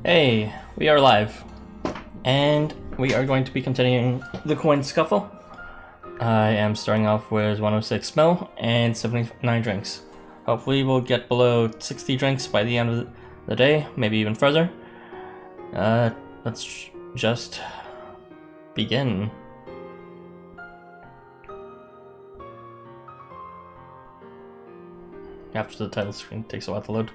Hey, we are live, and we are going to be continuing the coin scuffle. I am starting off with 106 mil and 79 drinks. Hopefully we'll get below 60 drinks by the end of the day, maybe even further. Let's just begin. After the title screen takes a while to load.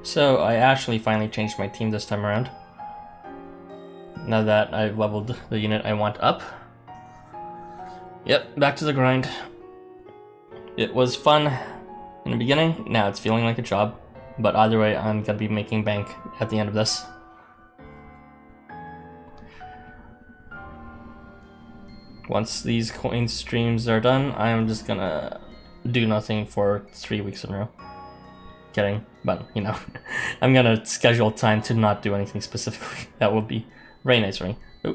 So I actually finally changed my team this time around. Now that I've leveled the unit I want up. Yep, back to the grind. It was fun in the beginning, now it's feeling like a job. But either way, I'm gonna be making bank at the end of this. Once these coin streams are done, I'm just gonna do nothing for 3 weeks in a row. Kidding, but you know, I'm gonna schedule time to not do anything specifically. That would be very nice for me. Oh,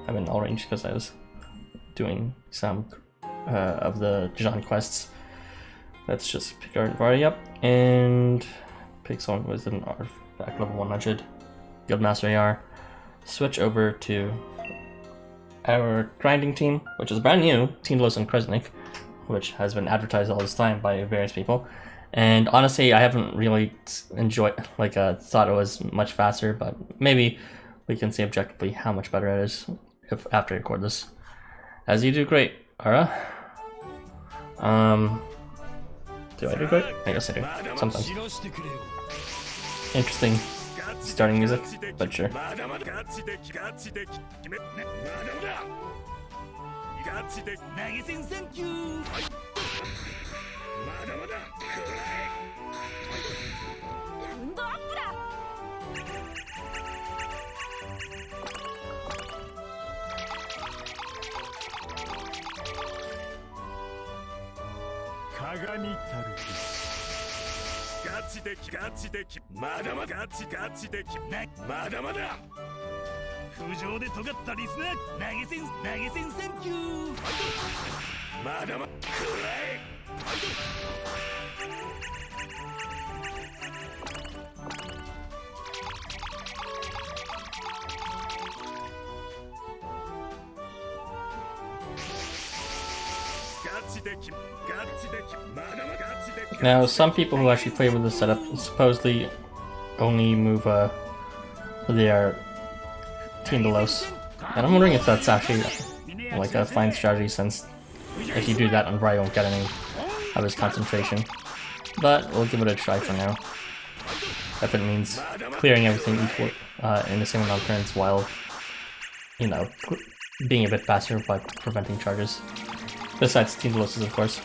I'm in all range because I was doing some of the Dijon quests. Let's just pick our party up and pick someone with an artifact level 100. Guildmaster AR. Switch over to our grinding team, which is brand new, Tindlos and Kresnik, which has been advertised all this time by various people. And honestly, I haven't really enjoyed, thought it was much faster, but maybe we can see objectively how much better it is if after I record this. As you do great, Ara. Do I do great? I guess I do, sometimes. Interesting starting music, but sure. Now, some people who actually play with this setup supposedly only move their Tindalos. And I'm wondering if that's actually like a fine strategy, since if you do that, Umbrai won't get any of his concentration. But we'll give it a try for now. If it means clearing everything equal in the same amount of turns while, you know, being a bit faster by preventing charges. Besides Tindaloses, of course.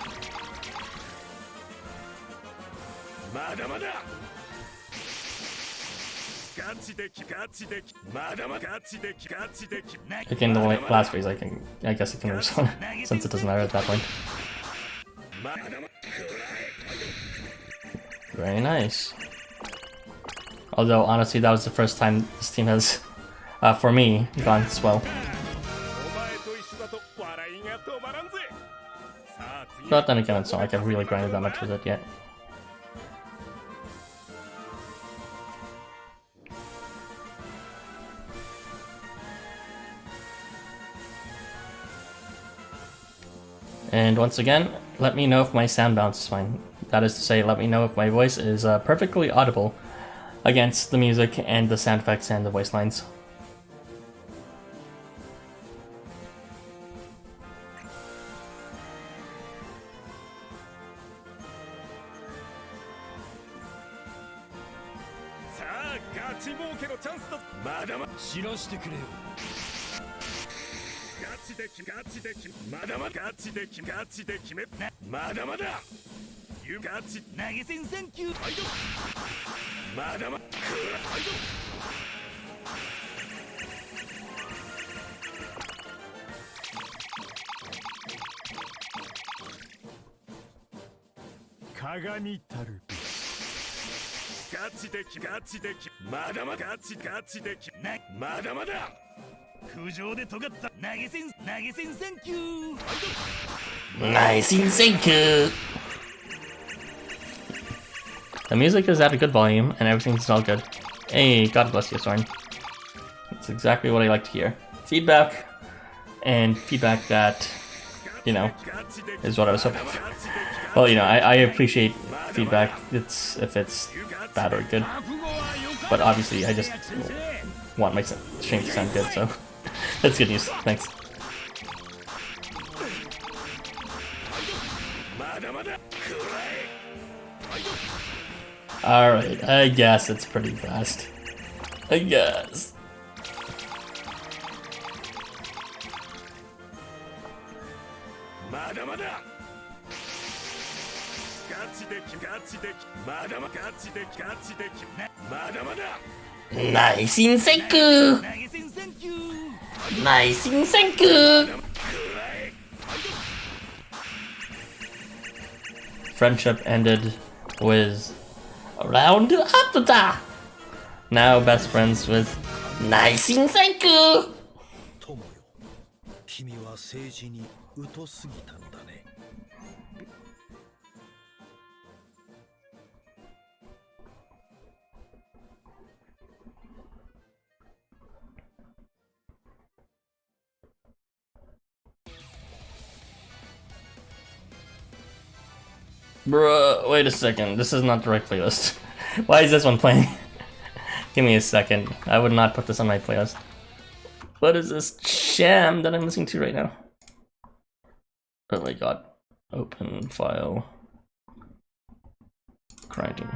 Again, the last phase, I guess I can move on, since it doesn't matter at that point. Very nice. Although, honestly, that was the first time this team has, for me, gone swell. But then again, it's not like I've really grinded that much with it yet. And once again, let me know if my sound balance is fine. That is to say, let me know if my voice is perfectly audible against the music and the sound effects and the voice lines. Nice in senku. The music is at a good volume and everything's all good. Hey, God bless you, Soren. That's exactly what I like to hear. Feedback, and feedback that, you know, is what I was hoping for. Well, you know, I appreciate feedback. It's if it's bad or good, but obviously I just want my stream to sound good, so that's good news. Thanks. Alright, I guess it's pretty fast. I guess. Nice in senku! Nice in senku! Friendship ended with round after that. Now best friends with nice in senku! Bruh, wait a second. This is not the right playlist. Why is this one playing? Give me a second. I would not put this on my playlist. What is this sham that I'm listening to right now? Oh my god. Open file. Grinding.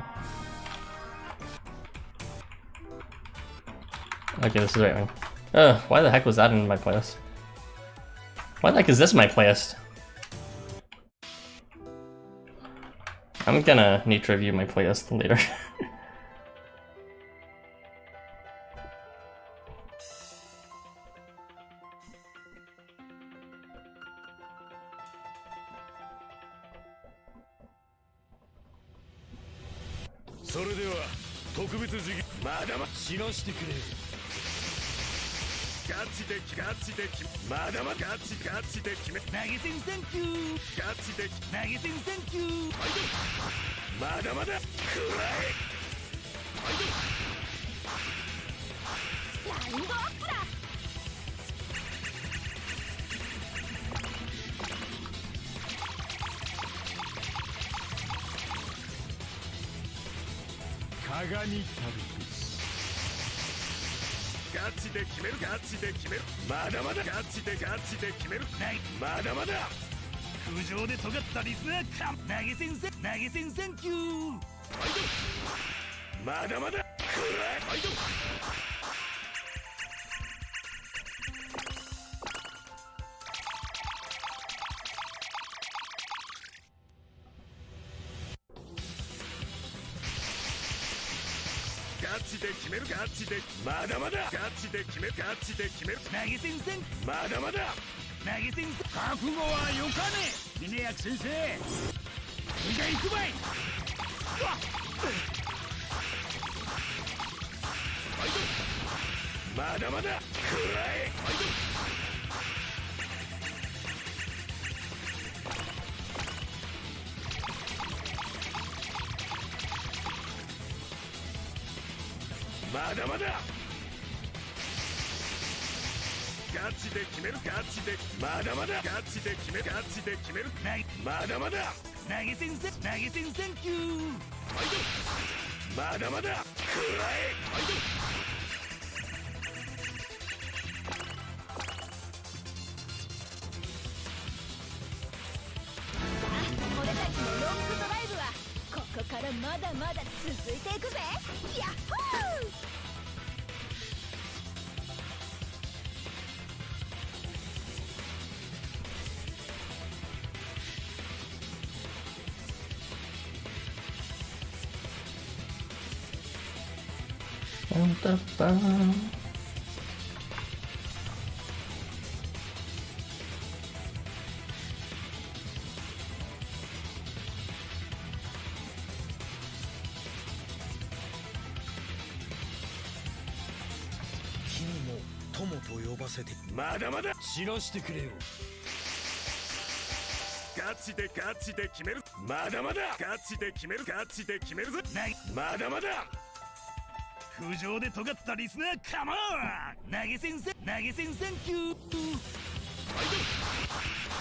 Okay, this is the right one. Why the heck was that in my playlist? Why the heck is this my playlist? I'm gonna need to review my playlist later.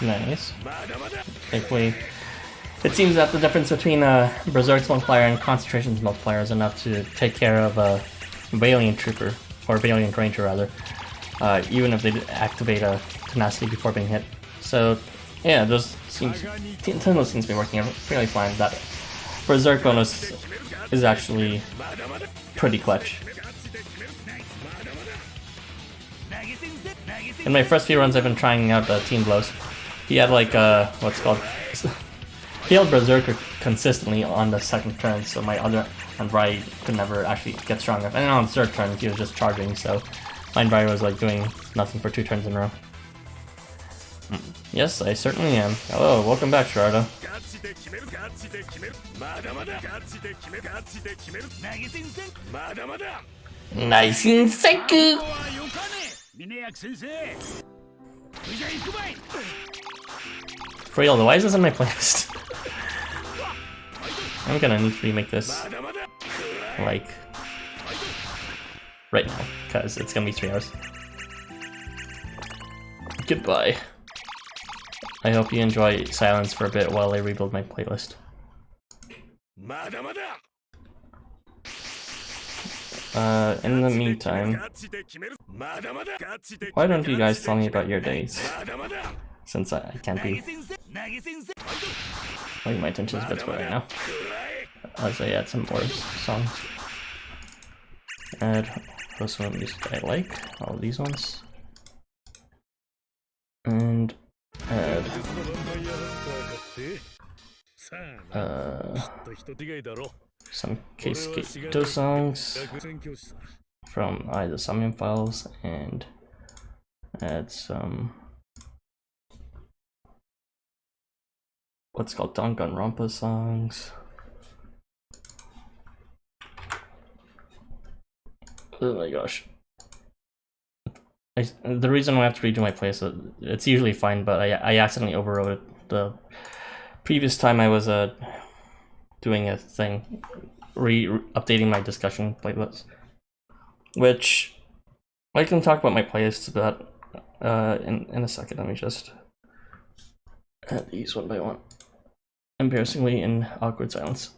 Nice. Thankfully, it seems that the difference between Berserk's multiplier and Concentration's multiplier is enough to take care of a Valiant Trooper, or Valiant Ranger rather, even if they activate a Tenacity before being hit. So, yeah, those seems to be working out fairly fine. That Berserk bonus is actually pretty clutch. In my first few runs, I've been trying out Team Blows. He had like what's called. He held Berserker consistently on the second turn, so my other Envrai could never actually get strong enough. And then on the third turn, he was just charging, so my Envrai was like doing nothing for 2 turns in a row. Yes, I certainly am. Hello, welcome back, Gerardo. Nice and Senku! For real, why is this in my playlist? I'm gonna need to remake this, like, right now, because it's gonna be 3 hours. Goodbye. I hope you enjoy silence for a bit while I rebuild my playlist. In the meantime, why don't you guys tell me about your days? Since I can't be paying my attention to bits right now. As I add some more songs. Add some music I like, all these ones. And add some Keisuke songs from either Summon files, and add some what's called Danganronpa songs. Oh my gosh. The reason I have to redo my playlist, it's usually fine, but I accidentally overrode it the previous time I was doing a thing, updating my discussion playlist, which I can talk about my playlists about in a second. Let me just add these one by one, embarrassingly in awkward silence.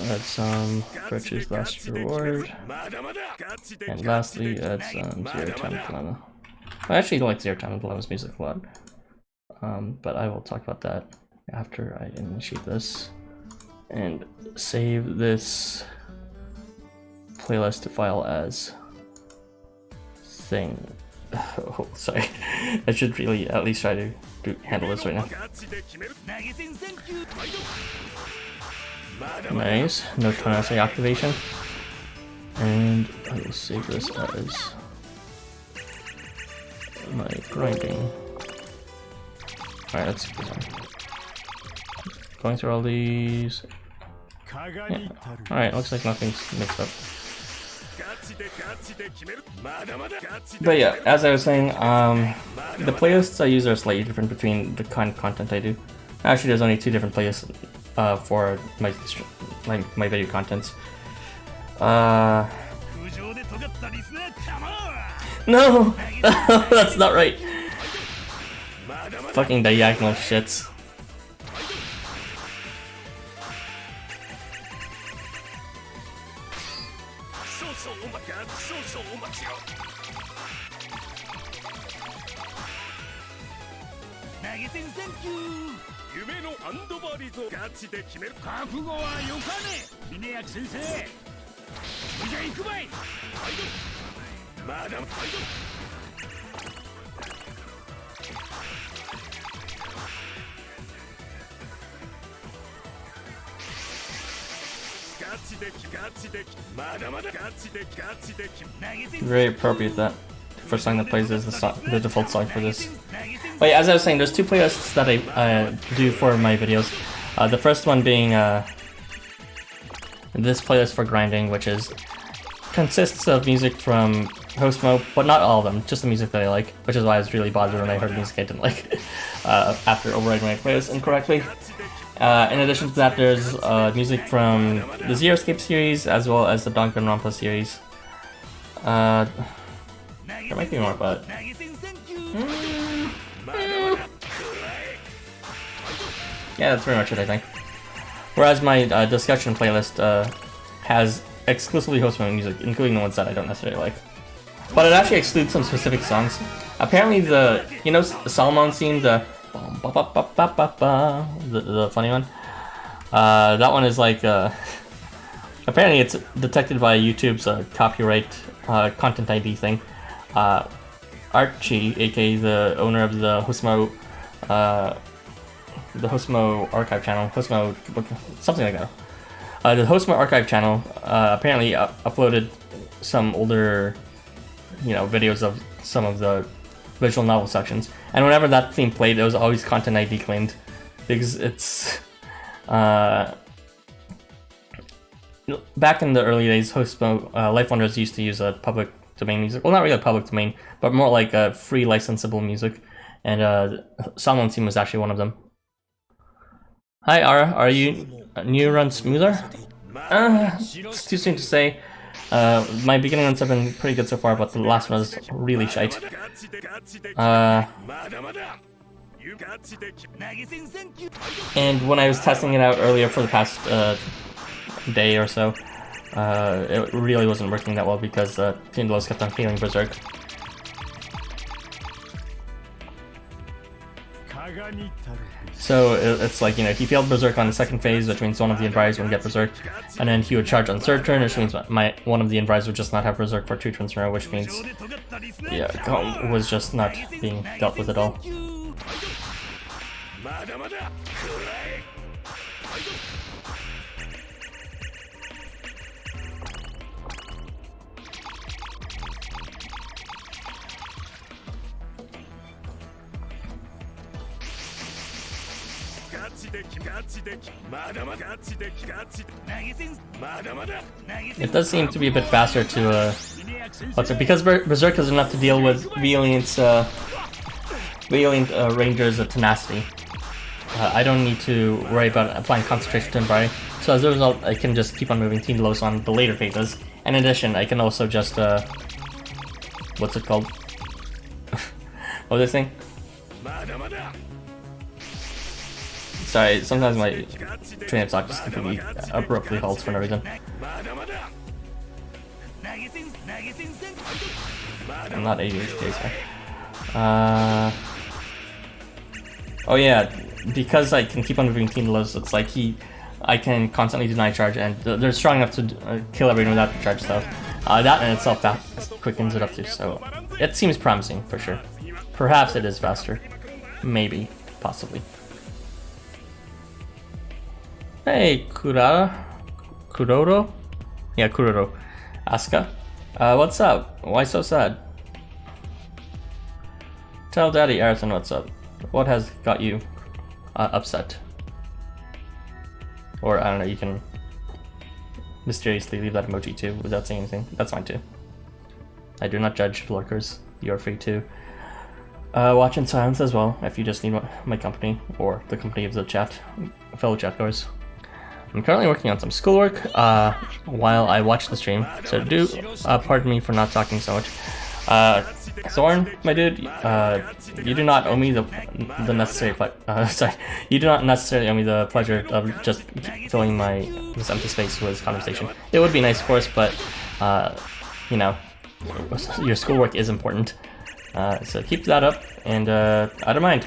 Add some purchase last reward, and lastly add some Zero Time Dilemma. I actually like Zero Time Dilemma's music a lot, but I will talk about that after I initiate this and save this playlist to file as thing. Oh, sorry. I should really at least try to handle this right now. Nice, no Tonase activation. And I will save this as my grinding. Alright, let's keep this on. Going through all these. Yeah. Alright, looks like nothing's mixed up. But yeah, as I was saying, the playlists I use are slightly different between the kind of content I do. Actually, there's only 2 different playlists for my video contents. No! That's not right! Fucking diagonal shits. Very appropriate that the first song that plays is the default song for this. But yeah, as I was saying, there's 2 playlists that I do for my videos. The first one being this playlist for grinding, which consists of music from Housamo, but not all of them, just the music that I like, which is why I was really bothered when I heard music I didn't like after overriding my playlist incorrectly. In addition to that, there's music from the Zero Escape series as well as the Danganronpa series. There might be more, but yeah, that's pretty much it, I think. Whereas my discussion playlist has exclusively Housamo music, including the ones that I don't necessarily like. But it actually excludes some specific songs. Apparently the Solomon's theme, the funny one, that one is like apparently it's detected by YouTube's copyright content ID thing. Archie, aka the owner of the Housamo archive channel, Housamo something like that. The Housamo archive channel apparently uploaded some older, videos of some of the visual novel sections, and whenever that theme played, it was always content ID claimed, because it's back in the early days, Housamo LifeWonders used to use a public domain music. Well, not really a public domain, but more like a free licensable music, and Solomon's theme was actually one of them. Hi Ara, are you new run smoother? It's too soon to say. My beginning runs have been pretty good so far, but the last one was really shite. And when I was testing it out earlier for the past day or so, it really wasn't working that well because Team Lows kept on feeling berserk. So it's like, he failed berserk on the second phase, which means one of the Envries wouldn't get berserk, and then he would charge on the third turn, which means one of the Envries would just not have berserk for 2 turns in a row, which means, yeah, Calm was just not being dealt with at all. It does seem to be a bit faster to because Berserk is enough to deal with Valiant's Ranger's tenacity. I don't need to worry about applying concentration to Enviri, so as a result I can just keep on moving Team Los on the later phases. In addition, I can also just what's it called? What was I saying? Sorry, sometimes my train of thought just completely abruptly halts for no reason. I'm not ADHD, sorry. Oh yeah, because I can keep on moving Team Lows, it's like I can constantly deny charge, and they're strong enough to kill everyone without the charge, so that in itself that quickens it up too, so it seems promising for sure. Perhaps it is faster. Maybe. Possibly. Hey, Kuroro? Yeah, Kuroro. Asuka? What's up? Why so sad? Tell Daddy Arison what's up. What has got you upset? Or, I don't know, you can mysteriously leave that emoji too without saying anything. That's fine too. I do not judge lurkers. You're free to watch in silence as well if you just need my company or the company of the fellow chatgoers. I'm currently working on some schoolwork while I watch the stream, so do pardon me for not talking so much. Thorn, my dude, you do not owe me the necessary you do not necessarily owe me the pleasure of just filling this empty space with conversation. It would be nice, of course, but your schoolwork is important. So keep that up, and I don't mind.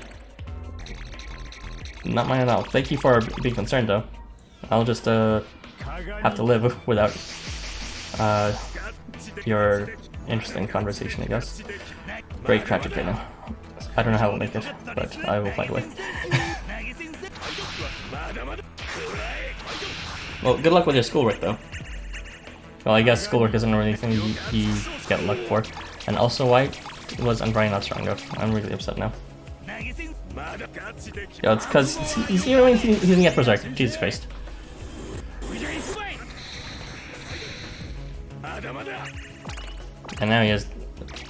Not mind at all. Thank you for being concerned, though. I'll just have to live without your interesting conversation, I guess. Very tragic right now. I don't know how I'll make it, but I will find a way. Well, good luck with your schoolwork, though. Well, I guess schoolwork isn't really anything you get luck for. And also, why was Enviri not strong enough? I'm really upset now. Yo, it's because he didn't get Berserk. Jesus Christ. And now he has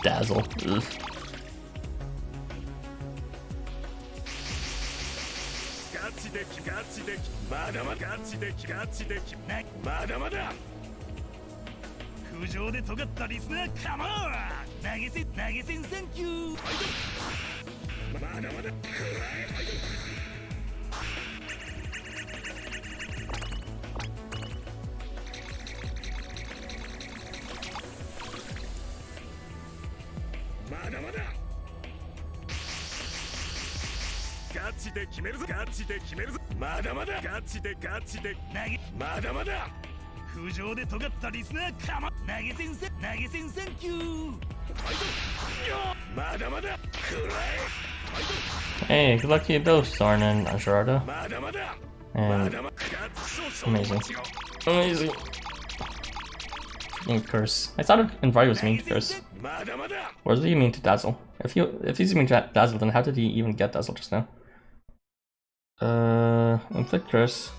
Dazzle. Ugh. Hey, good luck to you both, Thorn and Asharada. And amazing. Amazing. Curse. I thought Invari was mean to Curse. Or is he mean to Dazzle? If he's mean to Dazzle, then how did he even get Dazzle just now? Inflict Curse.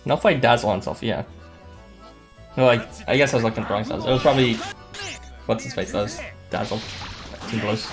No, fight Dazzle on himself, yeah. No, I guess I was looking at the wrong side. It was probably what's his face? That was Dazzle. Team blows.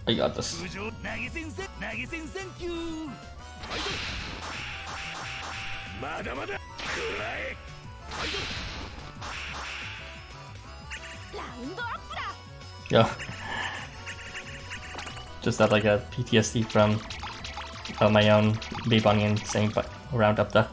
I got this. Yo. Just had like a PTSD from my own Babe Onion saying but round up the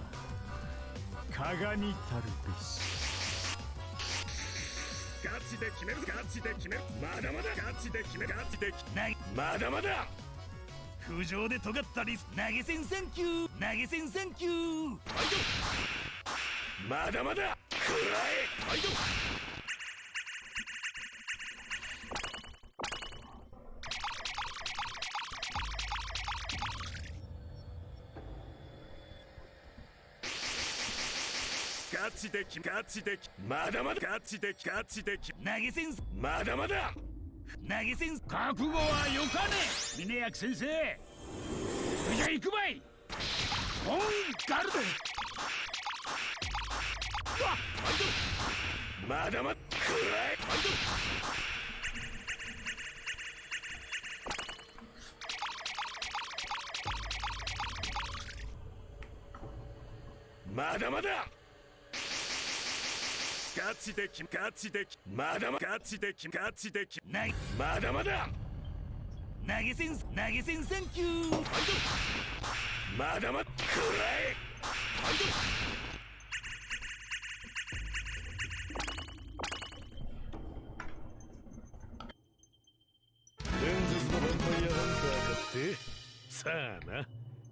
さあな、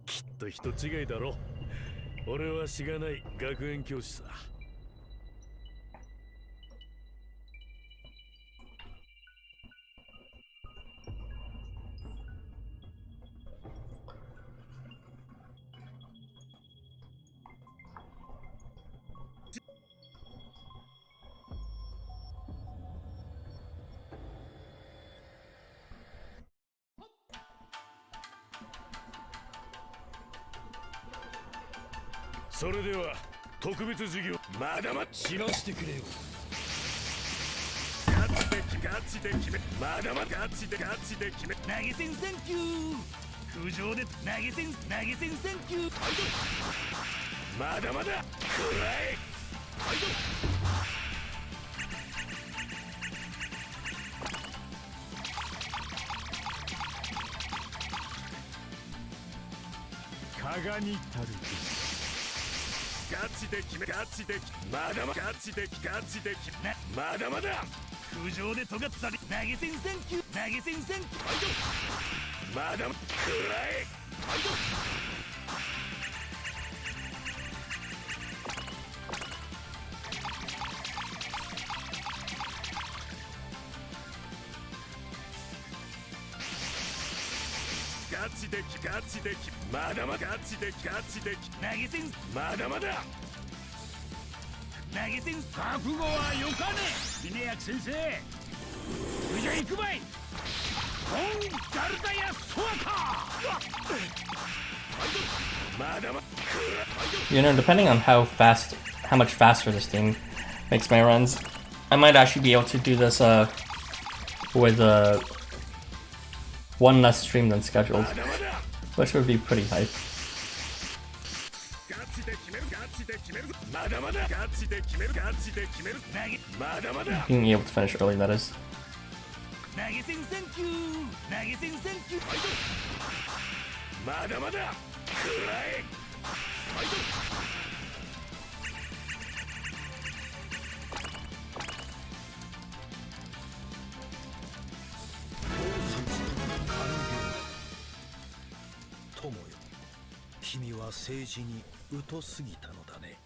きっと人違いだろ。俺はしがない学園教師さ。それでは特別授業まだまだ知らしてくれよ。ガチで決め、まだまだガチで決め。投げ銭サンキュー。空上で投げ銭サンキュー。まだまだくらえ。蚊がにたるガチで決めガチでまだまだガチでガチでまだまだ空上で尖ったり投げ銭選球投げ銭選球まだくらえガチでガチでまだまだガチでガチで投げ銭まだまだ投げ銭覚悟はよかね峰役先生それじゃ行くばい本ガルダやソアカ You know, depending on how much faster this thing makes my runs, I might actually be able to do this with one less stream than scheduled, which would be pretty hype. Being able to finish early, that is. Tomoよ、君は政治に疎すぎたのだね。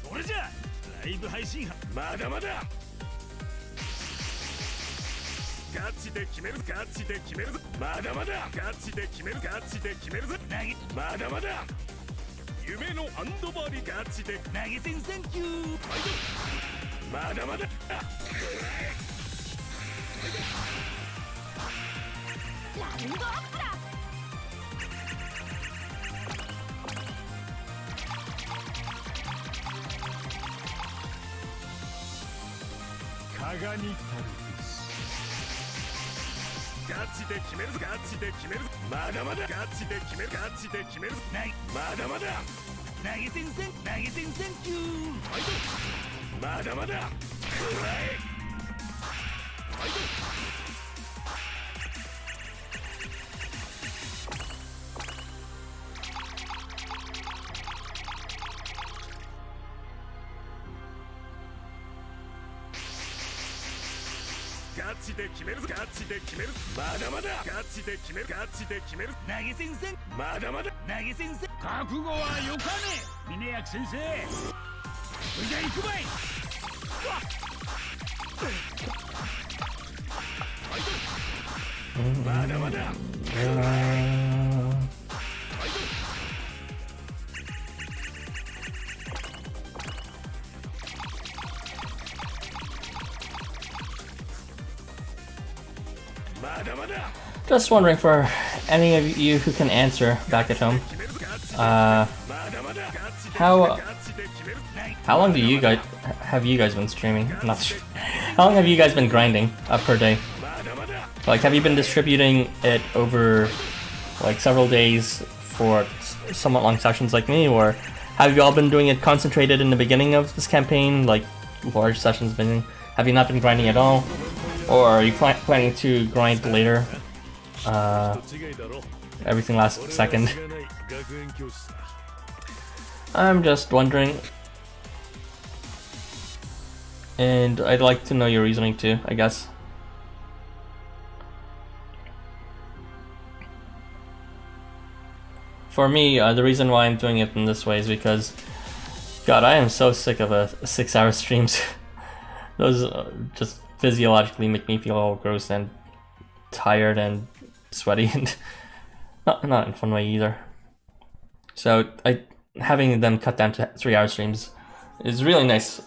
それじゃあライブ配信まだまだガチで決めるガチで決めるぞまだまだガチで決めるガチで決めるぞまだまだ夢のハンドバーディガチで投げ銭センキューまだまだラウンドアップだ蚊がにたるガチで決めるガチで決めるまだまだガチで決めるガチで決めるまだまだ投げ銭センキューまだまだくらえガチで決めるガチで決めるまだまだガチで決めるガチで決める投げ銭戦まだまだ投げ銭戦覚悟はよかね峰役先生それじゃ行くばいまだまだJust wondering for any of you who can answer back at home. How long do you guys have been streaming? Not sure. How long have you guys been grinding per day? Like, have you been distributing it over like several days for somewhat long sessions like me, or have you all been doing it concentrated in the beginning of this campaign, like large sessions beginning? Have you not been grinding at all, or are you planning to grind later? Everything last second. I'm just wondering, and I'd like to know your reasoning too, I guess. For me, the reason why I'm doing it in this way is because, God, I am so sick of 6-hour streams. Those just physiologically make me feel all gross and tired and sweaty, and not in a fun way either. So having them cut down to 3-hour streams is really nice.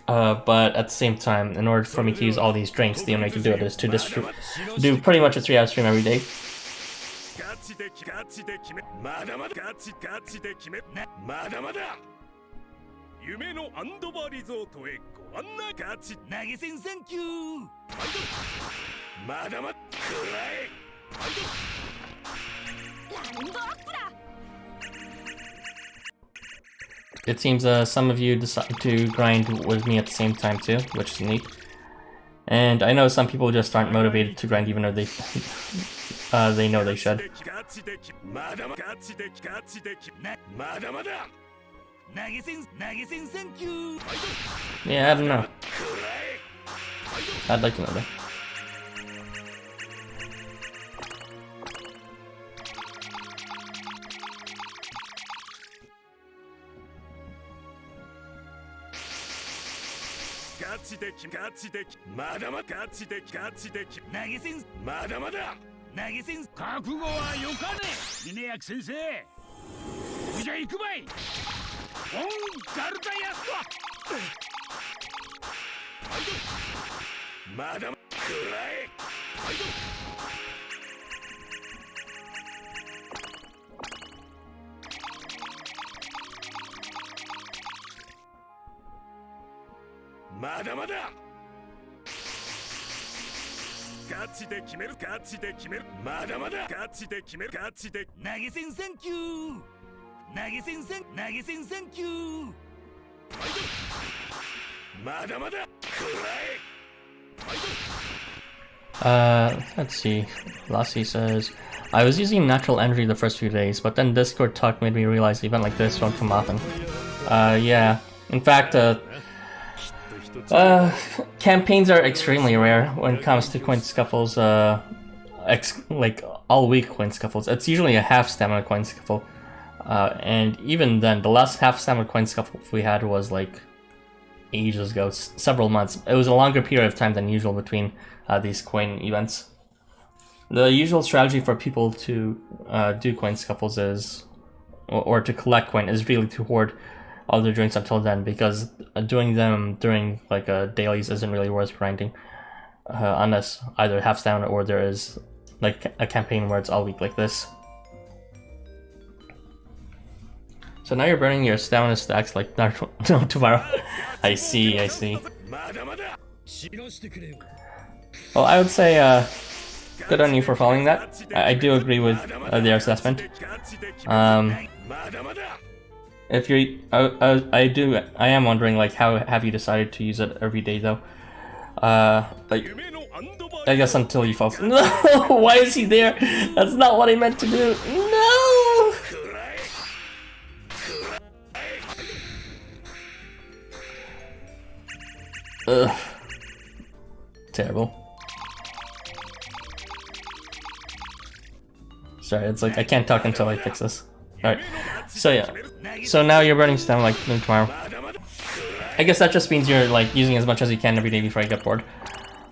But at the same time, in order for me to use all these drinks, the only way to do it is to just do pretty much a 3-hour stream every day. It seems some of you decide to grind with me at the same time too, which is neat. And I know some people just aren't motivated to grind even though they know they should. Yeah, I don't know. I'd like to know that. Let's see. Lassie says, I was using natural energy the first few days, but then Discord talk made me realize an event like this won't come often. Yeah. In fact, campaigns are extremely rare when it comes to coin scuffles, like all week coin scuffles. It's usually a half stamina coin scuffle. And even then, the last half stamina coin scuffle we had was like ages ago, several months. It was a longer period of time than usual between these coin events. The usual strategy for people to do coin scuffles is, or to collect coin, is really to hoard all their drinks until then, because doing them during like dailies isn't really worth grinding, unless either half stamina or there is like a campaign where it's all week like this. So now you're burning your stamina stacks like Naruto tomorrow. I see. Well, I would say good on you for following that. I do agree with their assessment. If you're, I am wondering like how have you decided to use it every day though? Like, I guess until you fall. No, why is he there? That's not what I meant to do. No. Ugh. Terrible. Sorry, it's like I can't talk until I fix this. Alright, so yeah. So now you're burning stamina like tomorrow. I guess that just means you're like using as much as you can every day before you get bored.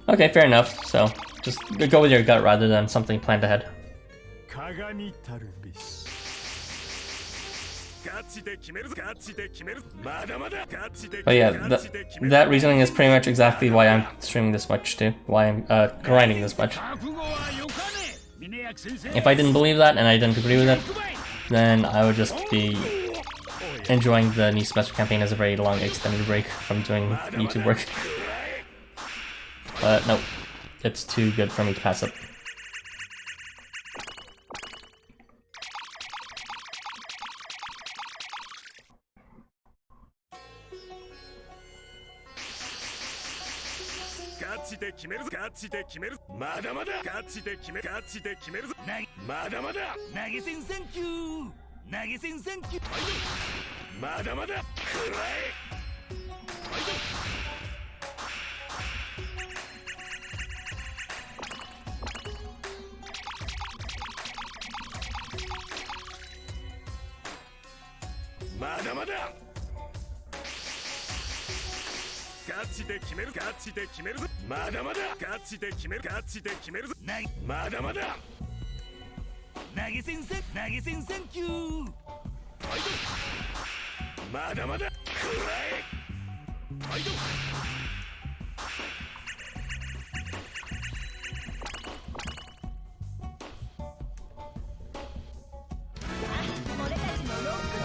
Okay, fair enough. So just go with your gut rather than something planned ahead. But yeah, that reasoning is pretty much exactly why I'm streaming this much too. Why I'm grinding this much. If I didn't believe that and I didn't agree with it, then I would just be enjoying the new semester campaign as a very long extended break from doing YouTube work. But nope, it's too good for me to pass up. まだまだくらえ。はいど。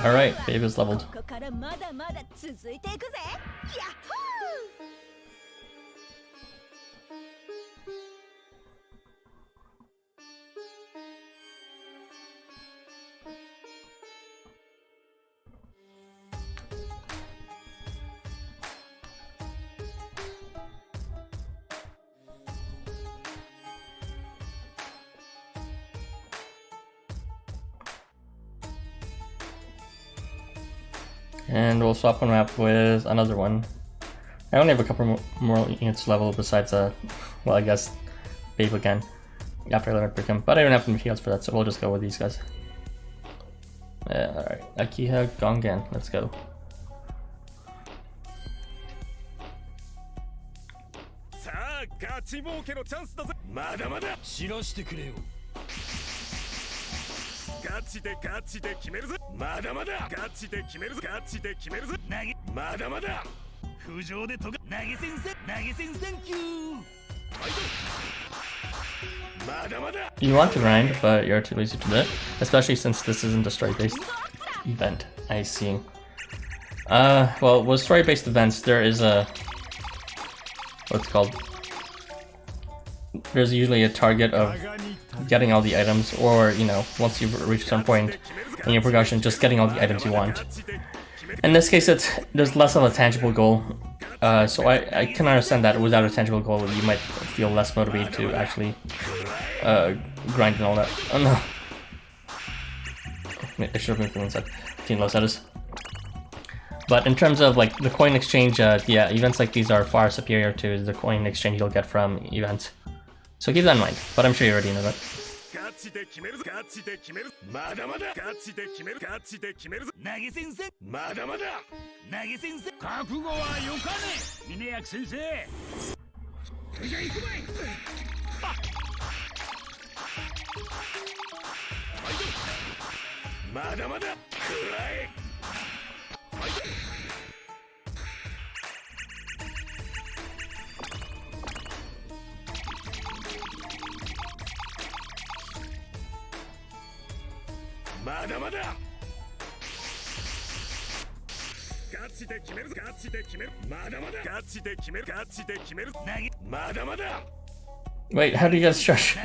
Alright, babe is leveled. And we'll swap one map with another one. I only have a couple more units level besides, well, I guess Babe again after I learn him, but I don't have the materials for that, so we'll just go with these guys. Alright, Akiha Gongan, let's go. You want to grind, but you're too lazy to do it, especially since this isn't a story-based event. I see. Well, with story-based events, there is a what's it called? There's usually a target of getting all the items, or, you know, once you've reached some point in your progression, just getting all the items you want. In this case, there's less of a tangible goal, so I can understand that without a tangible goal, you might feel less motivated to actually grind and all that. Oh no. I should have been feeling inside. Team low status. But in terms of like the coin exchange, yeah, events like these are far superior to the coin exchange you'll get from events. So keep that in mind, but I'm sure you already know that. Wait, how do you guys shush?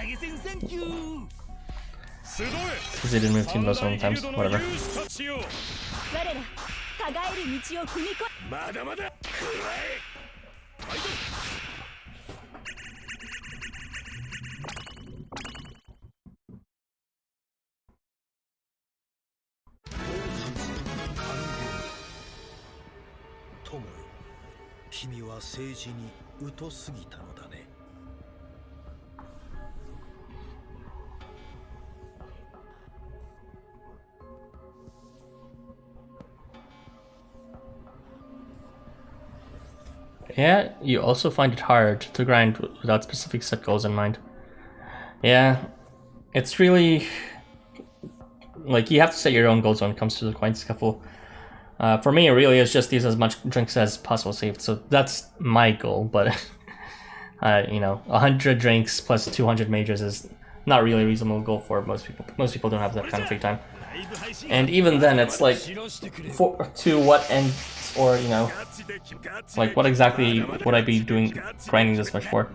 Because they didn't move team low so many times. Whatever. Yeah, you also find it hard to grind without specific set goals in mind. Yeah, it's really like you have to set your own goals when it comes to the coin scuffle. For me, it really is just use as much drinks as possible saved, so that's my goal, but you know, 100 drinks plus 200 majors is not really a reasonable goal for most people. Most people don't have that kind of free time. And even then, it's like, to what end, or, you know, like what exactly would I be doing grinding this much for?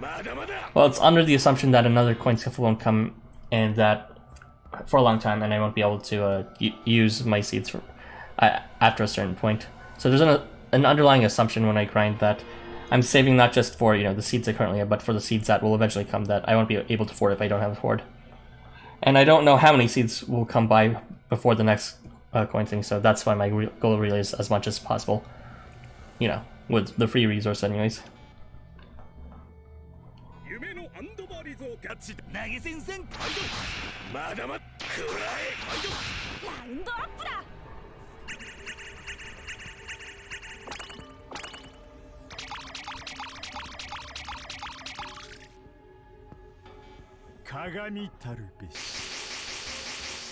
Well, it's under the assumption that another coin scuffle won't come, and that for a long time, and I won't be able to use my seeds for, after a certain point. So there's an underlying assumption when I grind that I'm saving not just for, you know, the seeds I currently have, but for the seeds that will eventually come that I won't be able to afford if I don't have a hoard. And I don't know how many seeds will come by before the next coin thing, so that's why my goal really is as much as possible, you know, with the free resource anyways.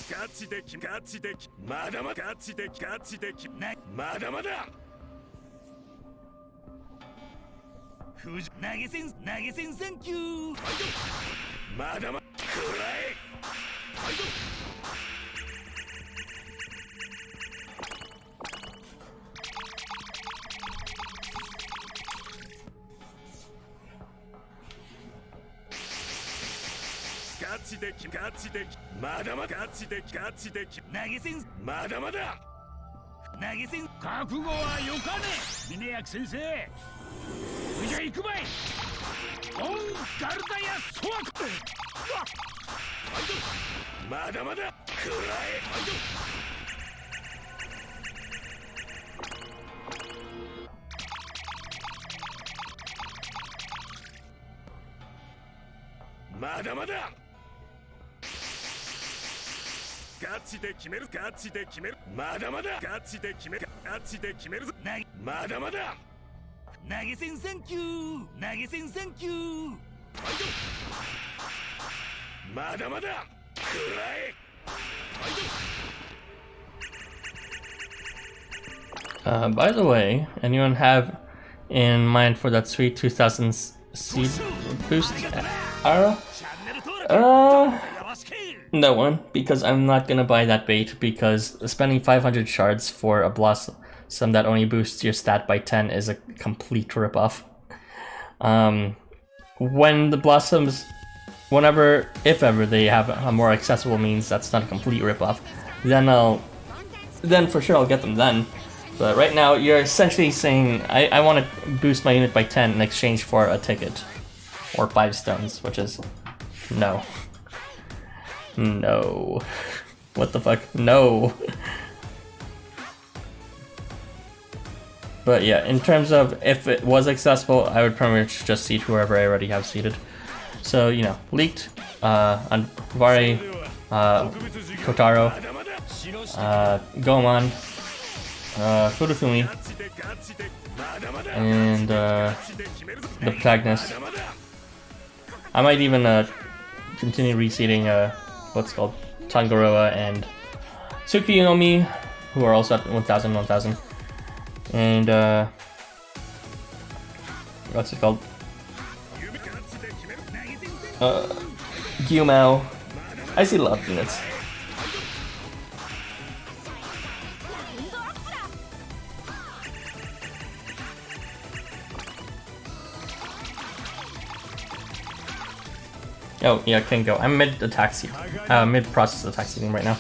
ガチでガチでまだまだガチでガチでまだまだ投げ銭サンキューまだまだくらえガチでガチでまだまだガチでガチで投げ銭まだまだ投げ銭覚悟はよかね峰役先生じゃあ行くばいオンガルダやソワクまだまだくらえまだまだガチで決めるガチで決めるまだまだガチで決めるガチで決めるぞまだまだ投げ銭サンキュー投げ銭サンキューまだまだくらえBy the way, anyone have in mind for that sweet 2000s seed boost arrow? No one, because I'm not gonna buy that bait, because spending 500 shards for a blossom that only boosts your stat by 10 is a complete ripoff. When the blossoms, whenever, if ever, they have a more accessible means that's not a complete ripoff, then for sure I'll get them then. But right now, you're essentially saying, I want to boost my unit by 10 in exchange for a ticket. Or 5 stones, which is... no. No. What the fuck? No. But yeah, in terms of if it was accessible, I would pretty much just seed whoever I already have seeded. So, you know, Leaked, Vare, Kotaro, Goemon, Furufumi, and the protagonist. I might even continue reseeding what's called Tangaroa and Tsukuyomi, who are also at 1000. And what's it called? Housamo. I see a lot of units. Oh yeah, Kengo. I'm mid attack seed, mid process attack seeding right now.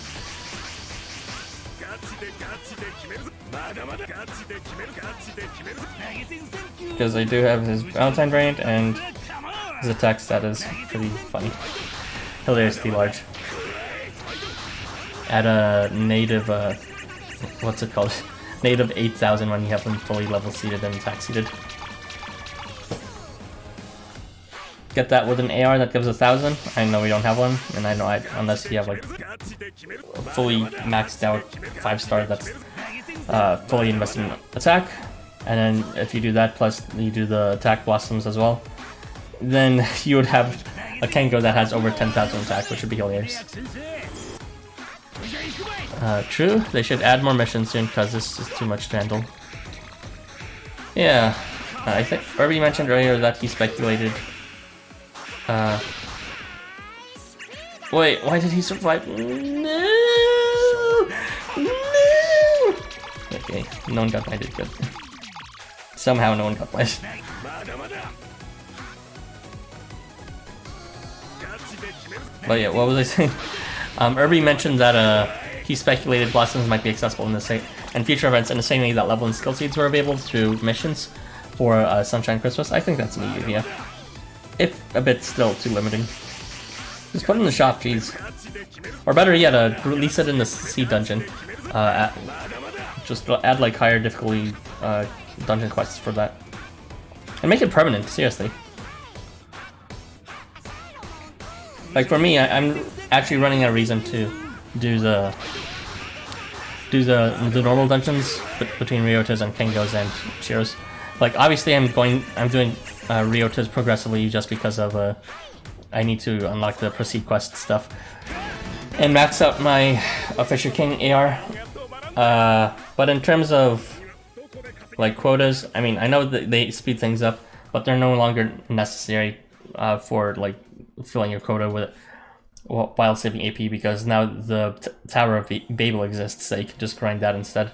Because I do have his Valentine variant and his attack stat is pretty funny. Hilariously large. At a native, what's it called? Native 8,000 when you have them fully level seeded and attack seeded. Get that with an AR that gives 1,000. I know we don't have one, and I know unless you have like a fully maxed out 5-star that's fully invested in attack, and then if you do that plus you do the attack blossoms as well, then you would have a Kengo that has over 10,000 attack, which would be hilarious. True, they should add more missions soon because this is too much to handle. Yeah, I think Irby mentioned earlier that he speculated. Wait, why did he survive? No! No! Okay, no one got knighted, good. Somehow no one got knighted. But yeah, what was I saying? Irby mentioned that he speculated blossoms might be accessible in this and future events in the same way that level and skill seeds were available through missions for Sunshine Christmas. I think that's a neat idea. If a bit still too limiting. Just put it in the shop, jeez. Or better yet, release it in the seed dungeon. Just add like higher difficulty dungeon quests for that. And make it permanent, seriously. Like for me, I'm actually running out of reason to do the normal dungeons between Ryotas and Kengos and Shiros. Like obviously I'm doing Ryotas progressively just because of I need to unlock the proceed quest stuff. and max out my Fisher King AR. But in terms of like quotas, I mean, I know that they speed things up, but they're no longer necessary for like filling your quota with while saving AP, because now the Tower of Babel exists, so you can just grind that instead.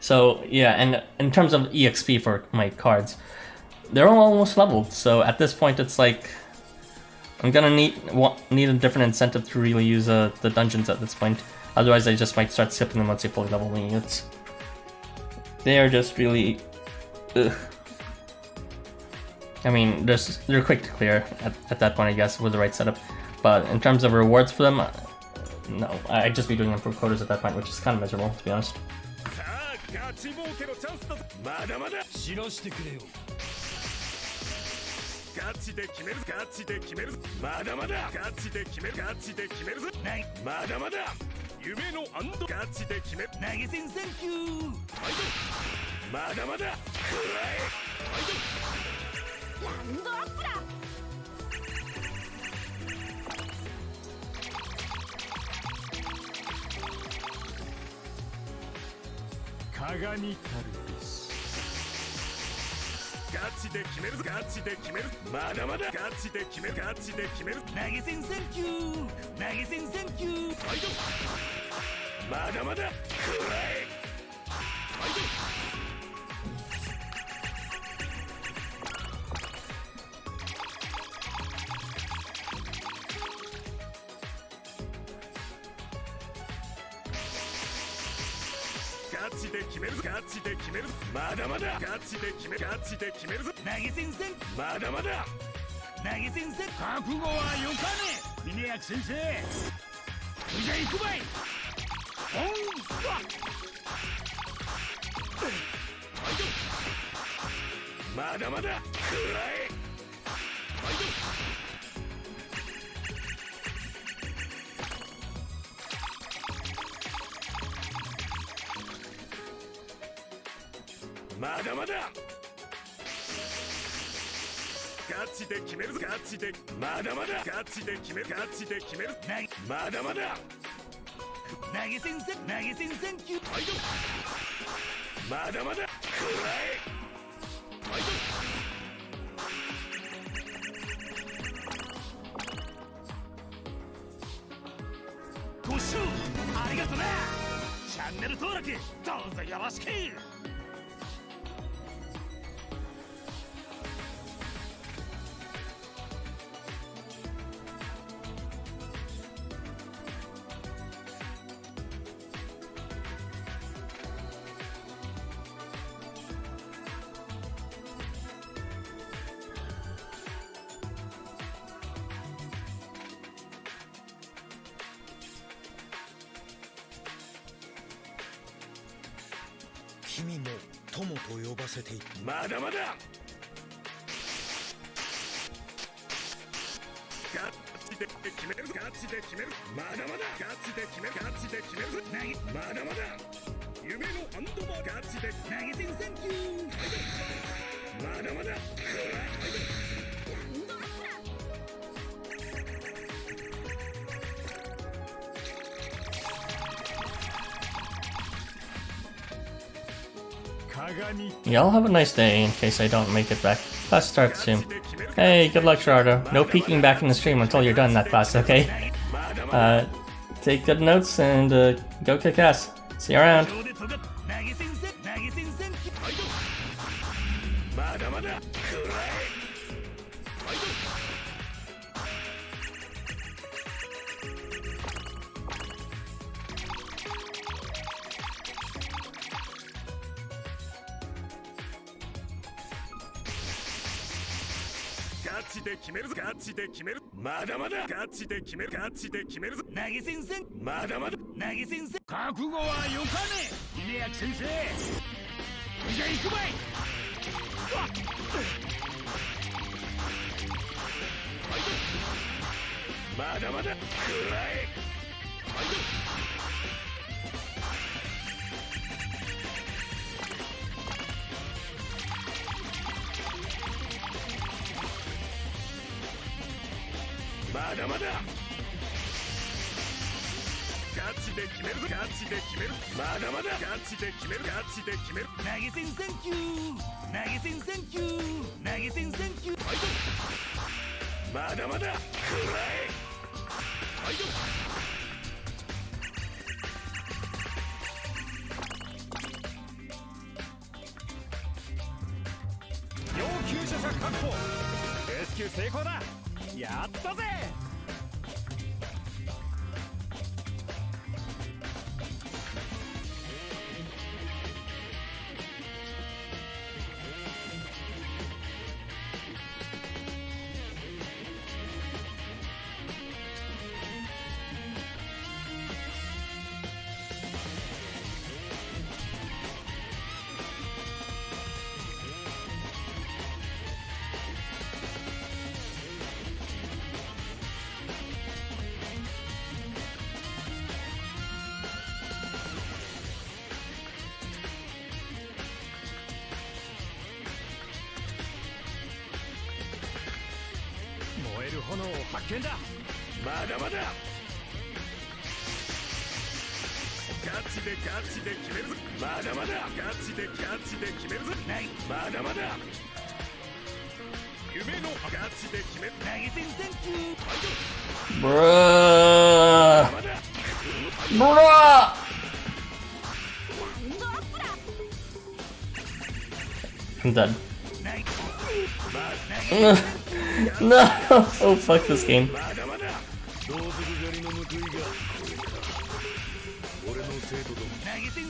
So yeah, and in terms of EXP for my cards, they're all almost leveled. So at this point, it's like I'm gonna need a different incentive to really use the dungeons at this point. Otherwise, I just might start skipping them once they fully level me. They are just really, ugh. I mean, they're quick to clear at that point, I guess, with the right setup. But in terms of rewards for them, no, I'd just be doing them for quotas at that point, which is kind of miserable, to be honest. Y'all have a nice day in case I don't make it back. Class starts soon. Hey, good luck, Gerardo. No peeking back in the stream until you're done that class, okay? Take good notes and go kick ass. See you around. まだまだガチで決めるぞガチで決めるまだまだガチで決めるガチで決める投げ銭センキュー投げ銭センキュー投げ銭センキューファイトまだまだくらえファイト要救助者確保レスキュー成功だやったぜ燃える炎を発見だまだまだガチでガチで決めるぞまだまだガチでガチで決めるぞないまだまだ夢のガチで決める投げ銭センキューファイトブラーブラーI'm dead. No! Oh fuck this game.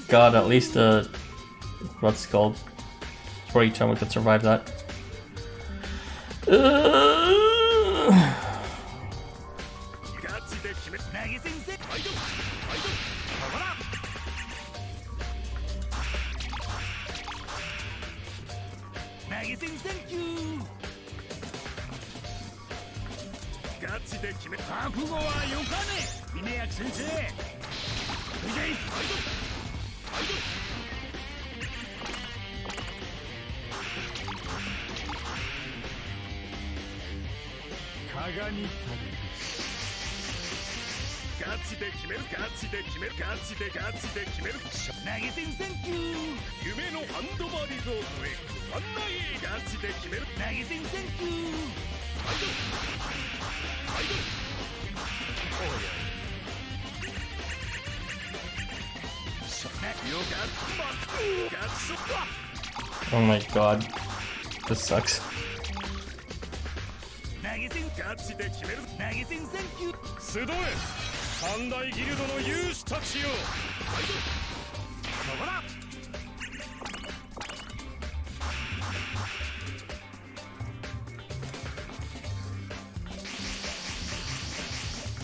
God, at least what's it called? For each time we could survive that.ガチで決めるガチで決めるガチでガチで決める投げ銭センキュー夢のハンドバーリゾートへご案内ガチで決める投げ銭センキューアイドルアイドルおやよガッツ Oh my god, this sucks. 投げ銭ガチで決める投げ銭センキュー集え三大ギルドの勇士たちよはいそこだ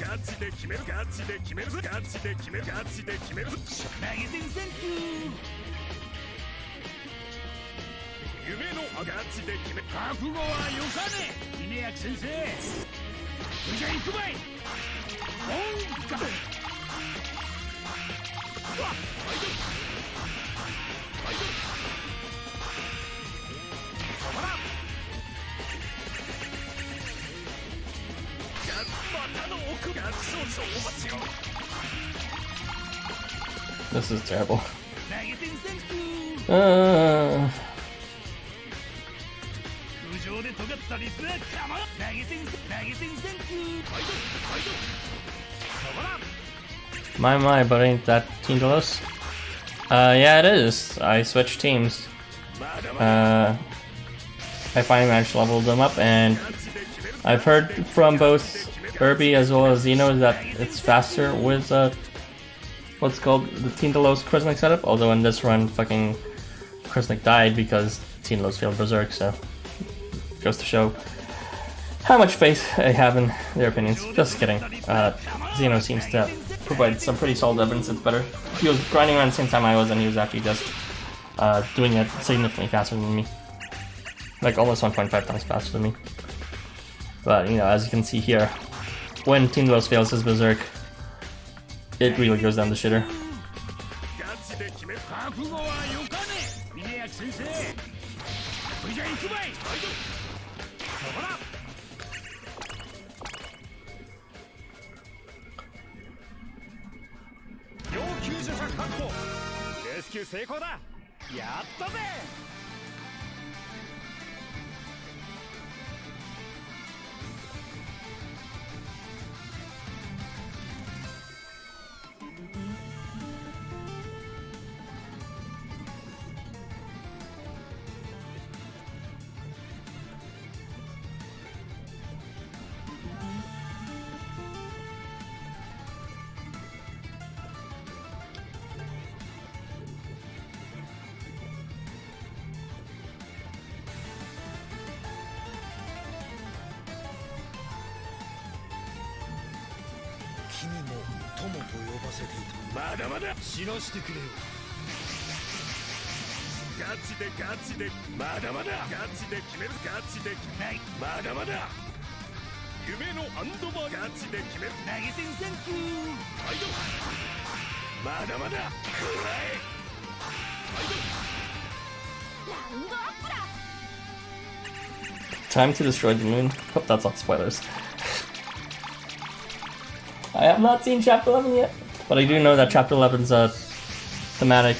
ガチで決めるガチで決めるガチで決めるガチで決める投げ銭センキュー夢のガチで決め覚悟はよかね稲垣先生じゃあ行くばいおんかThis is terrible. My, but ain't that Team Delos? Yeah, it is. I switched teams. I finally managed to level them up, and I've heard from both Irby as well as Zeno that it's faster with what's called the Team Delos Krisnik setup, although in this run fucking Krisnik died because Team Delos failed Berserk, so goes to show how much faith I have in their opinions. Just kidding. Zeno seems to provide some pretty solid evidence it's better. He was grinding around the same time I was, and he was actually just doing it significantly faster than me. Like almost 1.5 times faster than me. But, you know, as you can see here, when Team Delos fails his Berserk, it really goes down the shitter. 者確保。レスキュー成功だ。やったぜ。君も友と呼ばせていた。まだまだ死なしてくれよ。ガチでガチでまだまだガチで決める。ガチで決めない。まだまだ夢のアンドバーガチで決める。投げ銭サンキュー。はいどまだまだくらえ。はいどラウンドアップだ。 Time to destroy the moon. Hope that's not spoilers. I have not seen Chapter 11 yet, but I do know that Chapter 11's thematic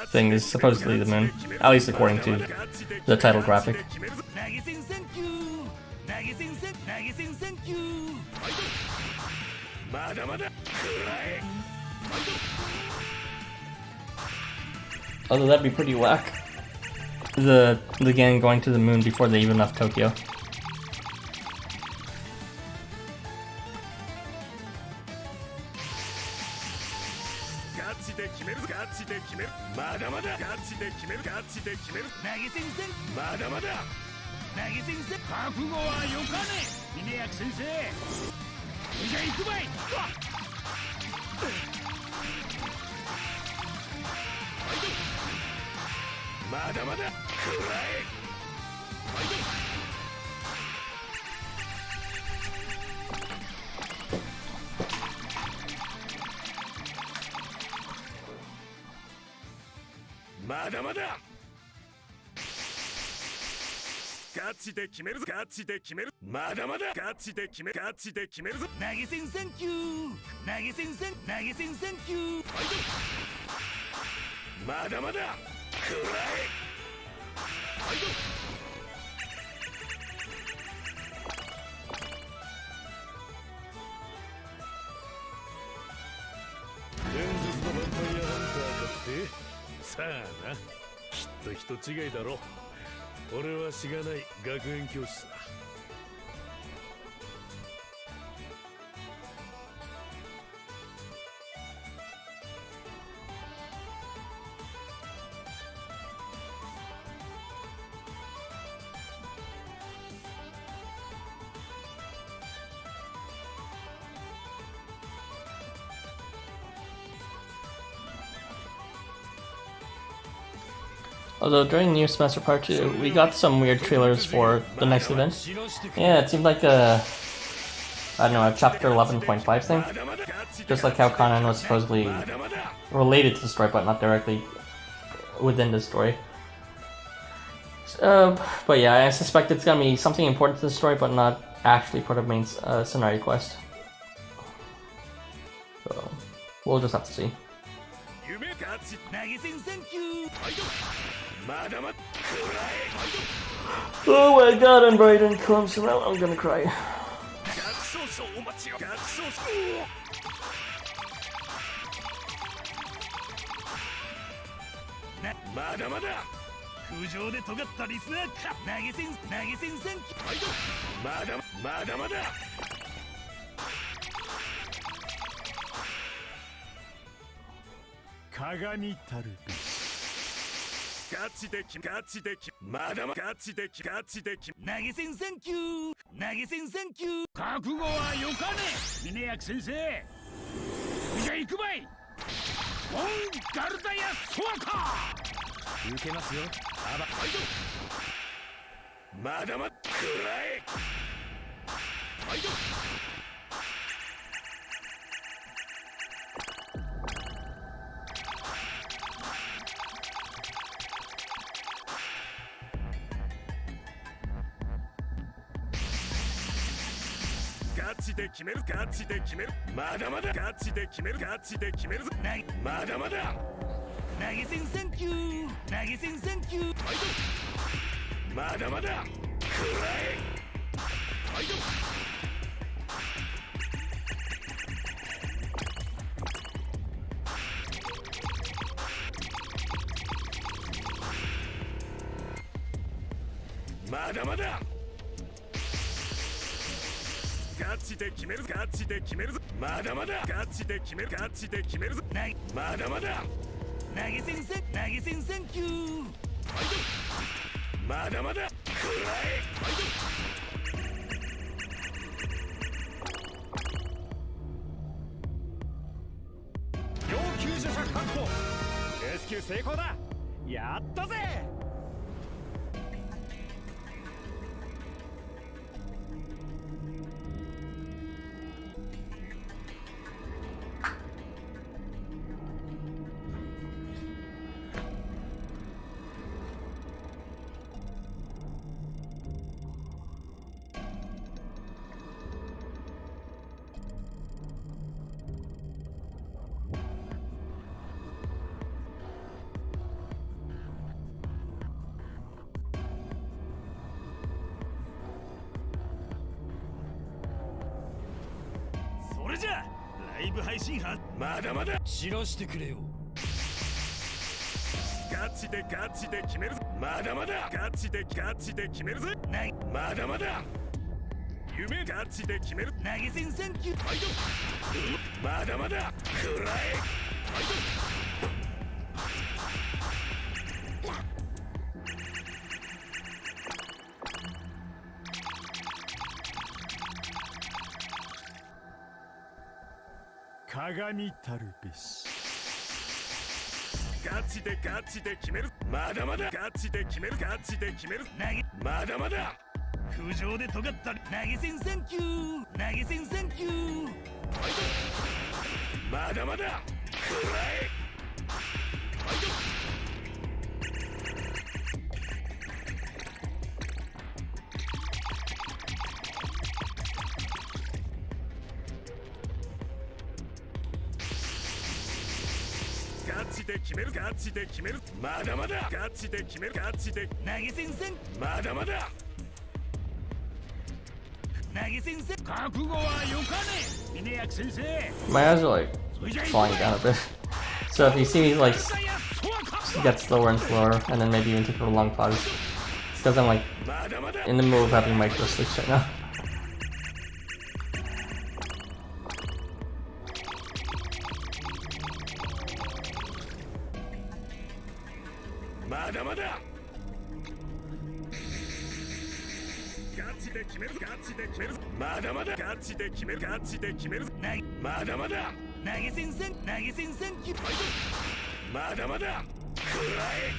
thing is supposedly the moon, at least according to the title graphic. Although that'd be pretty whack. The gang going to the moon before they even left Tokyo.ガチで決めるぞ。ガチで決める。まだまだガチで決める。ガチで決めるぞ。投げ銭サンキュー。投げ銭サンキュー。まだまだくらえ。はいど伝説のヴァンパイアハンターかって。さあな、きっと人違いだろ。俺はしがない学園教師さ。Although during New Semester Part 2, we got some weird trailers for the next event. Yeah, it seemed like I don't know, a chapter 11.5 thing. Just like how Kanan was supposedly related to the story, but not directly within the story. But yeah, I suspect it's gonna be something important to the story, but not actually part of main scenario quest. So, we'll just have to see. Oh my god, and Raiden comes around, I'm gonna cry. で決めるガチで決めるまだまだガチで決めるガチで決めるぞまだまだ投げ銭サンキュー投げ銭サンキューまだまだくらえまだまだガチで決めるぞガチで決めるぞまだまだガチで決めるガチで決めるぞまだまだ投げ銭サンキューまだまだくらえ要救助者確保レスキュー成功だやったぜそれじゃライブ配信はまだまだ知らしてくれよガチで決めるぞまだまだガチで決めるぞまだまだ夢ガチで決める投げ銭サンキューまだまだくらえ鏡たるべしガチで決めるまだまだガチで決めるまだまだ空上で尖った投げ銭サンキューまだまだくらえガチで決めるまだまだガチで決める投げ銭サンまだまだ投げ銭サン覚悟はよかね峰役先生 My eyes are like falling down a bit. So if you see me like get slower and slower, and then maybe even take a long pause, it's because I'm like in the mood of having micro sticks right now. まだまだガチで決めるまだまだガチで決めるまだまだ投げ銭サンキューまだまだくらえ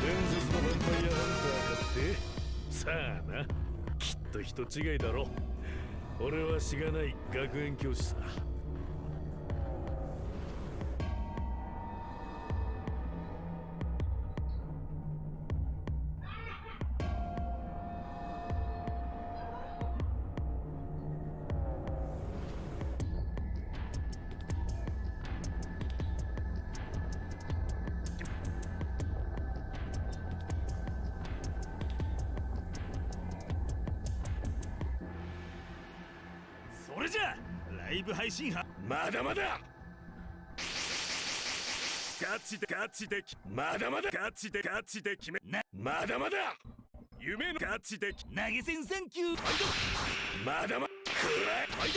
伝説のヴァンパイアハンターかってさあなきっと人違いだろ俺はしがない学園教師さそれじゃライブ配信はまだまだガチでまだまだガチで決めまだまだ夢のガチで投げ銭サンキューまだまだくらえ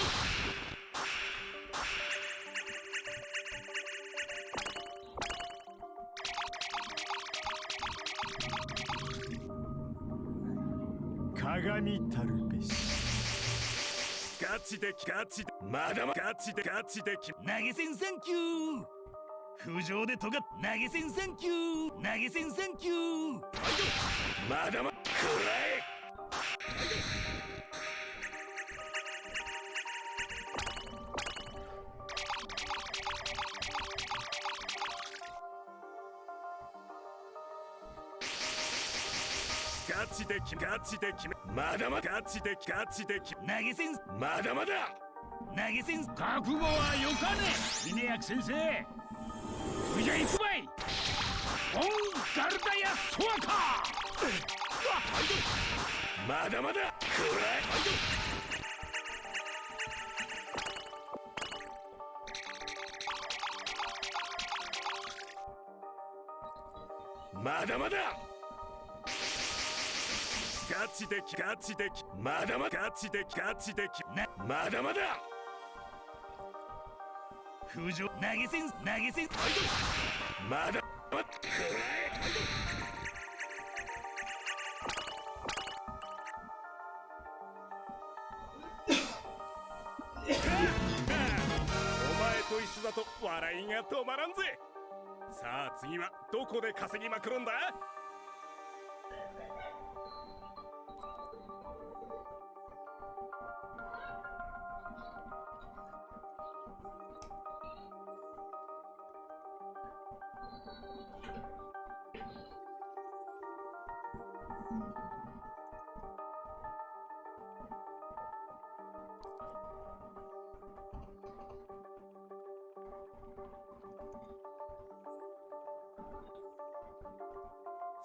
鏡たるべしガチでまだまだガチで投げ銭サンキュー空上で尖っ投げ銭サンキューまだまだくらえガチでガチで決めまだまだガチでガチで投げ銭まだまだ投げ銭覚悟はよかね峰役先生じゃあ行くばいオンガルダヤソワカまだまだこらまだまだガチでガチでまだまだガチでガチでまだまだ風情投げ銭まだまだお前と一緒だと笑いが止まらんぜ。さあ次はどこで稼ぎまくるんだ。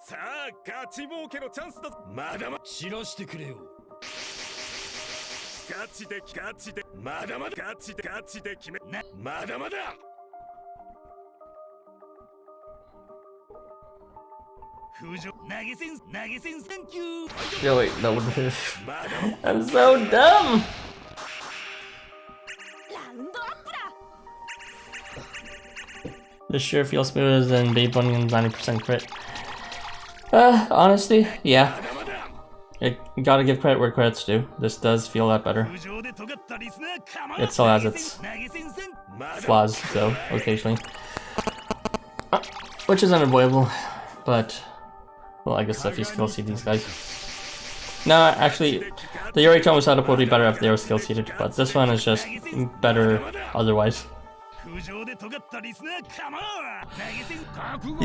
さあガチ儲けのチャンスだ。まだまだ知らしてくれよ。ガチでガチでまだまだガチでガチで決めなまだまだ風情投げ銭サンキュー。 Yo, wait, that would be. I'm so dumb! This sure feels smoother than Babe Bunyan's 90% crit. Honestly, yeah. You gotta give credit where credit's due. This does feel a lot better. It still has its flaws, though, occasionally. Which is unavoidable, but... Well, I guess if you skill seed these guys. No, actually, the Yoritomo setup would be better if they were skill seeded, but this one is just better otherwise. You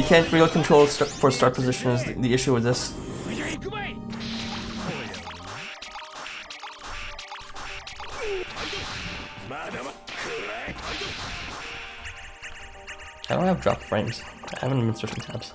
can't real control for start position is the issue with this. I don't have drop frames. I haven't been switching tabs.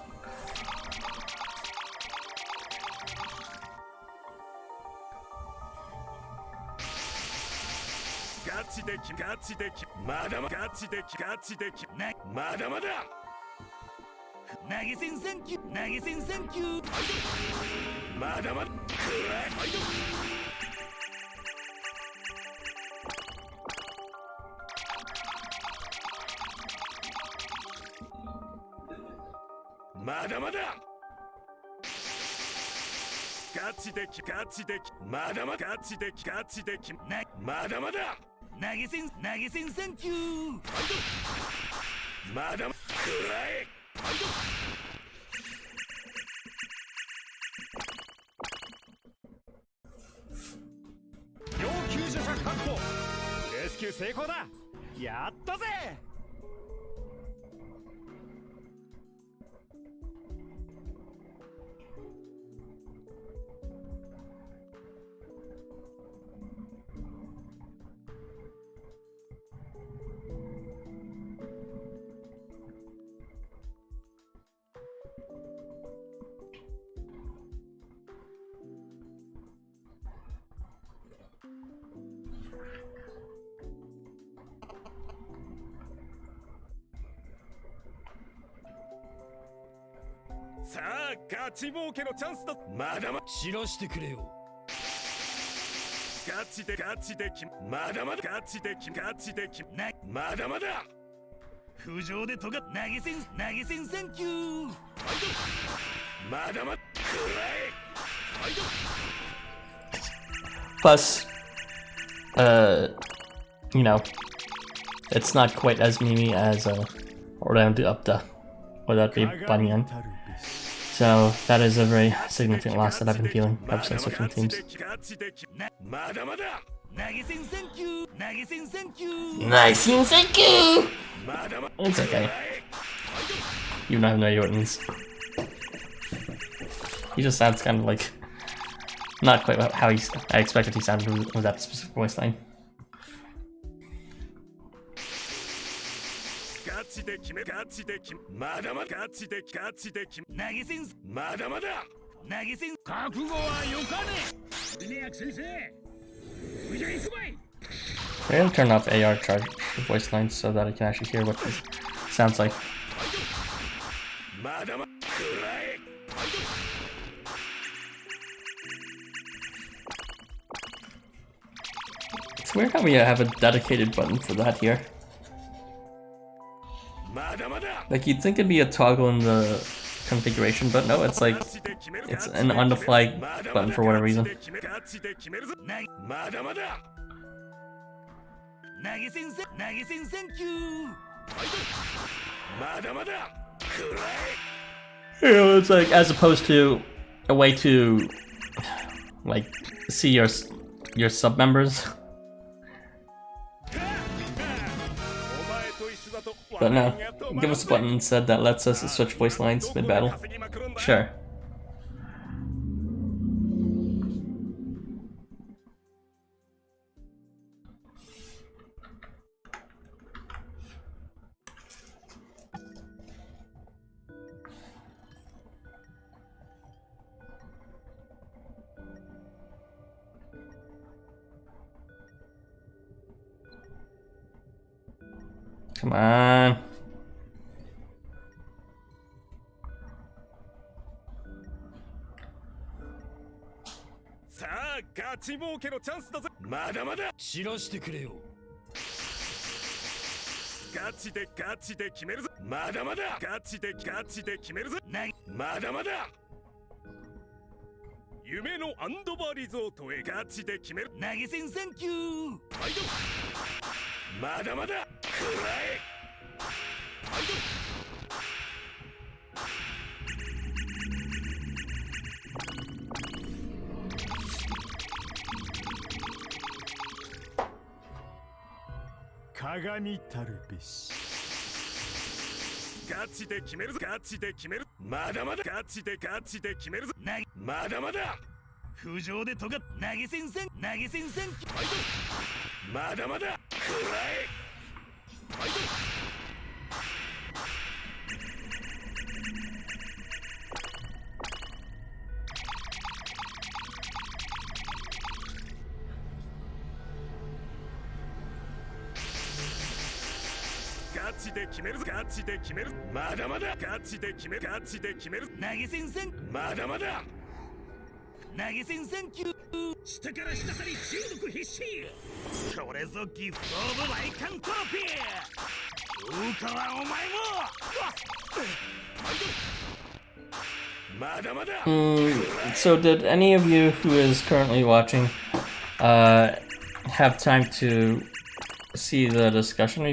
さあガチ儲けのチャンスだ。まだまだ知らしてくれよ。ガチでまだまだガチでまだまだ風情でとが投げ銭サンキュー。まだまだ Plus, you know, it's not quite as memey as Round Upda, or that be Banyan. So that is a very significant loss that I've been feeling ever since switching teams. Nice, thank you! It's okay. You don't have no idea what it means. He just sounds kind of like not quite how I expected he sounded with that specific voice line. ガチで決めガチで決めまだまだガチでガチで決め投げ銭まだまだ投げ銭覚悟はよかね峰役先生じゃ行くばい I'm gonna turn off AR charge voice lines so that I can actually hear what this sounds like. まだまだくらえ It's weird how we have a dedicated button for that here. まだまだ Like you'd think it'd be a toggle in the configuration, but no, it's like it's an on-the-fly button for whatever reason. ガチで決めるぞまだまだ投げ銭センキューまだまだくらえ You know, it's like as opposed to a way to like see your sub members. But no, give us a button instead that lets us switch voice lines mid-battle. Sure. Come on.まだまだ知らしてくれよガチで決めるぞまだまだガチで決めるぞまだまだ夢のアンドバーリゾートへガチで決める投げ銭センキューまだまだくらえ鏡たるべしガチで決めるぞガチで決めるまだまだガチで決めるぞまだまだ浮上でとが投げ銭まだまだくらえガチで決めるぞガチで決めるまだまだガチで決める投げ銭まだまだ投げ銭センキュー下から下さり中毒必至これぞギフトオブライカントロピーどうかはお前もまだまだ So did any of you who is currently watching have time to see the discussion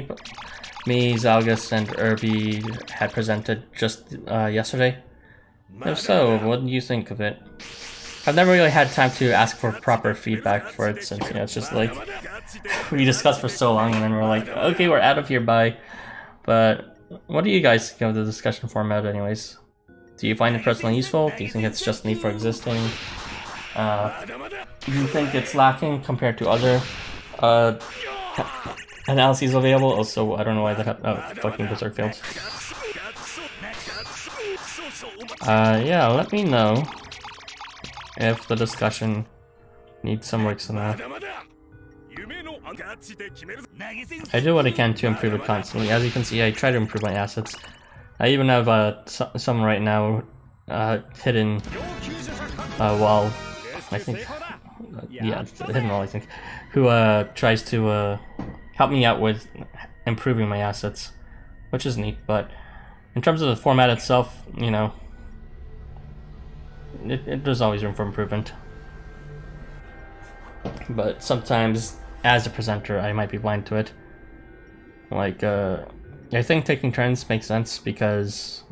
me, Zalgus, and Irby had presented just yesterday? If so, what do you think of it? I've never really had time to ask for proper feedback for it since, you know, it's just like we discussed for so long and then we're like, okay, we're out of here, bye. But what do you guys think of the discussion format anyways? Do you find it personally useful? Do you think it's just need for existing? Do you think it's lacking compared to other analyses available? Also, I don't know why that fucking Berserk failed. Yeah, let me know if the discussion needs some work somehow. I do what I can to improve it constantly. As you can see, I try to improve my assets. I even have some right now hidden wall, I think. Yeah, it's hidden wall, I think. Who tries to help me out with improving my assets, which is neat. But in terms of the format itself, you know, there's always room for improvement. But sometimes, as a presenter, I might be blind to it. Like, I think taking turns makes sense because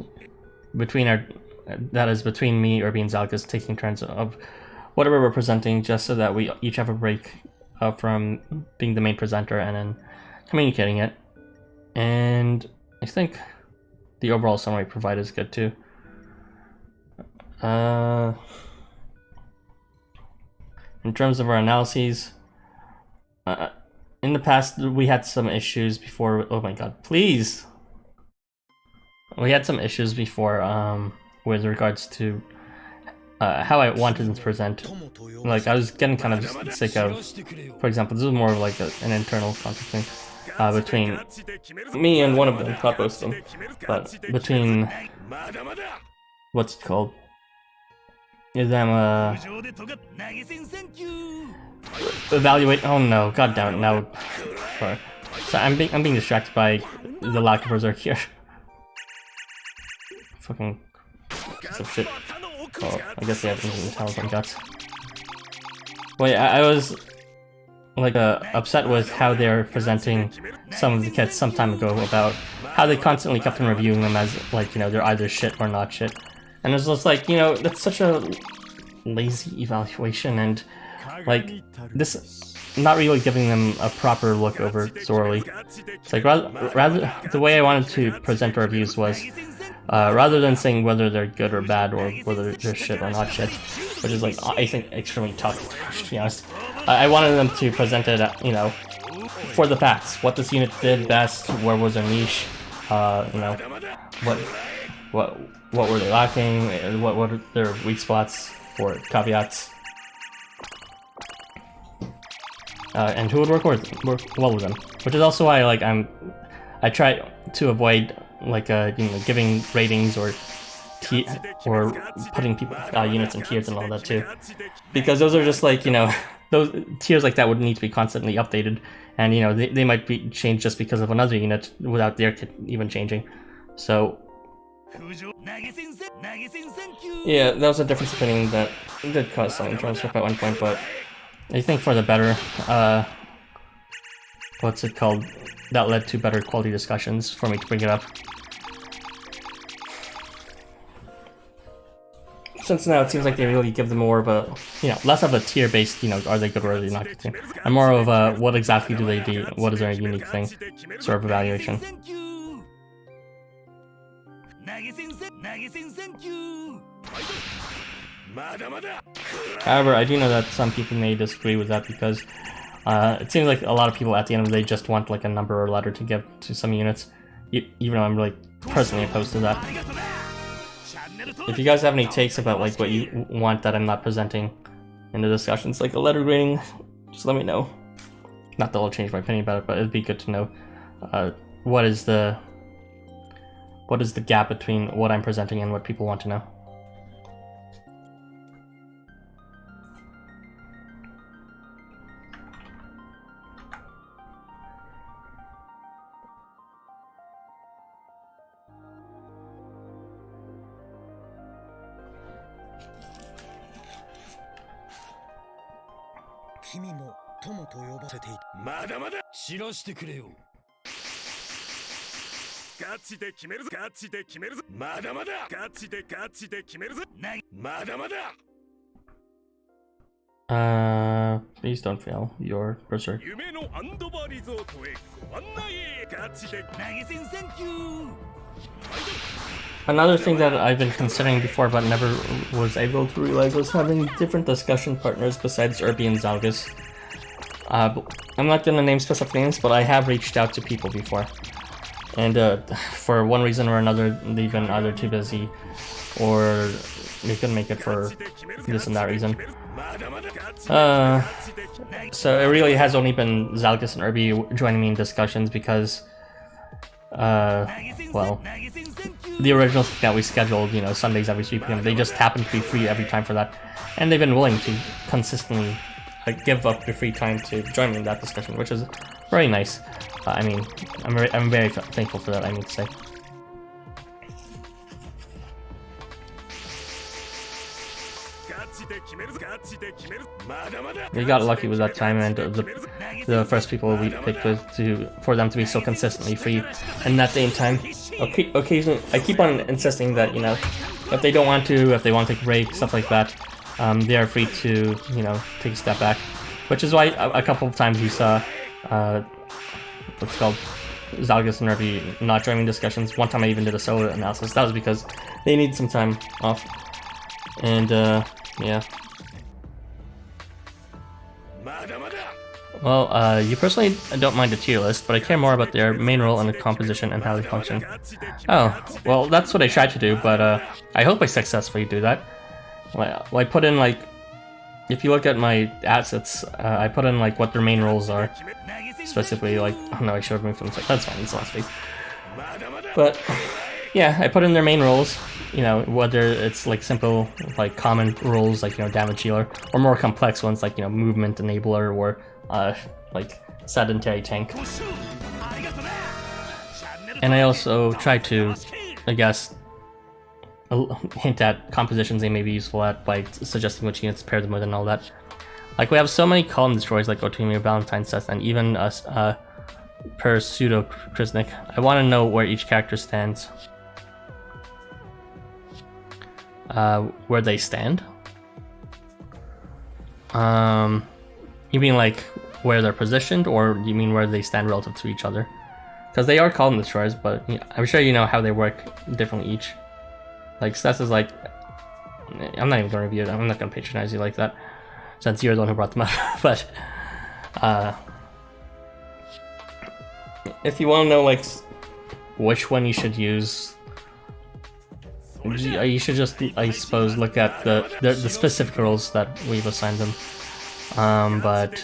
between me, Irby, and Zalkus taking turns of whatever we're presenting, just so that we each have a break from being the main presenter and then communicating it. And I think the overall summary provided is good too. in terms of our analyses, in the past we had some issues before. Oh my god, please! We had some issues before with regards to how I wanted to present. Like, I was getting kind of sick of, for example, this is more of like an internal conflict thing between me and one of them, not both of them, but between, what's it called? Them evaluate. Oh no, god damn it, now. Sorry. So I'm being distracted by the lack of reserve here. Fucking piece of shit. Oh, I guess they have anything to tell from guts. Wait, I was like upset with how they're presenting some of the kits some time ago about how they constantly kept on reviewing them as like, you know, they're either shit or not shit. And it's just like, you know, that's such a lazy evaluation, and like this not really giving them a proper look over thoroughly. It's like rather the way I wanted to present our reviews was rather than saying whether they're good or bad or whether they're shit or not shit, which is like I think extremely tough to be honest. I wanted them to present it, you know, for the facts. What this unit did best, where was their niche, you know, what were they lacking, what were their weak spots or caveats, and who would work well with them. Which is also why like I try to avoid like you know, giving ratings or putting people units in tiers and all that too, because those are just like, you know, those tiers like that would need to be constantly updated, and you know they might be changed just because of another unit without their kit even changing. So yeah, that was a difference of opinion that did cause some internal stuff at one point, but I think for the better. What's it called? That led to better quality discussions for me to bring it up. Since now it seems like they really give them more of a, you know, less of a tier-based, you know, are they good or are they not good, and more of a what exactly do they do, what is their unique thing, sort of evaluation. However, I do know that some people may disagree with that because it seems like a lot of people at the end of the day just want like a number or letter to give to some units, even though I'm really personally opposed to that. If you guys have any takes about like what you want that I'm not presenting in the discussions, like a letter grading, just let me know. Not that I'll change my opinion about it, but it'd be good to know what is the gap between what I'm presenting and what people want to know. Please don't fail your berserk. Another thing that I've been considering before but never was able to realize was having different discussion partners besides Irby and Zalgus. I'm not gonna name specific names, but I have reached out to people before. And for one reason or another, they've been either too busy or they couldn't make it for this and that reason. So it really has only been Zalgus and Irby joining me in discussions because, well, the original thing that we scheduled, you know, Sundays every 3 p.m., they just happen to be free every time for that. And they've been willing to consistently give up their free time to join me in that discussion, which is very nice. I mean, I'm very thankful for that, I need to say. We got lucky with that time, and the first people we picked for them to be so consistently free and that day and time. Occasionally, I keep on insisting that, you know, if they don't want to, if they want to take a break, stuff like that, they are free to, you know, take a step back. Which is why a couple of times you saw, what's it called, Zalgus and Irby not joining discussions. One time I even did a solo analysis. That was because they needed some time off. And, yeah. Well, you personally don't mind the tier list, but I care more about their main role and the composition and how they function. Oh, well, that's what I tried to do, but I hope I successfully do that. Well, I put in, like, if you look at my assets, I put in, like, what their main roles are. Specifically, like, oh no, I should have moved them. That's fine, it's last space. But, yeah, I put in their main roles. You know, whether it's, like, simple, like, common roles, like, you know, damage healer, or more complex ones, like, you know, movement enabler, or, like, sedentary tank. And I also try to, I guess, hint at compositions they may be useful at by suggesting which units to pair them with and all that. Like, we have so many column destroyers like Otomi Valentine's Test, and even per pseudo Krisnik. I want to know where each character stands. Where they stand? You mean like where they're positioned, or you mean where they stand relative to each other? Because they are column destroyers, but you know, I'm sure you know how they work differently each. Like, Stas is like... I'm not even going to review it, I'm not going to patronize you like that, since you're the one who brought them up, but... if you want to know, like, which one you should use... You should just, I suppose, look at the specific roles that we've assigned them. But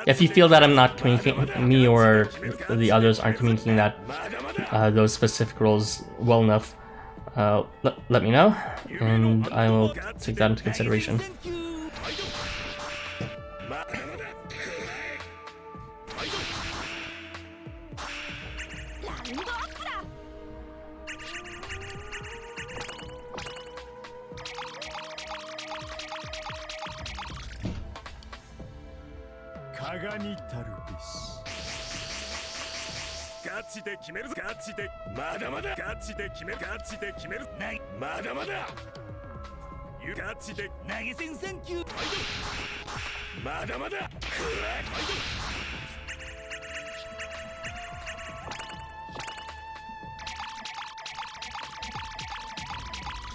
if you feel that I'm not communicating, me or the others aren't communicating that those specific roles well enough, let me know, and I will take that into consideration.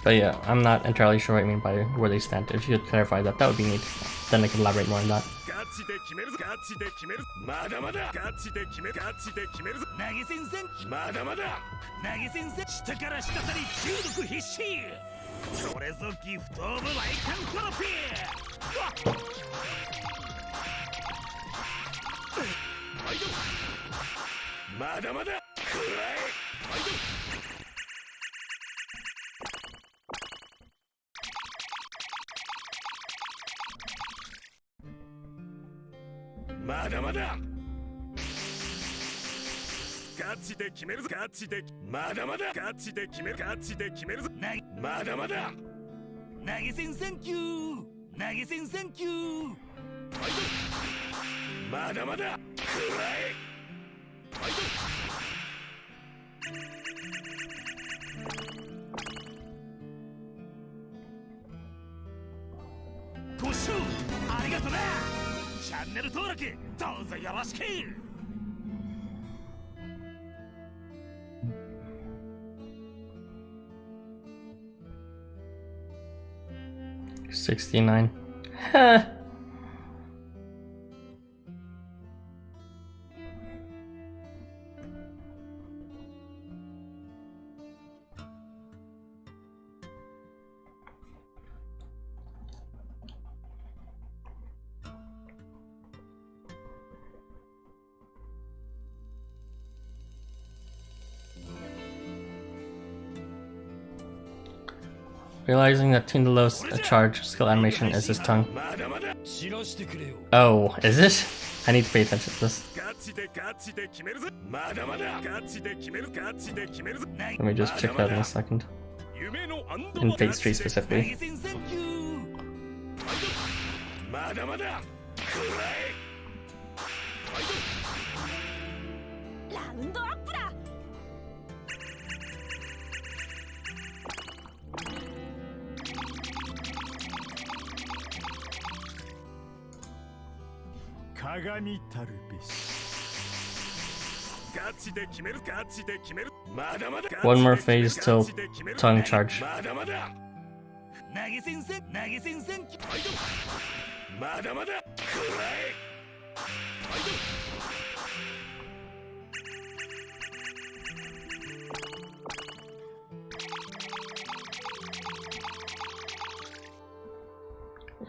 But yeah, I'm not entirely sure what you mean by where they stand. If you could clarify that, that would be neat. Then I can elaborate more on that. $69. Huh. Realizing that Tindalo's charge skill animation is his tongue. Oh, is it? I need to pay attention to this. Let me just check that in a second. In phase 3 specifically. One more phase till tongue charge.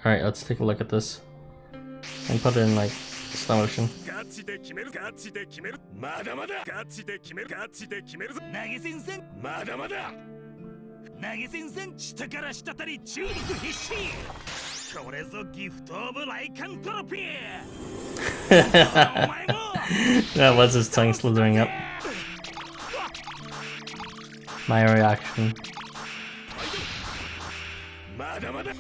Alright, let's take a look at this and put it in like slow motion. ガチで決めるガチで決めるまだまだガチで決めるガチで決めるぞ投げ銭さんまだまだ投げ銭さん下から下たり中毒必至これぞギフトオブライカントロピー That was his tongue slithering up. My reaction. まだまだ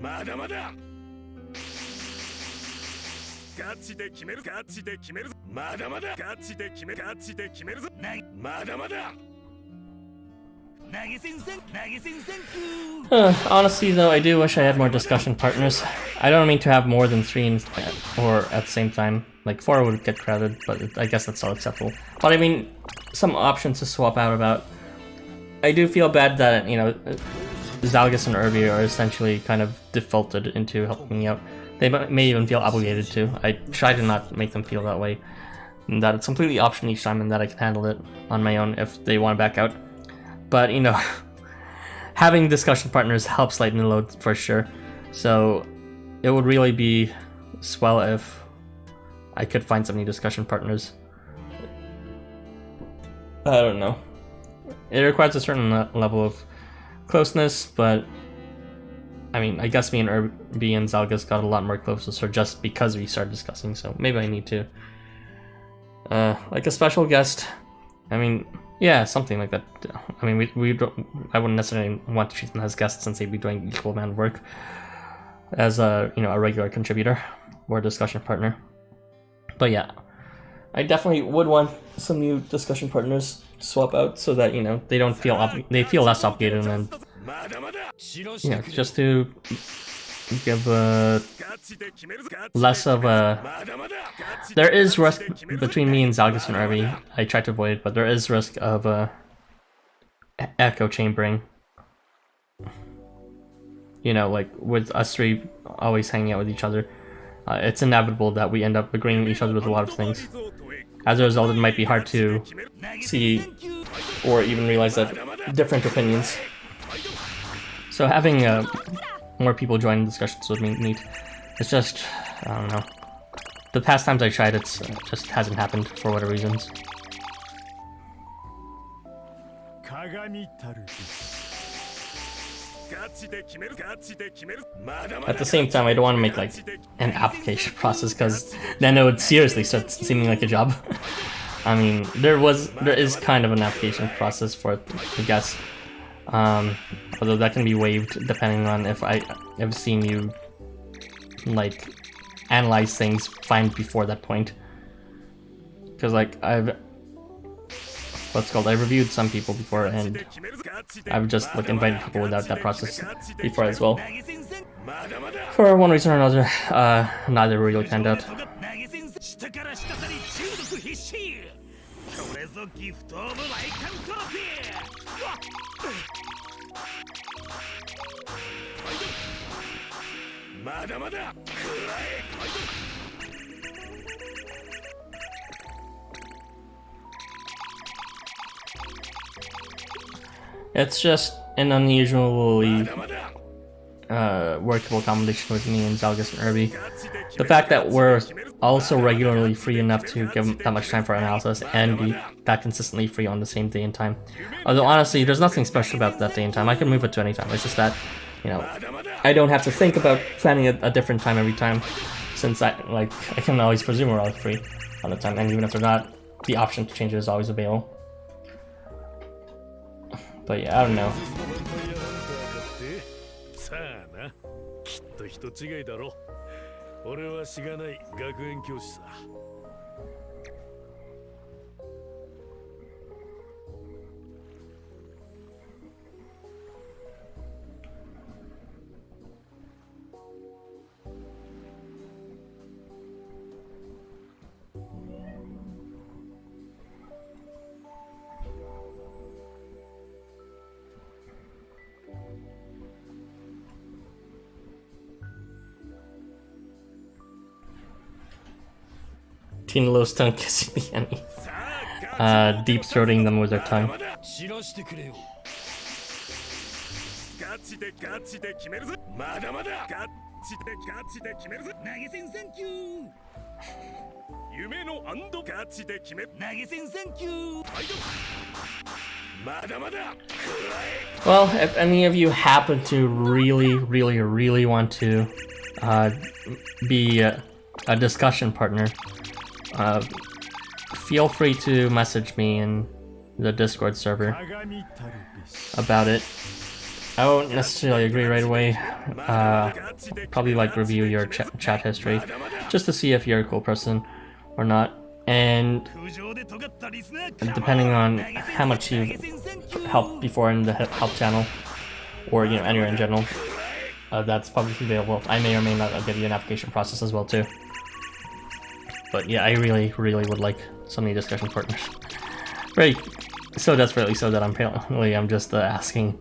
まだまだガチで決めるガチで決めるぞまだまだガチで決めるガチで決めるぞまだまだ投げ銭さん投げ銭さん Honestly though, I do wish I had more discussion partners. I don't mean to have more than 3 or at the same time. Like 4 would get crowded, but I guess that's all acceptable. But I mean, some options to swap out about. I do feel bad that, you know, Zalgus and Irby are essentially kind of defaulted into helping me out. They may even feel obligated to. I try to not make them feel that way. And that it's completely optional each time and that I can handle it on my own if they want to back out. But, you know, having discussion partners helps lighten the load for sure. So it would really be swell if I could find some new discussion partners. I don't know. It requires a certain level of closeness, but I mean, I guess me and Irby and Zalgus got a lot more closer just because we started discussing, so maybe I need to. Like a special guest. I mean, yeah, something like that. I mean, we don't, I wouldn't necessarily want to treat them as guests since they'd be doing equal amount of work as a, you know, a regular contributor or a discussion partner. But yeah, I definitely would want some new discussion partners to swap out so that, you know, they don't feel they feel less obligated and, you know, just to give less of a. There is risk between me and Zalgus and Irby. I try to avoid it, but there is risk of echo chambering. You know, like with us 3 always hanging out with each other, it's inevitable that we end up agreeing with each other with a lot of things. As a result, it might be hard to see or even realize that different opinions. So having more people join discussions would be neat. It's just, I don't know. The past times I tried, it's just hasn't happened for whatever reasons. At the same time, I don't want to make like an application process because then it would seriously start seeming like a job. I mean, there is kind of an application process for it, I guess. Although that can be waived depending on if I've seen you like analyze things fine before that point. Because like I've reviewed some people before and I've just like invited people without that process before as well. For one reason or another, neither really panned out. It's just an unusually workable combination with me and Zalgus and Irby. The fact that we're also regularly free enough to give that much time for analysis and be that consistently free on the same day and time. Although honestly, there's nothing special about that day and time. I can move it to any time. It's just that, you know, I don't have to think about planning a different time every time, since I can always presume we're all free on the time, and even if they're not, the option to change it is always available. But yeah, I don't know. 俺はしがない学園教師さ。Teen Lo's tongue kissing the enemy. Deep throating them with their tongue. 知らしてくれよガチでガチで決めるぞまだまだガチでガチで決めるぞ投げ銭サンキュー夢のアンドガチで決め投げ銭サンキューまだまだ Well, if any of you happen to really want to be a discussion partner, feel free to message me in the Discord server about it. I won't necessarily agree right away. Probably like review your chat history just to see if you're a cool person or not. And depending on how much you've helped before in the help channel, or anywhere in general, that's publicly available. I may or may not give you an application process as well too. But yeah, I really would like so many discussion partners. Very so desperately so that I'm just asking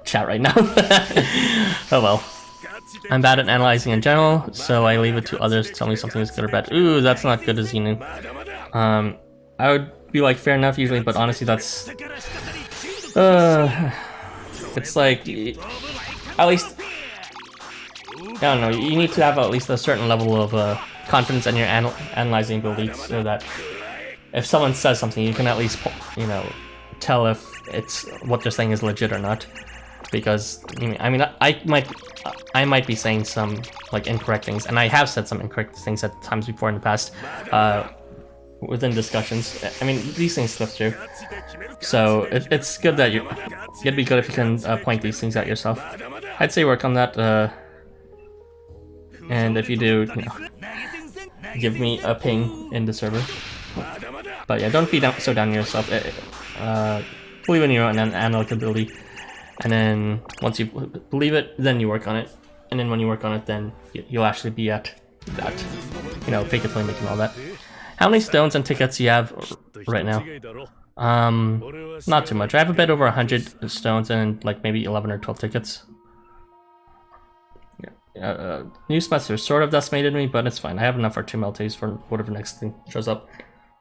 chat right now. Oh well. I'm bad at analyzing in general, so I leave it to others to tell me something is good or bad. Ooh, that's not good, Azinu. I would be like, fair enough usually, but honestly that's... it's like... At least... I don't know, you need to have at least a certain level of confidence in your analyzing ability so that if someone says something, you can at least, tell if it's what they're saying is legit or not. Because I mean, I might be saying some like incorrect things, and I have said some incorrect things at times before in the past, within discussions. I mean, these things slip through, so it's good that it'd be good if you can point these things out yourself. I'd say work on that, and if you do, give me a ping in the server. But yeah, don't be so down on yourself. Believe in your own analytic ability. And then once you believe it, then you work on it. And then when you work on it, then you'll actually be at that, fake it till you make it and all that. How many stones and tickets do you have right now? Not too much. I have a bit over 100 stones and like maybe 11 or 12 tickets. New semester sort of decimated me, but it's fine. I have enough for 2 melties for whatever next thing shows up.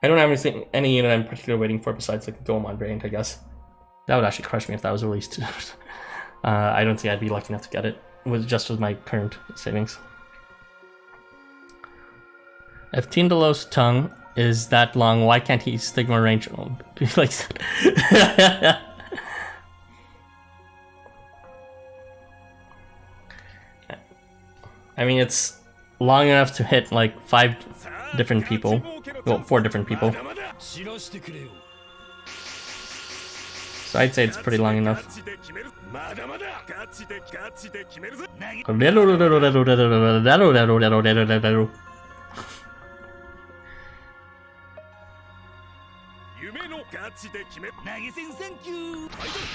I don't have any unit I'm particularly waiting for besides like the Goemon variant, I guess. That would actually crush me if that was released. I don't think I'd be lucky enough to get it with my current savings. If Tindelo's tongue is that long, why can't he Stigma range be like that? I mean, it's long enough to hit like 5 different people. Well, 4 different people. So I'd say it's pretty long enough.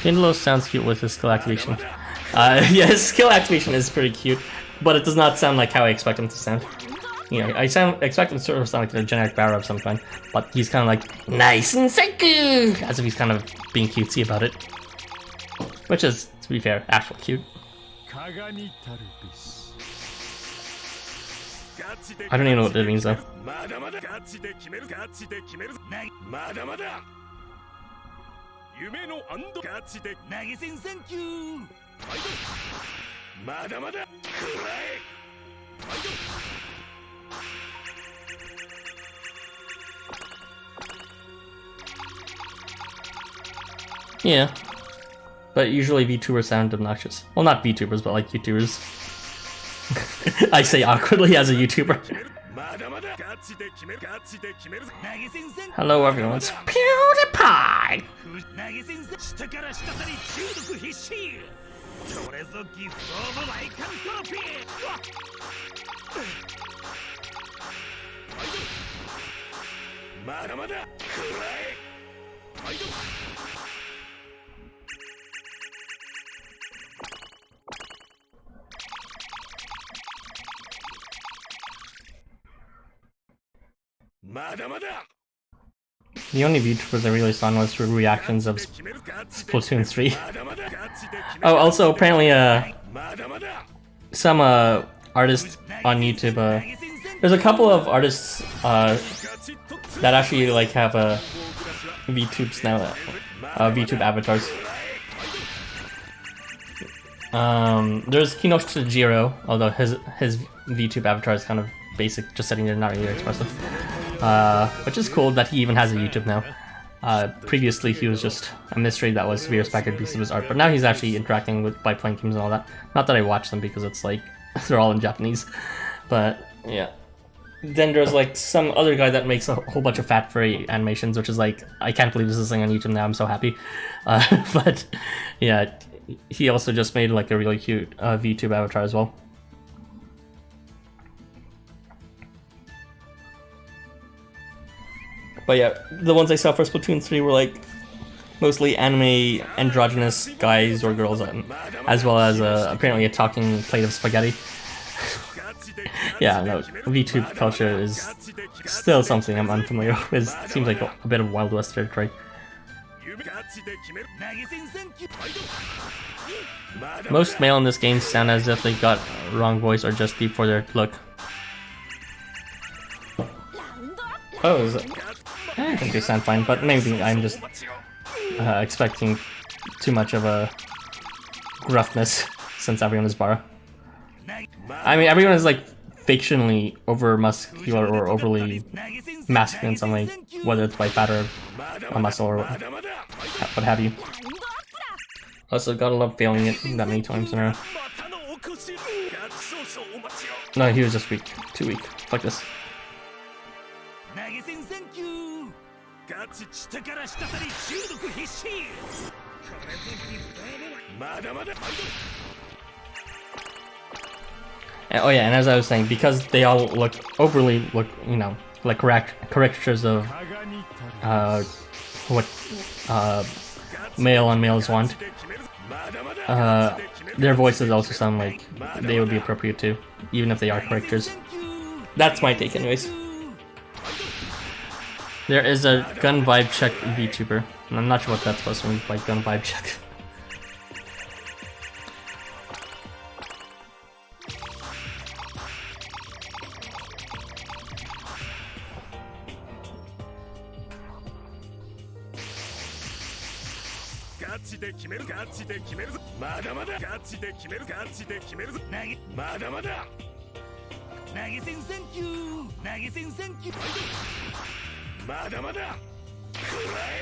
Kindlo sounds cute with his skill activation. Yeah, his skill activation is pretty cute, but it does not sound like how I expect him to sound. I expect him to sort of sound like a generic barra of some kind, but he's kind of like, nice and senku! As if he's kind of being cutesy about it. Which is, to be fair, actually cute. I don't even know what that means though. Yeah, but usually VTubers sound obnoxious. Well, not VTubers, but like YouTubers. I say awkwardly as a YouTuber. Hello everyone, it's PewDiePie! The only VTubers I really saw was through reactions of Splatoon 3. Oh, also apparently some artist on YouTube There's a couple of artists that actually like have VTubes now, VTube avatars. There's Kinoshijiro, although his VTube avatar is kind of basic, just sitting there, not really expressive. Which is cool that he even has a YouTube now. Previously he was just a mystery that was to be respected because of his art, but now he's actually interacting by playing games and all that. Not that I watch them because it's like, they're all in Japanese. But, yeah. Then there's like some other guy that makes a whole bunch of fat furry animations, which is like, I can't believe this is a thing on YouTube now, I'm so happy. But, yeah, he also just made like a really cute VTube avatar as well. But yeah, the ones I saw for Splatoon 3 were like mostly anime androgynous guys or girls, as well as apparently a talking plate of spaghetti. Yeah, no, VTube culture is still something I'm unfamiliar with. It seems like a bit of Wild West territory. Most male in this game sound as if they got wrong voice or just deep for their look. Oh, is it? I think they sound fine, but maybe I'm just expecting too much of a gruffness since everyone is Bara. I mean, everyone is like fictionally over muscular or overly masculine in some way, whether it's by fat or a muscle or what have you. Also, gotta love failing it that many times in a row. No, he was just weak. Too weak. Fuck this. Oh yeah, and as I was saying, because they all look you know, like caricatures of what male on males want, their voices also sound like they would be appropriate too, even if they are caricatures. That's my take anyways. There is a gun vibe check VTuber, and I'm not sure what that's supposed to mean by gun vibe check.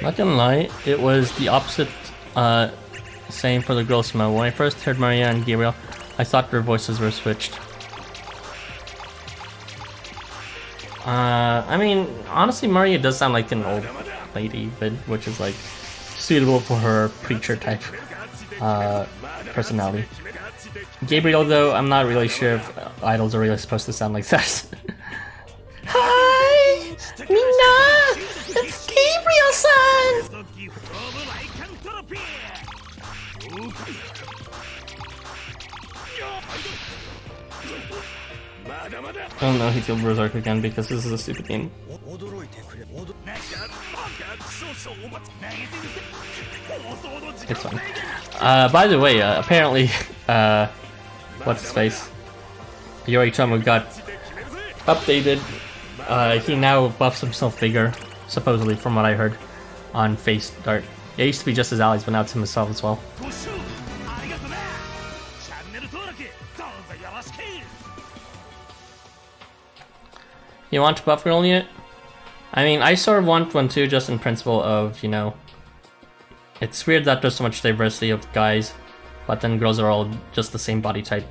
Not gonna lie, it was the opposite same for the girls from when I first heard Maria and Gabriel, I thought their voices were switched. I mean, honestly, Maria does sound like an old lady, but which is like suitable for her preacher type personality. Gabriel, though, I'm not really sure if idols are really supposed to sound like that. Hi, Mina, it's Gabriel-san. Oh no, he killed Berserk again because this is a stupid game. It's fine. By the way, apparently, what's his face? Yoritomo got updated. He now buffs himself bigger, supposedly, from what I heard on face art. It used to be just his allies, but now it's himself as well. You want to buff girl yet? I mean, I sort of want one too, just in principle of, you know, it's weird that there's so much diversity of guys, but then girls are all just the same body type,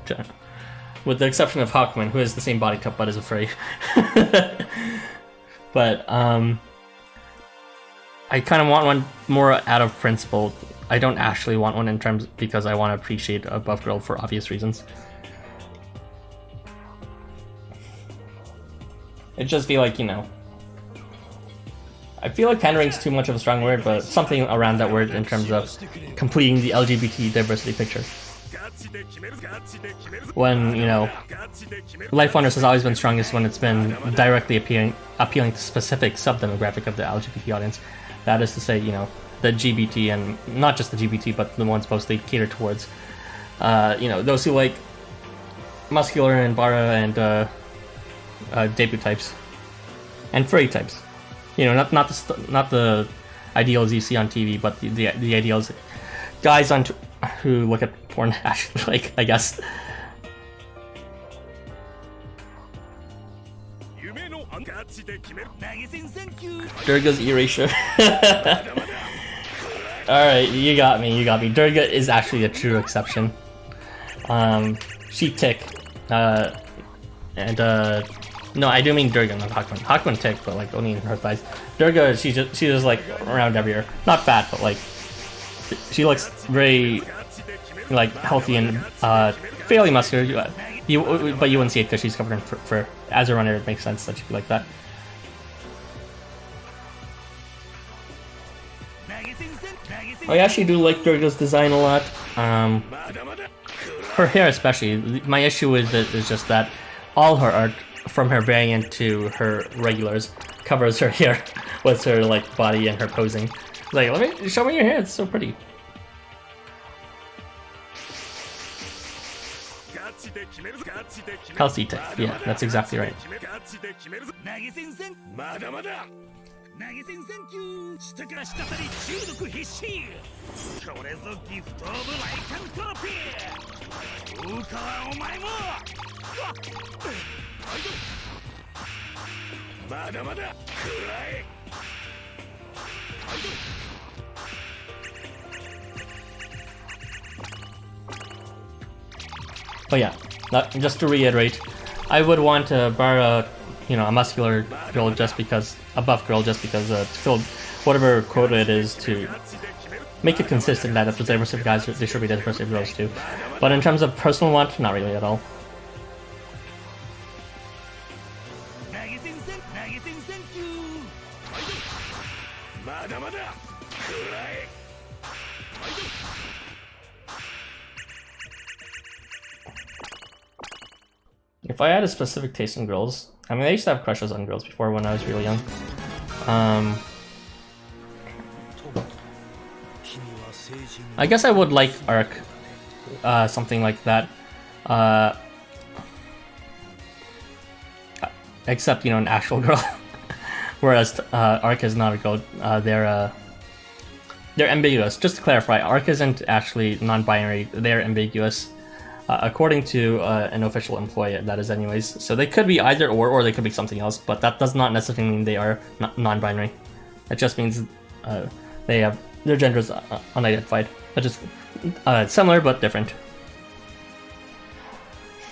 with the exception of Hawkman, who is the same body type but is a furry. But I kind of want one more out of principle. I don't actually want one in terms because I want to appreciate a buff girl for obvious reasons. It just feel like, you know, I feel like pandering's too much of a strong word, but something around that word in terms of completing the LGBT diversity picture. When, you know, LifeWonders has always been strongest when it's been directly appealing to specific sub-demographic of the LGBT audience. That is to say, you know, the LGBT, and not just the LGBT, but the ones supposed to cater towards, you know, those who like muscular and bara and debut types and furry types. You know, not the ideals you see on TV, but the ideals guys on who look at porn actually like, I guess. Durga's erasure. Alright, you got me. Durga is actually a true exception. She tick. No, I do mean Durga, not Hakun. Hakun tick, but like only in her thighs. Durga, she's just like around everywhere. Not fat, but like she looks very like healthy and fairly muscular. But you wouldn't see it because she's covered in fur. As a runner, it makes sense that she'd be like that. I actually do like Durga's design a lot. Her hair especially. My issue with it is just that all her art, from her variant to her regulars, covers her hair with her like body and her posing. Like, let me show me your hair. It's so pretty. Healthy tick. Yeah, that's exactly right. Oh yeah, just to reiterate, I would want to bar a muscular girl just because, a buff girl just because to fill whatever quota it is to make it consistent that if there's diversity of guys, there should be diversity of girls too. But in terms of personal want, not really at all. If I had a specific taste in girls, I mean, I used to have crushes on girls before when I was really young. I guess I would like Arc, something like that. Except, an actual girl. Whereas Arc is not a girl. They're ambiguous. Just to clarify, Arc isn't actually non-binary. They're ambiguous. According to an official employee, that is anyways. So they could be either or they could be something else, but that does not necessarily mean they are non-binary. It just means they have their gender is unidentified. Which is similar but different.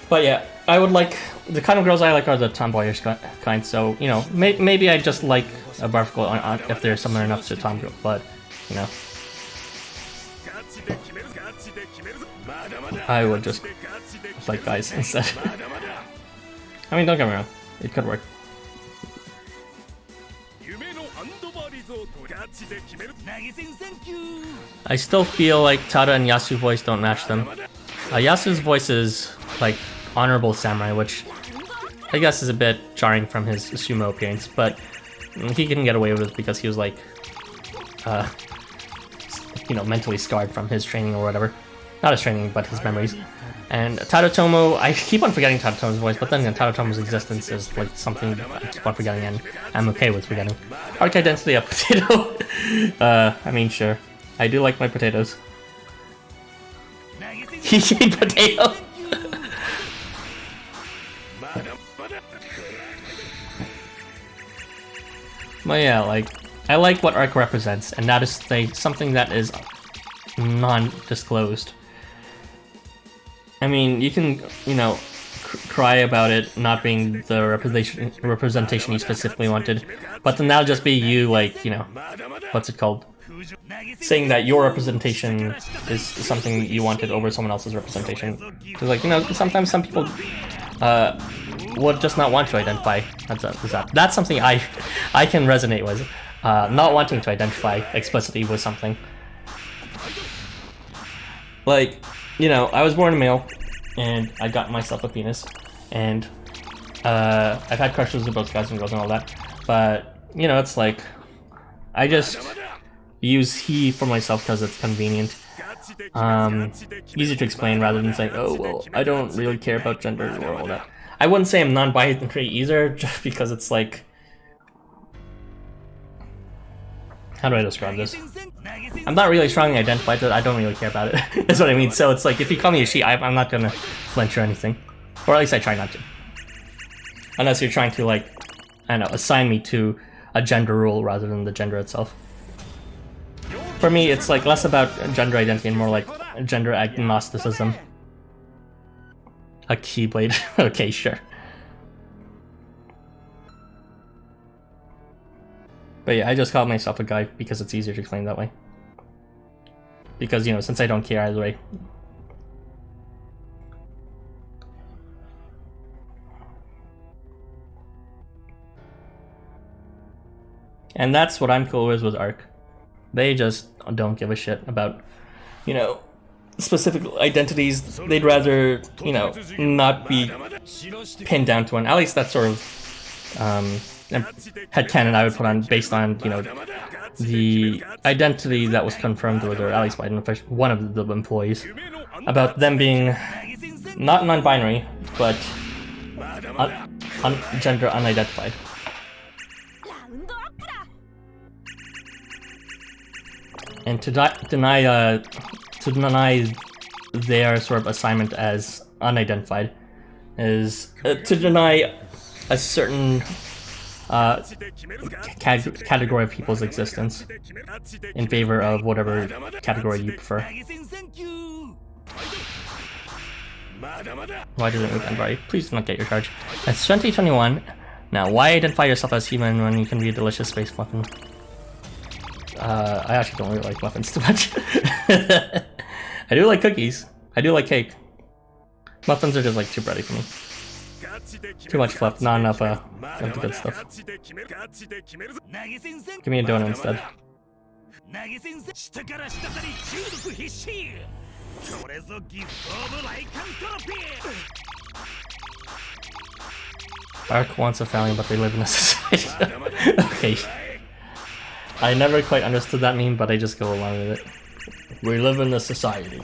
But yeah, I would like, the kind of girls I like are the tomboyish kind, so, maybe I just like a barf girl if they're similar enough to tom girl, but, I would just like guys instead. I mean, don't get me wrong, it could work. I still feel like Tada and Yasu's voice don't match them. Yasu's voice is like honorable samurai, which I guess is a bit jarring from his sumo appearance, but he can get away with it because he was like, mentally scarred from his training or whatever. Not his training, but his memories. And Tadatomo, I keep on forgetting Tadatomo's voice, but then Tadatomo's existence is like something I keep on forgetting, and I'm okay with forgetting. Arc identity of potato. I mean, sure. I do like my potatoes. He ate potato. But yeah, like, I like what Arc represents, and that is something that is non-disclosed. I mean, you can, cry about it not being the representation you specifically wanted, but then that'll just be you, like, what's it called? Saying that your representation is something you wanted over someone else's representation. Because, like, sometimes some people would just not want to identify. That's something I can resonate with. Not wanting to identify explicitly with something. Like, I was born a male, and I got myself a penis, and I've had crushes with both guys and girls and all that, but, it's like, I just use he for myself because it's convenient. Easy to explain rather than saying, oh, well, I don't really care about gender or all that. I wouldn't say I'm non-binary either, just because it's like, how do I describe this? I'm not really strongly identified, but I don't really care about it. That's what I mean. So it's like, if you call me a she, I'm not gonna flinch or anything. Or at least I try not to. Unless you're trying to, like, I don't know, assign me to a gender role rather than the gender itself. For me, it's like less about gender identity and more like gender agnosticism. A keyblade. Okay, sure. But yeah, I just call myself a guy because it's easier to explain that way. Because, you know, since I don't care either way. And that's what I'm cool with ARC. They just don't give a shit about, you know, specific identities. They'd rather, you know, not be pinned down to one. At least that's sort of headcanon I would put on based on, you know, the identity that was confirmed with, or at least by one of the employees, about them being not non-binary, but gender unidentified. And to deny their sort of assignment as unidentified is to deny a certain category of people's existence in favor of whatever category you prefer. Why did it move Envari? Please do not get your charge. It's 2021. Now, why identify yourself as human when you can be a delicious space muffin? I actually don't really like muffins too much. I do like cookies. I do like cake. Muffins are just like too bready for me. Too much fluff, not enough of the good stuff. Give me a donut instead. Ark wants a family, but they live in a society. Okay. I never quite understood that meme, but I just go along with it. We live in a society.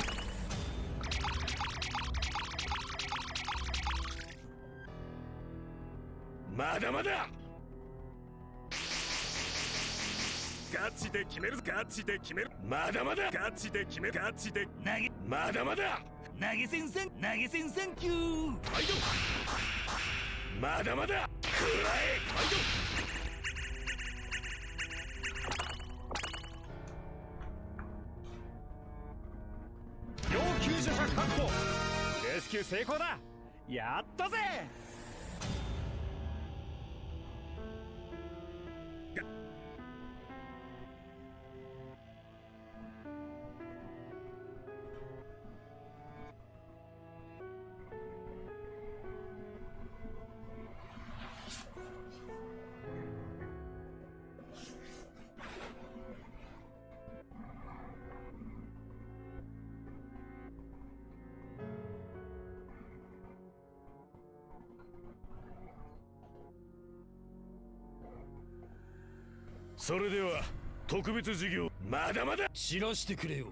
それでは特別授業まだまだ知らしてくれよ。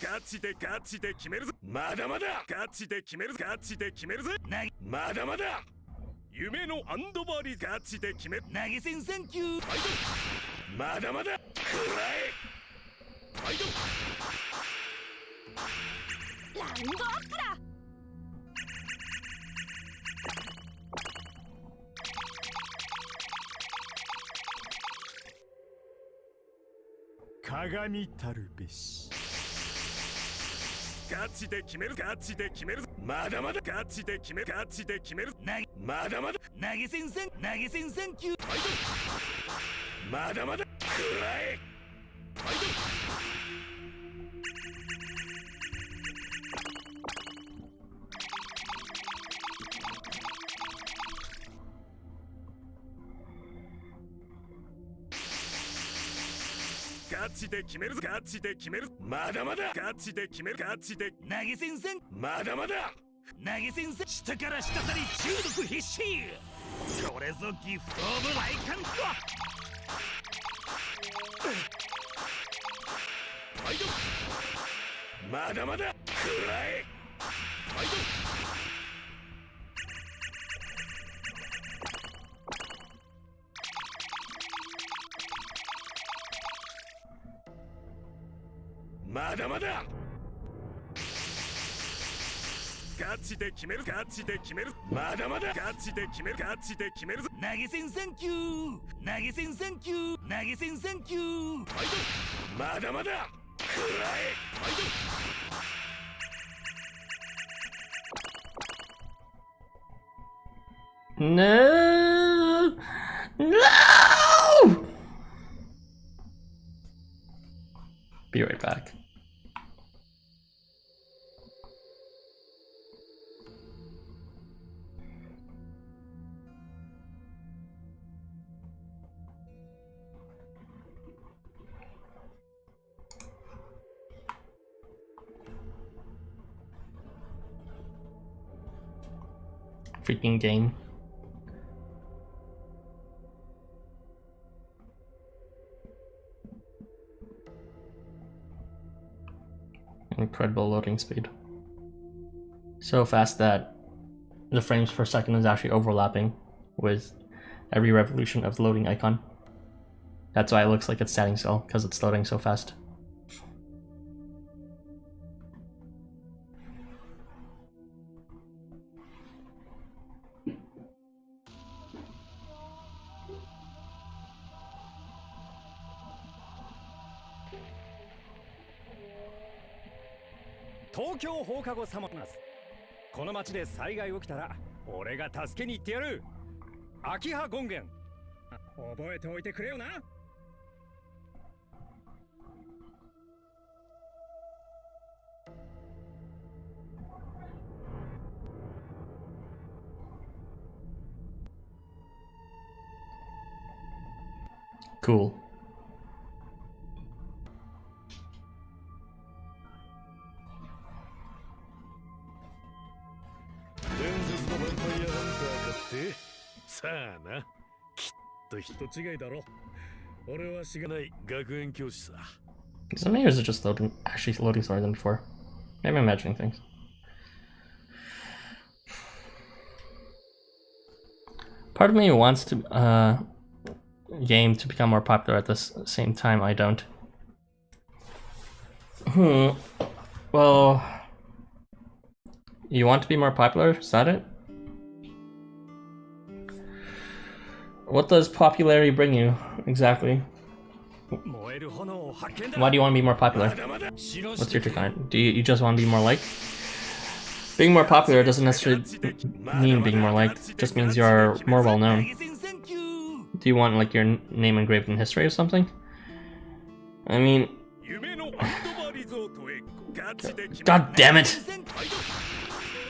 ガチで決めるぞ。まだまだガチで決めるぞ。ガチで決めるぞ。まだまだ夢のアンドバリガチで決める。投げ銭サンキュー。まだまだくらえ。ラウンドアップだ。鏡たるべし。ガチで決める。ガチで決める。まだまだガチで決める。ガチで決める。まだまだ投げ銭サンキュー。まだまだくらえ。ガチで決めるぞ。ガチで決める。まだまだガチで決める。ガチで投げ銭さん。まだまだ投げ銭さん。下から下さり中毒必至。これぞギフトオブライカント。まだまだくらえ。まだまだガチで決めるガチで決めるまだまだガチで決めるガチで決めるぞ投げ銭サンキュー投げ銭サンキュー投げ銭サンキューまだまだくらえNo! No! Be right back. Freaking game. Incredible loading speed. So fast that the frames per second is actually overlapping with every revolution of the loading icon. That's why it looks like it's standing still, because it's loading so fast. Tokyo 放課後サモナーズ。この町で災害起きたら俺が助けに行ってやる。秋葉権現。覚えておいてくれよな。Cool. Is it me or is it just loading, actually loading slower than before? Maybe I'm imagining things. Part of me wants to game to become more popular. At the same time, I don't. Well, you want to be more popular? Is that it? What does popularity bring you exactly? Why do you want to be more popular? What's your take on it? Do you just want to be more liked? Being more popular doesn't necessarily mean being more liked. It just means you're more well known. Do you want like your name engraved in history or something? I mean, God damn it!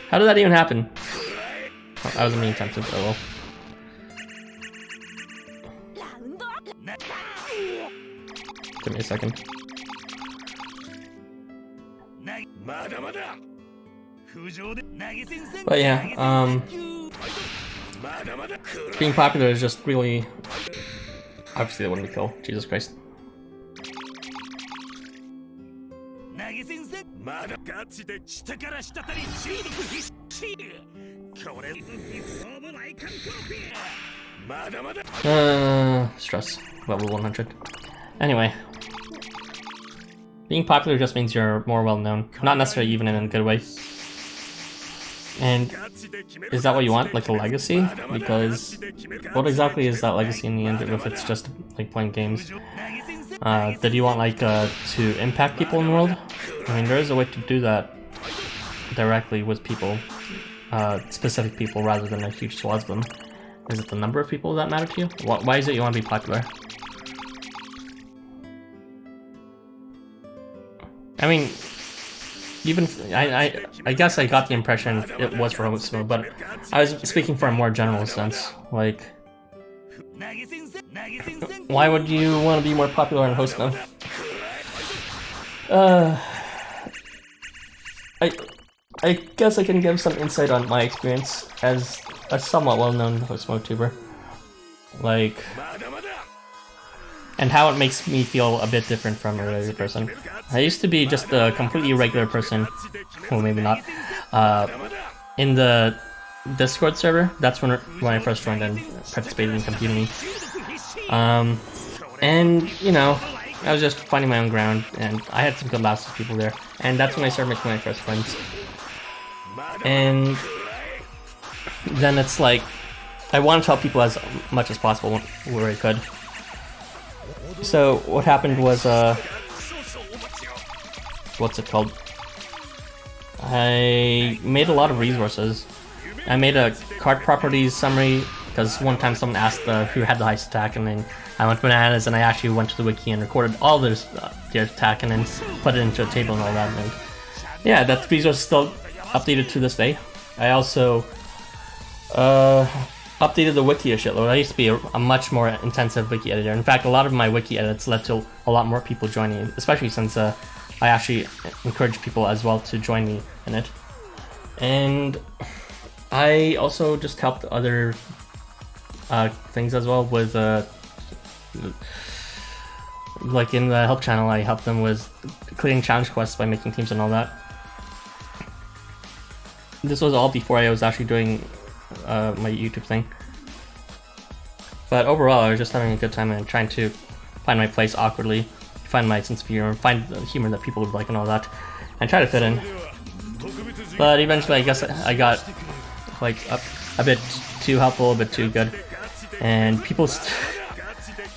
How did that even happen? Oh, I wasn't being tempted, but well. Give me a second. But yeah, being popular is just really... Obviously that wouldn't be cool. Jesus Christ. Stress. Level 100. Anyway. Being popular just means you're more well known. Not necessarily even in a good way. And is that what you want? Like a legacy? Because what exactly is that legacy in the end if it's just like playing games? Did you want like to impact people in the world? I mean, there is a way to do that directly with people, specific people rather than a huge swath of them. Is it the number of people that matter to you? Why is it you want to be popular? I mean, even I guess I got the impression it was for Housamo, but I was speaking for a more general sense. Like, why would you want to be more popular in Housamo? I guess I can give some insight on my experience as a somewhat well-known Housamo tuber. Like, and how it makes me feel a bit different from a regular person. I used to be just a completely regular person, well maybe not, in the Discord server. That's when I first joined and participated in competing. And, you know, I was just finding my own ground, and I had some good laughs with people there. And that's when I started making my first friends. And then it's like, I wanted to help people as much as possible where I could. So what happened was, what's it called? I made a lot of resources. I made a card properties summary, because one time someone asked who had the highest attack, and then I went bananas and I actually went to the wiki and recorded all their attack and then put it into a table and all that. And yeah, that resource is still updated to this day. I also updated the wiki a shitload. I used to be a much more intensive wiki editor. In fact, a lot of my wiki edits led to a lot more people joining, especially since I actually encourage people as well to join me in it. And I also just helped other things as well with like in the help channel. I helped them with clearing challenge quests by making teams and all that. This was all before I was actually doing my YouTube thing. But overall, I was just having a good time and trying to find my place awkwardly, find my sense of humor, find the humor that people would like and all that, and try to fit in. But eventually, I guess I got like a bit too helpful, a bit too good, and people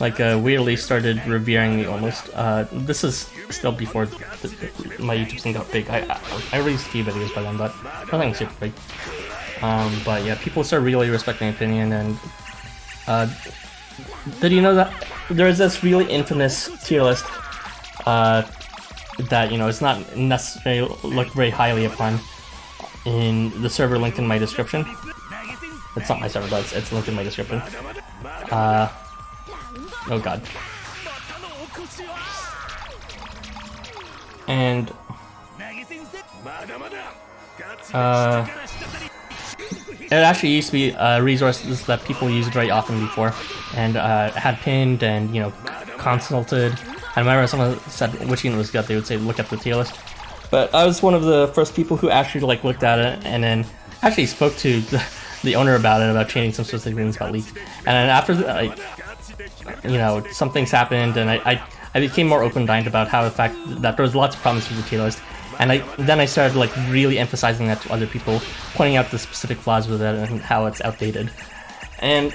weirdly started revering me almost. This is still before my YouTube thing got big. I released a few videos by then, but nothing super big. But yeah, people started really respecting my opinion. And did you know that there's this really infamous tier list that, you know, it's not necessarily looked very highly upon in the server linked in my description? It's not my server, but it's linked in my description. Oh god. And it actually used to be a resource that people used very often before, and had pinned and, you know, consulted. I remember someone said which unit was good, they would say look at the tier list. But I was one of the first people who actually like looked at it and then actually spoke to the owner about it, about changing some specific things got leaked. And then after you know, some things happened, and I became more open-minded about how the fact that there was lots of problems with the tier list. And then I started like really emphasizing that to other people, pointing out the specific flaws with it and how it's outdated. And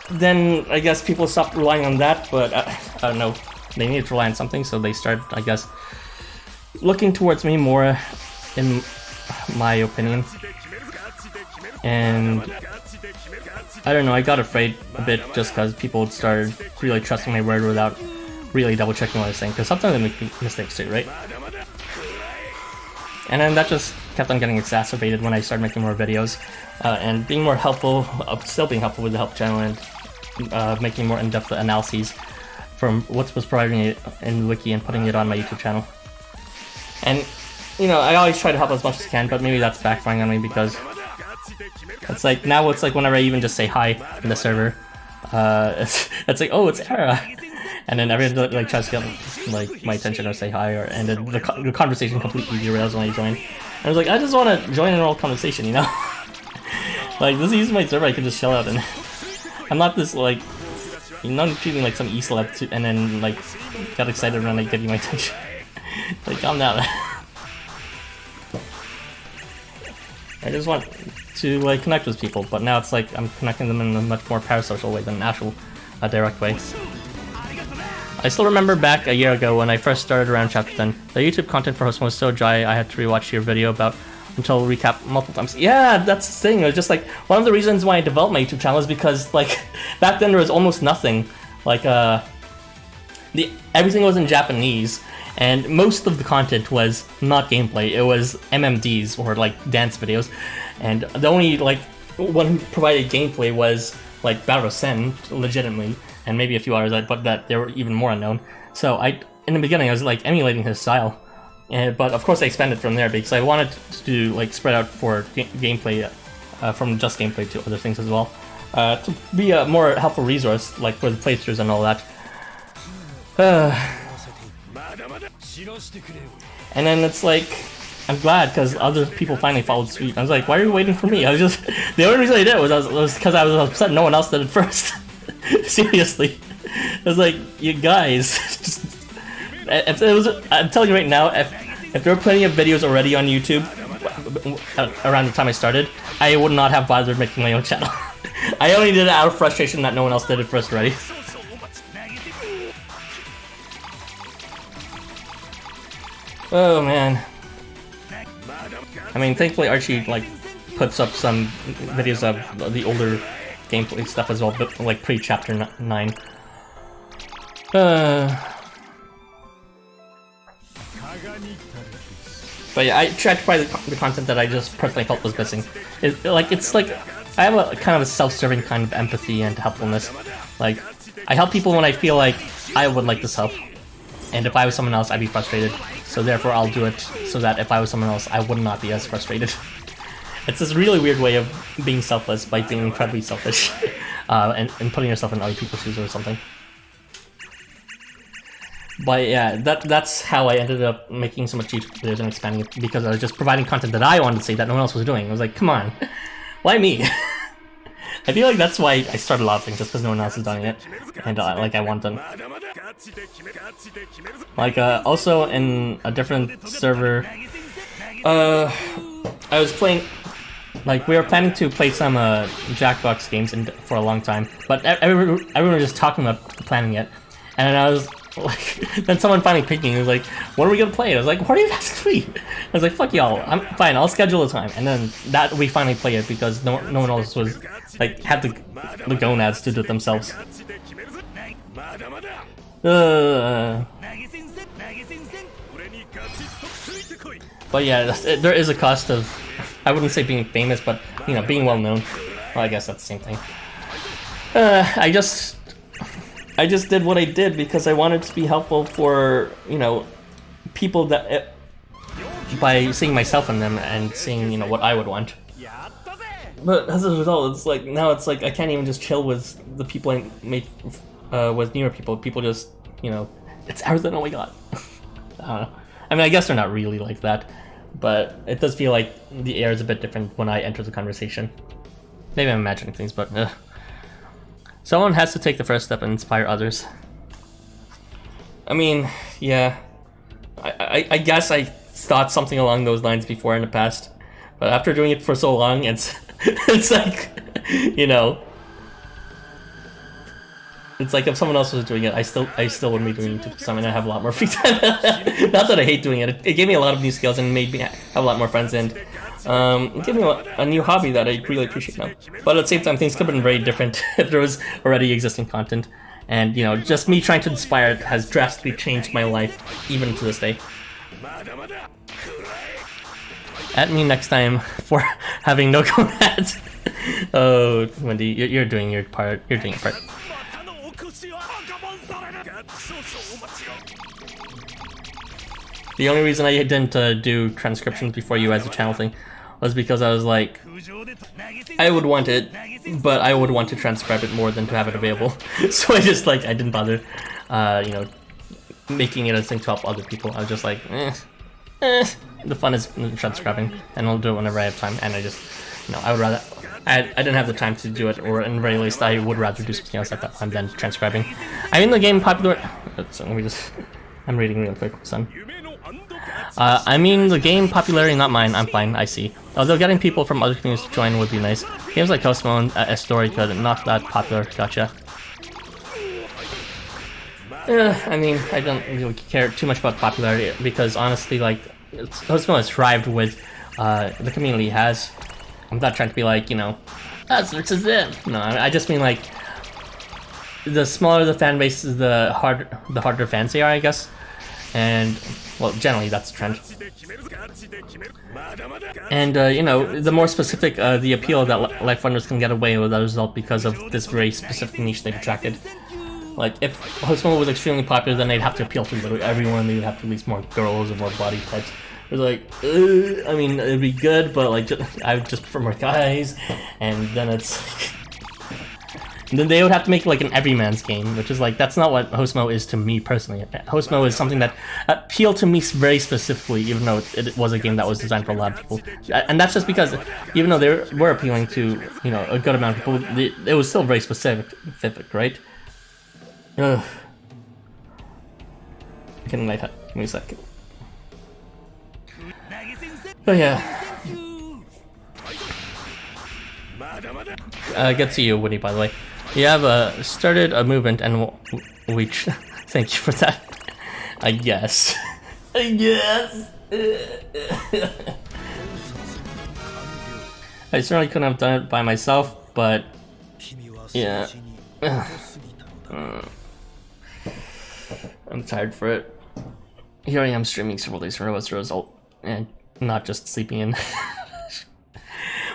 then I guess people stopped relying on that, but I don't know, they needed to rely on something, so they started, I guess, looking towards me more, in my opinion. And I don't know, I got afraid a bit just because people started really trusting my word without really double checking what I was saying, because sometimes I make mistakes too, right? And then that just kept on getting exacerbated when I started making more videos, and being more helpful, still being helpful with the help channel, and making more in-depth analyses from what was provided in the wiki and putting it on my YouTube channel. And, you know, I always try to help as much as I can, but maybe that's backfiring on me, because it's like, now it's like whenever I even just say hi in the server, it's like, oh, it's Era. And then everyone like tries to get like my attention or say hi, and then the conversation completely derails when I join. And I was like, I just want to join an old conversation, you know? Like, this is my server, I can just chill out, and I'm not this like, you're not treating like some e-celeb and then like got excited when I get you my attention. Like, calm down. I just want to like connect with people, but now it's like I'm connecting them in a much more parasocial way than an actual direct way. I still remember back a year ago when I first started around chapter 10, the YouTube content for Housamo was so dry I had to rewatch your video about until recap multiple times. Yeah, that's the thing. It was just like, one of the reasons why I developed my YouTube channel is because like back then there was almost nothing. Like everything was in Japanese, and most of the content was not gameplay. It was MMDs or like dance videos, and the only like one who provided gameplay was like Battle Sen, legitimately, and maybe a few others, but that they were even more unknown. So in the beginning, I was like emulating his style, but of course I expanded from there because I wanted to like spread out for gameplay, from just gameplay to other things as well, to be a more helpful resource like for the playthroughs and all that. And then it's like, I'm glad because other people finally followed suit. I was like, why are you waiting for me? I was just, the only reason I did was because I was upset no one else did it first. Seriously. I was like, you guys, just If it was, I'm telling you right now, if there were plenty of videos already on YouTube around the time I started, I would not have bothered making my own channel. I only did it out of frustration that no one else did it first already. Oh man. I mean, thankfully Archie like puts up some videos of the older gameplay stuff as well, but like pre-chapter 9. But yeah, I tried to find the content that I just personally felt was missing. It's like I have a kind of a self-serving kind of empathy and helpfulness. Like, I help people when I feel like I would like this help, and if I was someone else, I'd be frustrated. So therefore, I'll do it so that if I was someone else, I would not be as frustrated. It's this really weird way of being selfless by being incredibly selfish, and putting yourself in other people's shoes or something. But yeah, that's how I ended up making so much YouTube videos and expanding it, because I was just providing content that I wanted to see that no one else was doing. I was like, come on, why me? I feel like that's why I started a lot of things, just because no one else is doing it, and like I want them. Like also in a different server, I was playing. Like, we were planning to play some Jackbox games for a long time, but everyone was just talking about planning it, and I was like, then someone finally picked me and was like, what are we gonna play? I was like, what are you asking me? I was like, fuck y'all, I'm fine, I'll schedule a time. And then that we finally play it because no one else was, like, had the gonads to do it themselves. But yeah, there is a cost of, I wouldn't say being famous, but, you know, being well known. Well, I guess that's the same thing. I just did what I did because I wanted to be helpful for, you know, people that, by seeing myself in them and seeing, you know, what I would want. But as a result, it's like, now it's like I can't even just chill with the people I make, with newer people. People just, you know, it's everything oh my god. I don't know. I mean, I guess they're not really like that, but it does feel like the air is a bit different when I enter the conversation. Maybe I'm imagining things, but someone has to take the first step and inspire others. I mean, yeah, I guess I thought something along those lines before in the past, but after doing it for so long, it's it's like, you know, it's like if someone else was doing it, I still wouldn't be doing YouTube because I mean I have a lot more free time. Not that I hate doing it. It gave me a lot of new skills and made me have a lot more friends, and it gave me a new hobby that I really appreciate now. But at the same time, things could have been very different if there was already existing content. And, you know, just me trying to inspire it has drastically changed my life, even to this day. At me next time for having no gonads. Oh, Wendy, you're doing your part. You're doing your part. The only reason I didn't do transcriptions before you as a channel thing was because I was like, I would want it, but I would want to transcribe it more than to have it available. So I just, like, I didn't bother, you know, making it a thing to help other people. I was just like, the fun is transcribing, and I'll do it whenever I have time. And I just, you know, I would rather, I didn't have the time to do it, or in the very least, I would rather do something else at that time than transcribing. I mean, the game popular. So let me just, I'm reading real quick, son. I mean, the game popularity, not mine. I'm fine. I see. Although getting people from other communities to join would be nice. Games like Housamo and Historica, not that popular. Gotcha. I mean, I don't really care too much about popularity because honestly, like, Housamo has thrived with the community has. I'm not trying to be like, you know, that's them. No, I just mean like the smaller the fan base is, the harder fans they are, I guess. And well, generally that's the trend. And you know, the more specific the appeal that LifeWonders can get away with as a result because of this very specific niche they've attracted. Like, if Housamo was extremely popular, then they'd have to appeal to literally everyone. They'd have to release more girls or more body types. It's like, I mean, it'd be good, but like, I would just prefer more guys. And then it's like, then they would have to make like an everyman's game, which is like, that's not what Housamo is to me personally. Housamo is something that appealed to me very specifically, even though it was a game that was designed for a lot of people. And that's just because, even though they were appealing to, you know, a good amount of people, it was still very specific, right? Ugh. Getting light. Give me a second. Oh yeah. Good to you, Woody, by the way. You have started a movement and we thank you for that. I guess. I guess. I certainly couldn't have done it by myself, but yeah. I'm tired for it. Here I am streaming several days in a row as a result, and not just sleeping in.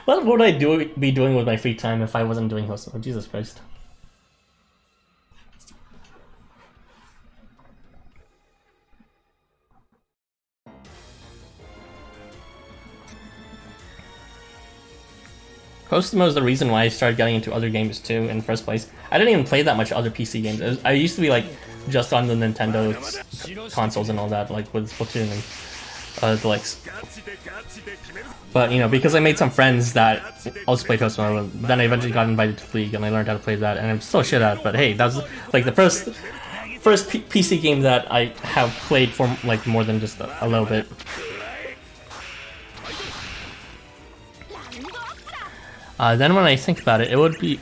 What would I be doing with my free time if I wasn't doing Housamo? Jesus Christ. Housamo is the reason why I started getting into other games too in the first place. I didn't even play that much other PC games. I used to be like just on the Nintendo consoles and all that, like with Splatoon and the likes. But you know, because I made some friends that also played Housamo, then I eventually got invited to League and I learned how to play that, and I'm still shit at it. But hey, that was like the first PC game that I have played for like more than just a little bit. Then when I think about it, it would be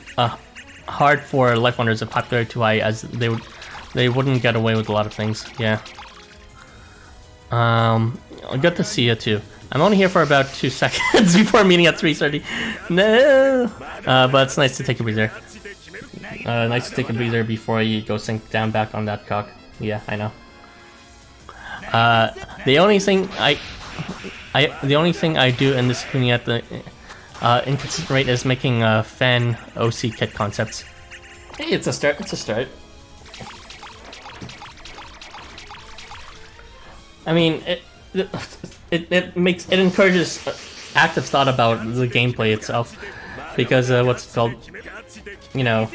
hard for LifeWonders to popular too high, as they wouldn't get away with a lot of things. Yeah. Good to see you too. I'm only here for about 2 seconds before meeting at 3:30. No. But it's nice to take a breather. Nice to take a breather before you go sink down back on that cock. Yeah, I know. The only thing I do in this community at the inconsistent rate is making fan OC kit concepts. Hey, it's a start. It's a start. I mean, it encourages active thought about the gameplay itself, because what's it called? You know,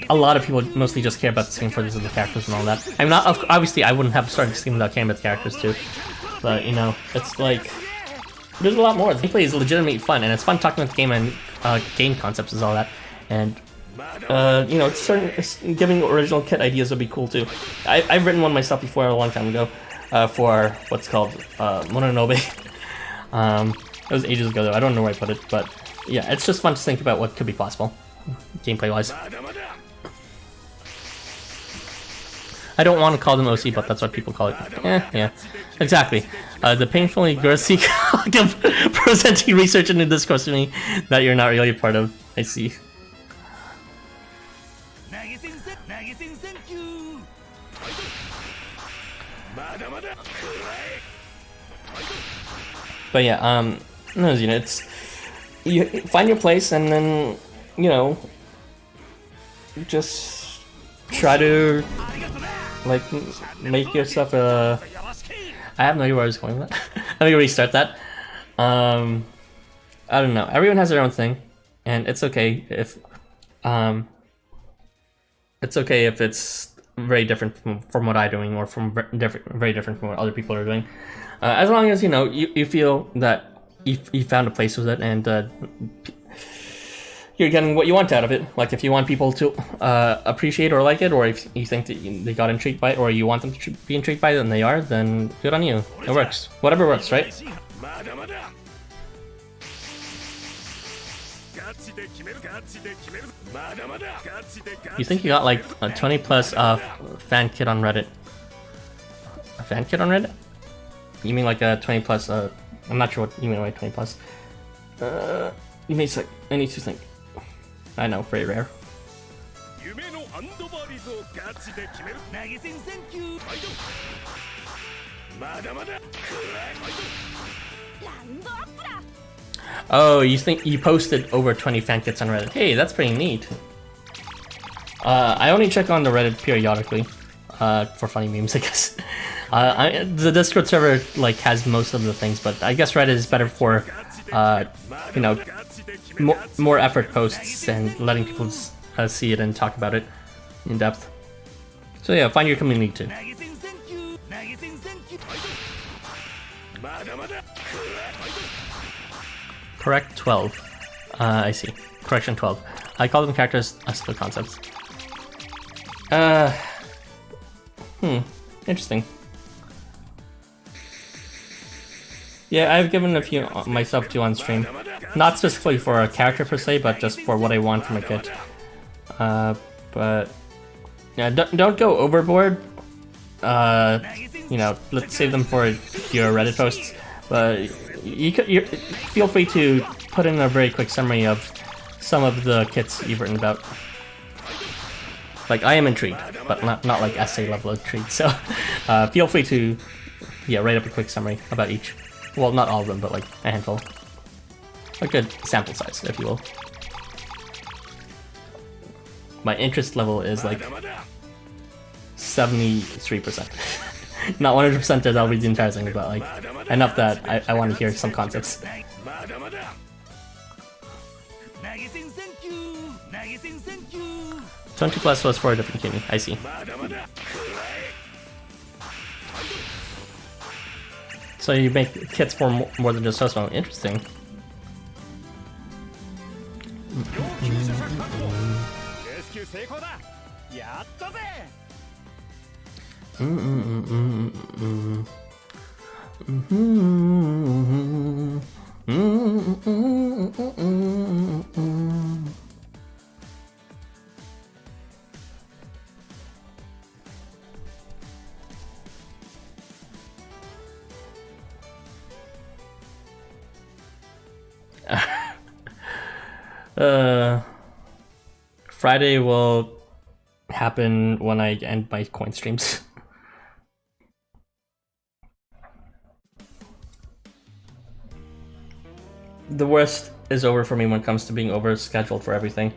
a lot of people mostly just care about the skin footage of the characters and all that. I'm not, obviously, I wouldn't have started this game without caring about the characters too, but you know, it's like there's a lot more. The gameplay is legitimately fun, and it's fun talking about the game and game concepts and all that, and. You know, giving original kit ideas would be cool too. I've written one myself before a long time ago for what's called Mononobe. It was ages ago though. I don't know where I put it, but yeah, it's just fun to think about what could be possible, gameplay-wise. I don't want to call them OC, but that's what people call it. Yeah, exactly. The painfully girthy of presenting research into discourse to me that you're not really a part of. I see. But yeah, no, you know, it's you find your place and then, you know, just try to like make yourself a. I have no idea where I was going with that. Let me restart that. I don't know. Everyone has their own thing, and it's okay if it's very different from what I'm doing, or from very different from what other people are doing. As long as you know you feel that you found a place with it, and you're getting what you want out of it. Like if you want people to appreciate or like it, or if you think that they got intrigued by it, or you want them to be intrigued by it and they are, then good on you. It works. Whatever works, right? You think you got like a 20 plus fan kit on Reddit? A fan kit on Reddit? You mean like a 20 plus? I'm not sure what you mean by 20 plus. You mean like I need to think. I know, very rare. Oh, you think you posted over 20 fan kits on Reddit? Hey, that's pretty neat. I only check on the Reddit periodically for funny memes, I guess. The Discord server like has most of the things, but I guess Reddit is better for you know, more effort posts and letting people see it and talk about it in depth. So yeah, find your community too. Correct 12. I see. Correction 12. I call them characters, skill concepts. Interesting. Yeah, I've given a few myself to on stream. Not specifically for a character per se, but just for what I want from a kit. But yeah, don't go overboard. You know, let's save them for your Reddit posts. But you feel free to put in a very quick summary of some of the kits you've written about. Like, I am intrigued, but not like essay level intrigued. So feel free to write up a quick summary about each. Well, not all of them, but like a handful. A good sample size, if you will. My interest level is like 73%. Not 100% that I'll read the entire thing, but like enough that I want to hear some concepts. 20 plus was for a different uni, I see. So you make kits for more than just Housamo. Interesting. Friday will happen when I end my coin streams. The worst is over for me when it comes to being overscheduled for everything,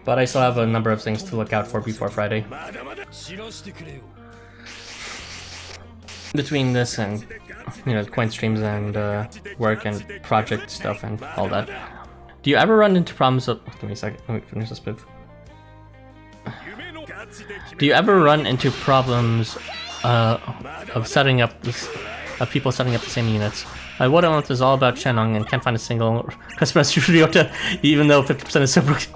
but I still have a number of things to look out for before Friday. Between this and, you know, coin streams and work and project stuff and all that. Do you ever run into problems of... Give me a second, let me finish this move. Do you ever run into problems of setting up this, of people setting up the same units? What I want is all about Shenong and can't find a single customer Ryota, even though 50% is so broken.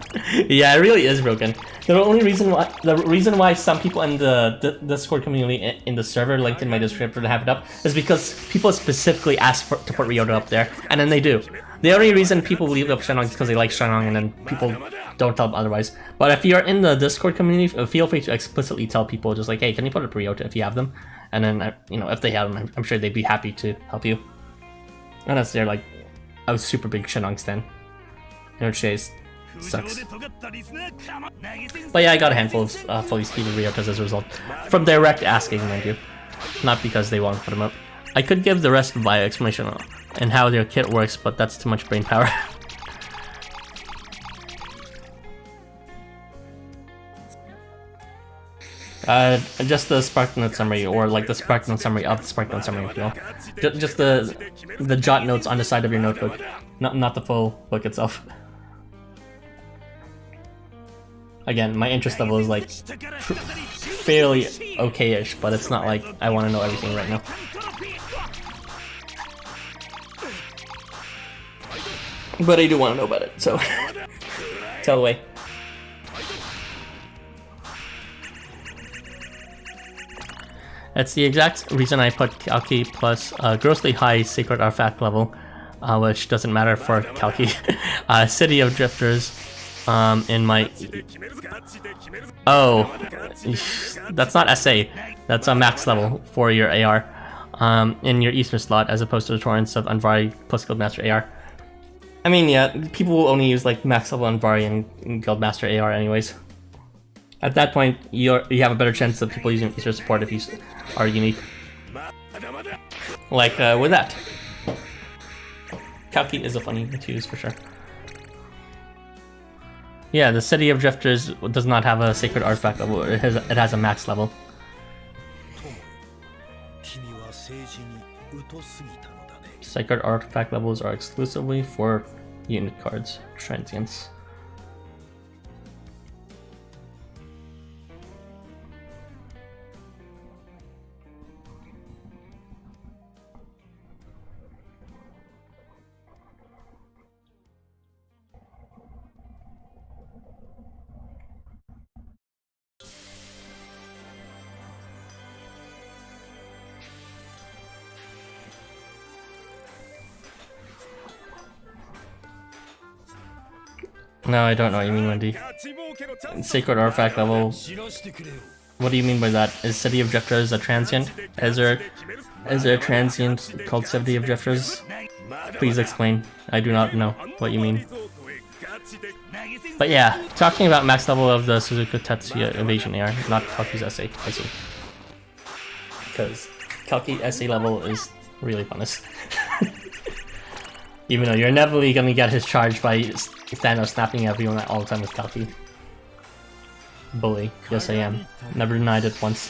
Yeah, it really is broken. The reason why some people in the Discord community in the server linked in my description have it up is because people specifically ask to put Ryota up there, and then they do. The only reason people leave up Shenong is because they like Shenong, and then people don't tell them otherwise. But if you're in the Discord community, feel free to explicitly tell people, just like, hey, can you put up Ryota if you have them? And then, you know, if they have them, I'm sure they'd be happy to help you. Unless they're like a super big Shenong stan. You know, Chase sucks. But yeah, I got a handful of fully speeded Ryotas as a result. From direct asking, mind you. Not because they want to put them up. I could give the rest of my explanation and how their kit works, but that's too much brain power. Just the SparkNote summary, or like the SparkNote summary of the SparkNote summary, if you will. Just the jot notes on the side of your notebook, not the full book itself. Again, my interest level is like fairly okay-ish, but it's not like I want to know everything right now. But I do want to know about it, so tell away. That's the exact reason I put Kalki plus grossly high Sacred Artifact level, which doesn't matter for Kalki. City of Drifters in my... Oh, that's not SA, that's a max level for your AR in your Eastern slot, as opposed to the Torrents of Anvari plus Guildmaster AR. I mean, yeah, people will only use like max level Anvari and Guildmaster AR anyways. At that point, you have a better chance of people using Easter support if you are unique. Like with that. Kalki is a funny to use for sure. Yeah, the City of Drifters does not have a Sacred Artifact level, it has a max level. Sacred Artifact levels are exclusively for unit cards, transients. No, I don't know what you mean, Wendy. Sacred artifact level. What do you mean by that? Is City of Drifters a transient? Is there a transient called City of Drifters? Please explain. I do not know what you mean. But yeah, talking about max level of the Suzuka Tetsuya Evasion AR, not Kalki's SA. I see. Because Kalki SA level is really bonus. Even though you're inevitably gonna get his charge by Thanos snapping everyone all the time with Kalki. Bully. Yes, I am. Never denied it once.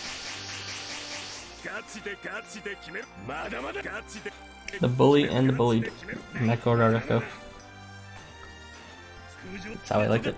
The bully and the bullied. Neko Rareko. That's how I like it.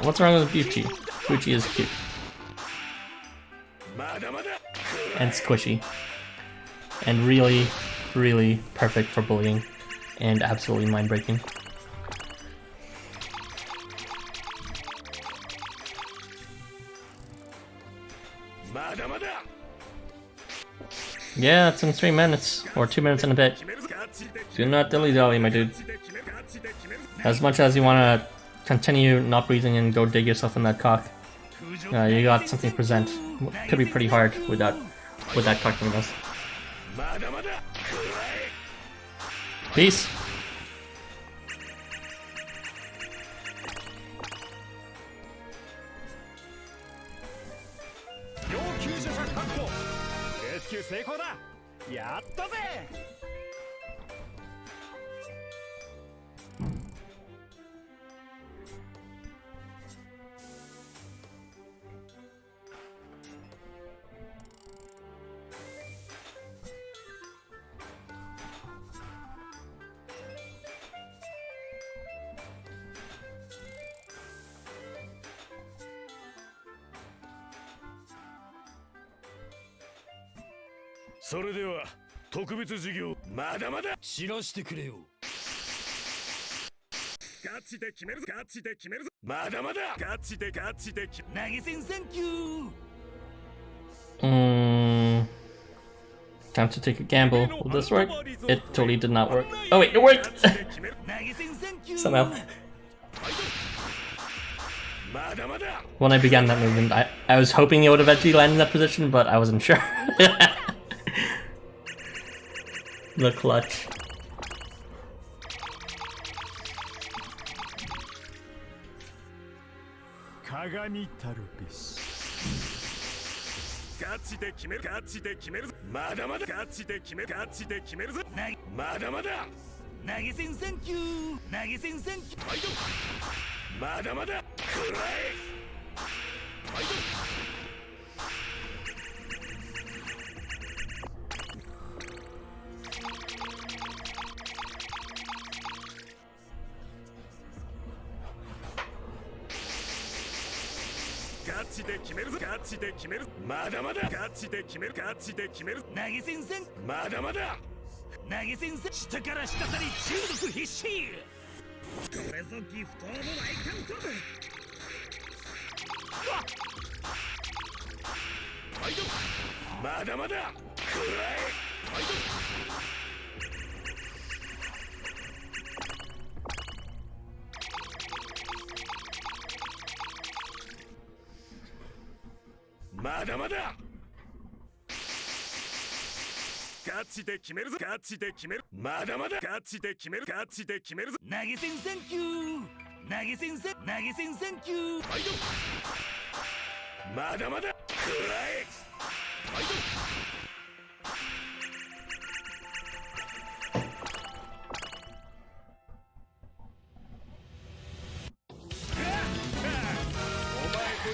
What's wrong with Bucci? Bucci is cute. And squishy. And really, really perfect for bullying. And absolutely mind-breaking. Yeah, it's in 3 minutes, or 2 minutes and a bit. Do not dilly-dally, my dude. As much as you want to continue not breathing and go dig yourself in that cock, you got something to present. Could be pretty hard with that cocking us. Peace.それでは特別授業まだまだ知らしてくれよ。ガチで決めるぞ、ガチで決めるぞ。まだまだガチで投げ銭サンキュー。Time to take a gamble. Will this work? It totally did not work. Oh wait, it worked! Somehow. When I began that movement, I was hoping it would eventually land in that position, but I wasn't sure. The clutch.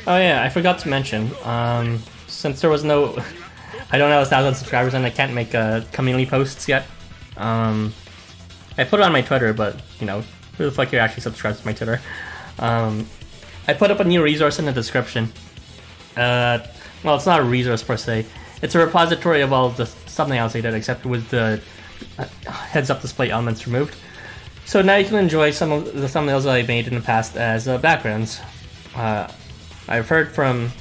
Oh yeah, I forgot to mention, since there was no, I don't have 1,000 subscribers and I can't make community posts yet, I put it on my Twitter, but you know, who the fuck here actually subscribes to my Twitter? I put up a new resource in the description. Well, it's not a resource per se. It's a repository of all the thumbnails I did, except with the heads-up display elements removed. So now you can enjoy some of the thumbnails that I made in the past as backgrounds. I've heard from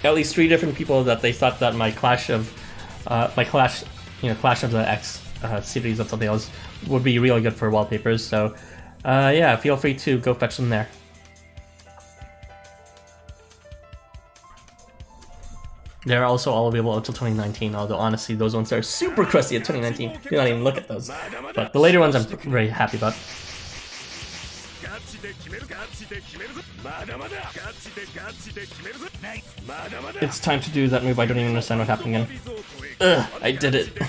at least 3 different people that they thought that my Clash of the X series of thumbnails would be really good for wallpapers. So yeah, feel free to go fetch them there. They're also all available until 2019, although honestly those ones are super crusty at 2019. Do not even look at those. But the later ones I'm very happy about. It's time to do that move. I don't even understand what happened again. Ugh, I did it.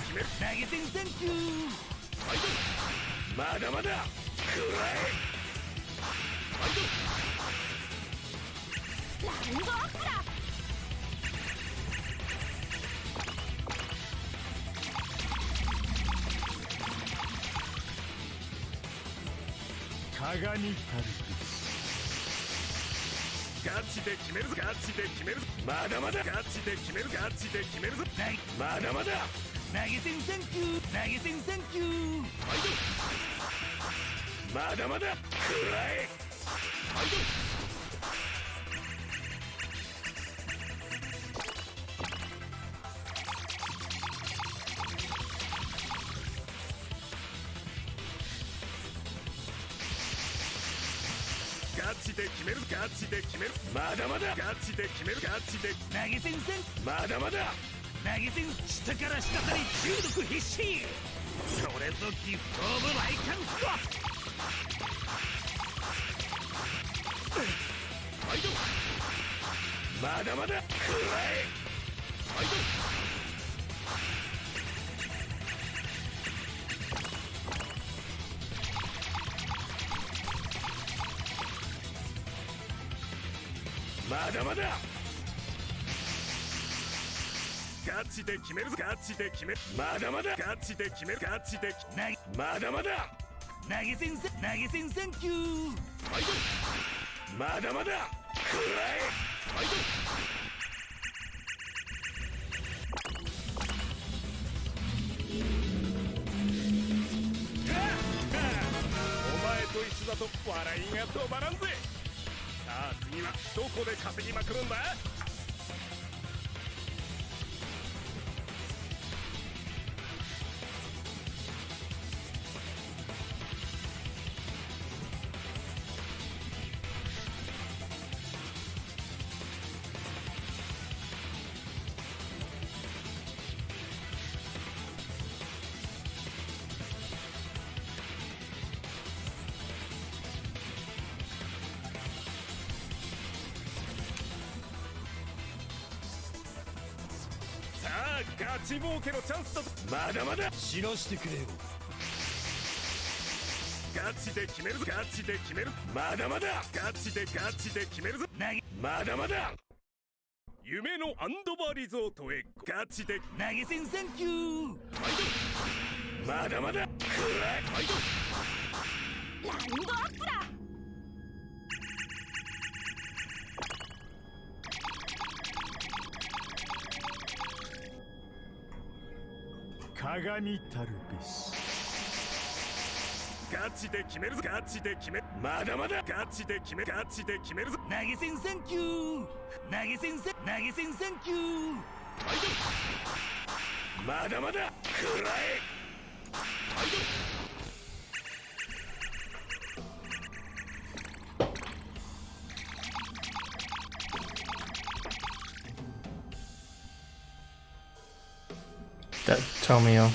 That Tomio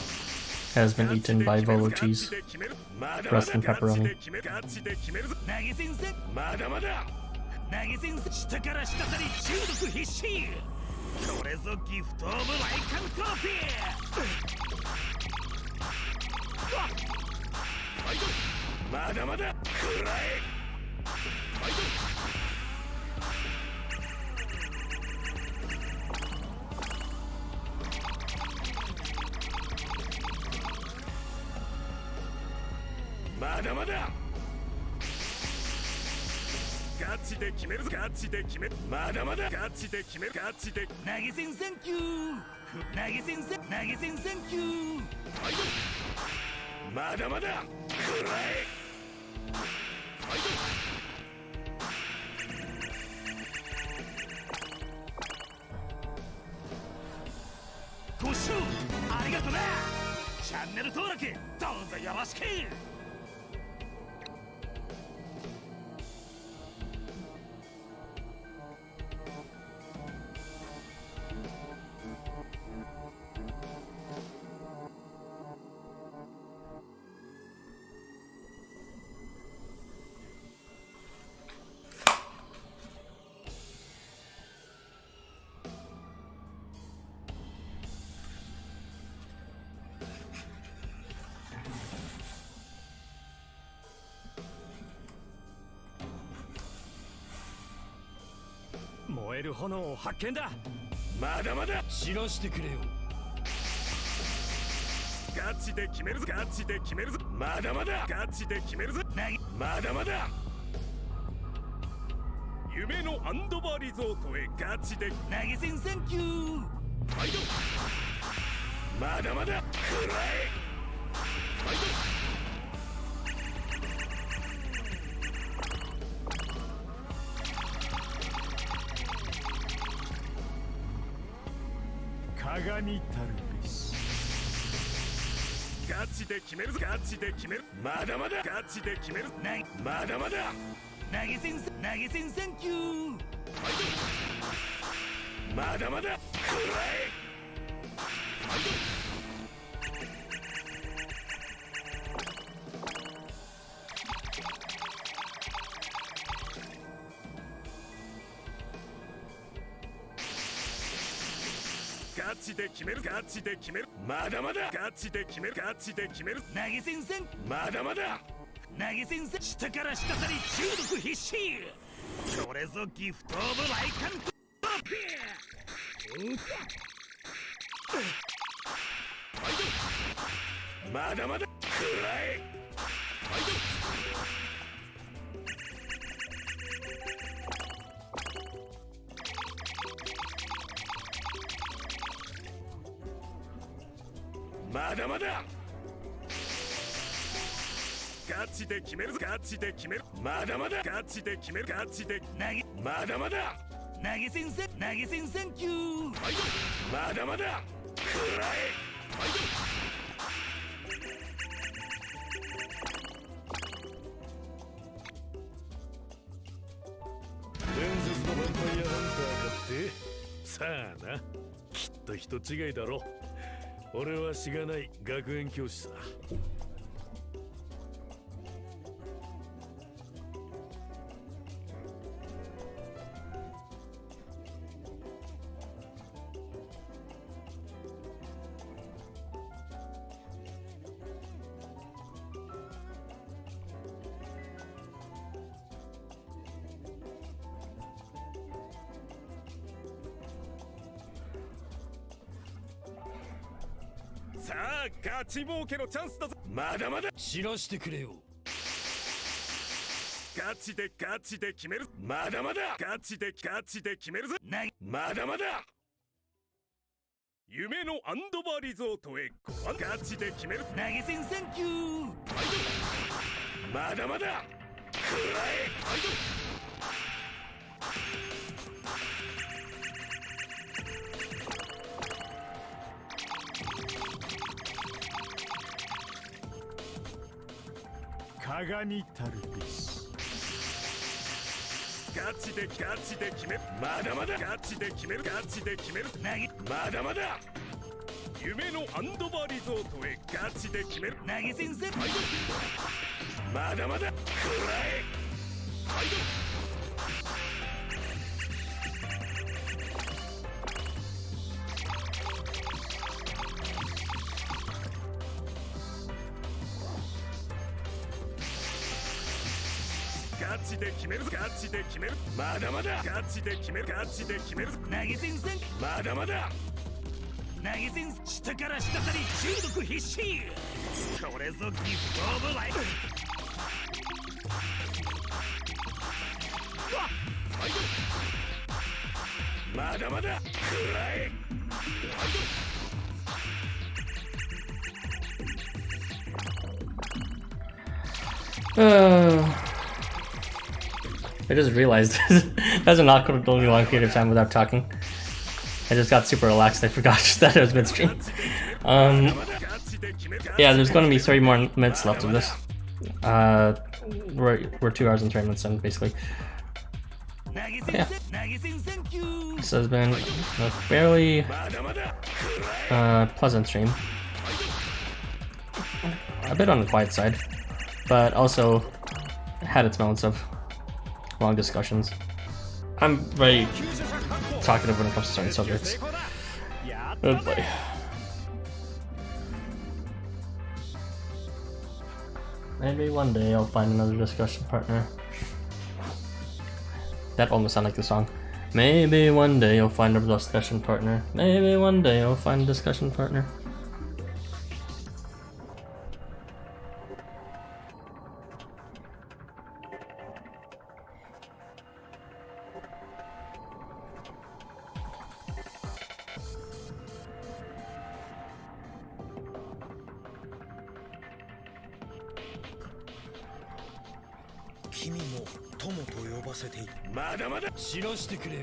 has been eaten by Volo cheese, rust and pepperoni. まだまだガチで決めるぞガチで決めるまだまだガチで決めるガチで投げ銭センキュー投げ銭センキューはいまだまだくらいご視聴ありがとな。チャンネル登録どうぞよろしく。燃える炎を発見だ。まだまだ知らしてくれよ。ガチで決めるぞガチで決めるぞまだまだガチで決めるぞまだまだ夢のアンドバーリゾートへガチで投げ銭センキューはいどまだまだくらいはいど鏡たるべし。ガチで決めるぞガチで決めるまだまだガチで決めるまだまだ投げ銭センキューはいどまだまだくらいはいどガチで決めるガチで決めるまだまだガチで決めるガチで決める投げ銭センまだまだ投げ銭セン下から下さり中毒必至これぞギフトオブライカントまだまだくらいまだまだガチで決めるぞガチで決めるまだまだガチで決めるガチで投げまだまだ投げ銭センキューはいまだまだくらいはい伝説のヴァンパイアハンターかってさあなきっと人違いだろ。俺はしがない学園教師さ。さあガチ儲けのチャンスだぞまだまだ知らしてくれよ。ガチで決めるまだまだガチで決めるぞまだまだ夢のアンドバーリゾートへガチで決める投げ銭センキューまだまだくらいはい鏡たるべし。ガチで決めるまだまだガチで決めるガチで決めるまだまだ夢のアンドバーリゾートへガチで決める投げ銭センまだまだくらいはいガチで決めるガチで決めるまだまだガチで決めるガチで決める投げ銭センまだまだ投げ銭下から下さり中毒必至これぞギフトオブライフまだまだくらえ。I just realized that's an awkwardly long period of time without talking. I just got super relaxed. I forgot that it was midstream. Yeah, there's going to be 30 more minutes left of this. We're 2 hours and 3 minutes in, basically. But yeah, this has been a fairly pleasant stream. A bit on the quiet side, but also had its moments of long discussions. I'm very talkative when it comes to certain subjects. Oh boy. Maybe one day I'll find another discussion partner. That almost sounded like the song. Maybe one day you'll find a discussion partner. Maybe one day you'll find a discussion partner.まだまだ知らしてくれよ。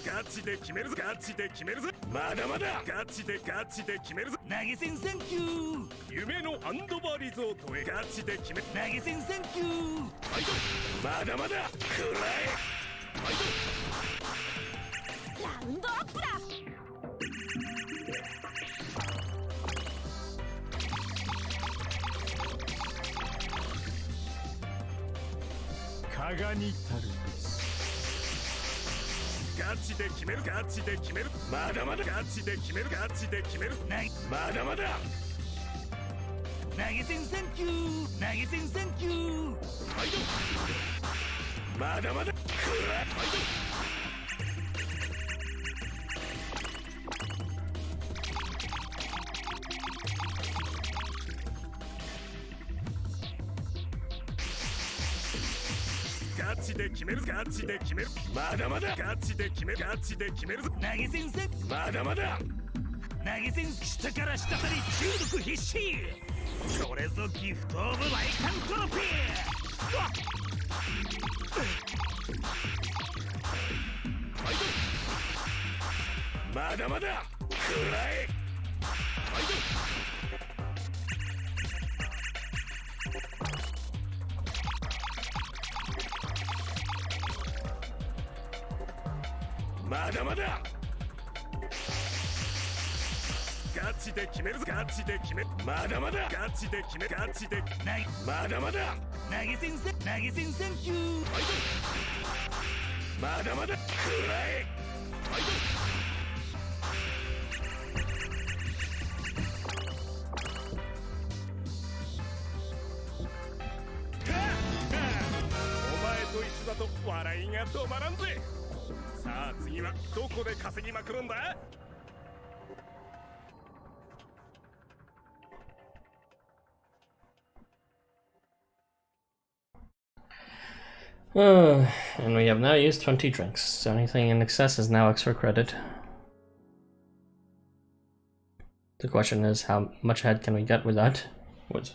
ガチで決めるぞ。ガチで決めるぞ。まだまだガチで決めるぞ。投げ銭サンキュー。夢のアンドバーリゾートへガチで決め。投げ銭サンキュー。はいまだまだくらえ。はいラウンドアップだ。ガニタルガチで決めるガチで決めるまだまだガチで決めるガチで決めるないまだまだ投げ銭サンキュー投げ銭サンキューはいまだまだくらはいガチで決めるガチで決めるまだまだガチで決めるガチで決めるぞ投げ銭さまだまだ投げ銭下から下まで中毒必至これぞギフトオブライカントロピーまだまだくらえまだまだガチで決めるぞガチで決めまだまだガチで決めガチでないまだまだ投げ銭サンキューはいまだまだくらえはいお前と一緒だと笑いが止まらんぜさあ次はどこで稼ぎまくるんだAnd we have now used 20 drinks, so anything in excess is now extra credit. The question is, how much ahead can we get with that? With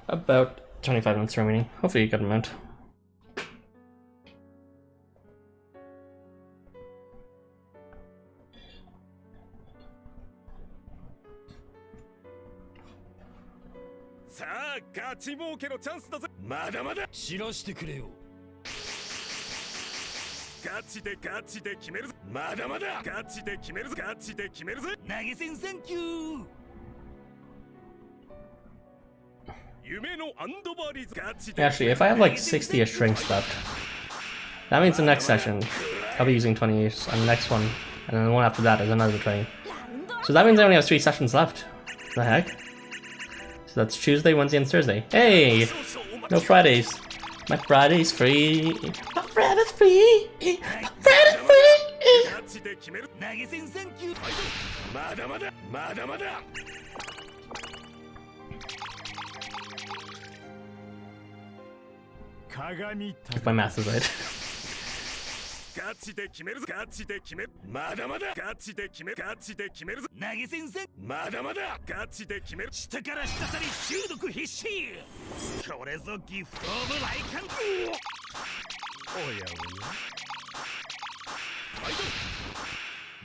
about 25 minutes remaining. Hopefully a good amount.さあガチ儲けのチャンスだぜまだまだ知らしてくれよガチで決めるぞまだまだガチで決めるぞガチで決めるぞ投げ銭サンキュー夢のアンドバリーズガチで Actually, if I have like 60-ish drinks left, that means the next session I'll be using 20 each, and the next one, and then the one after that is another 20. So that means I only have 3 sessions left. What the heck? So that's Tuesday, Wednesday, and Thursday. Hey! No Fridays. My Friday's free. My Friday's free. My Friday's free. まだまだまだまだ If my math is right. ガチで決めるぞガチで決めるまだまだガチで決めるガチで決めるぞ投げ銭せまだまだガチで決める下から下さり中毒必至これぞギフトオブライカンおやおや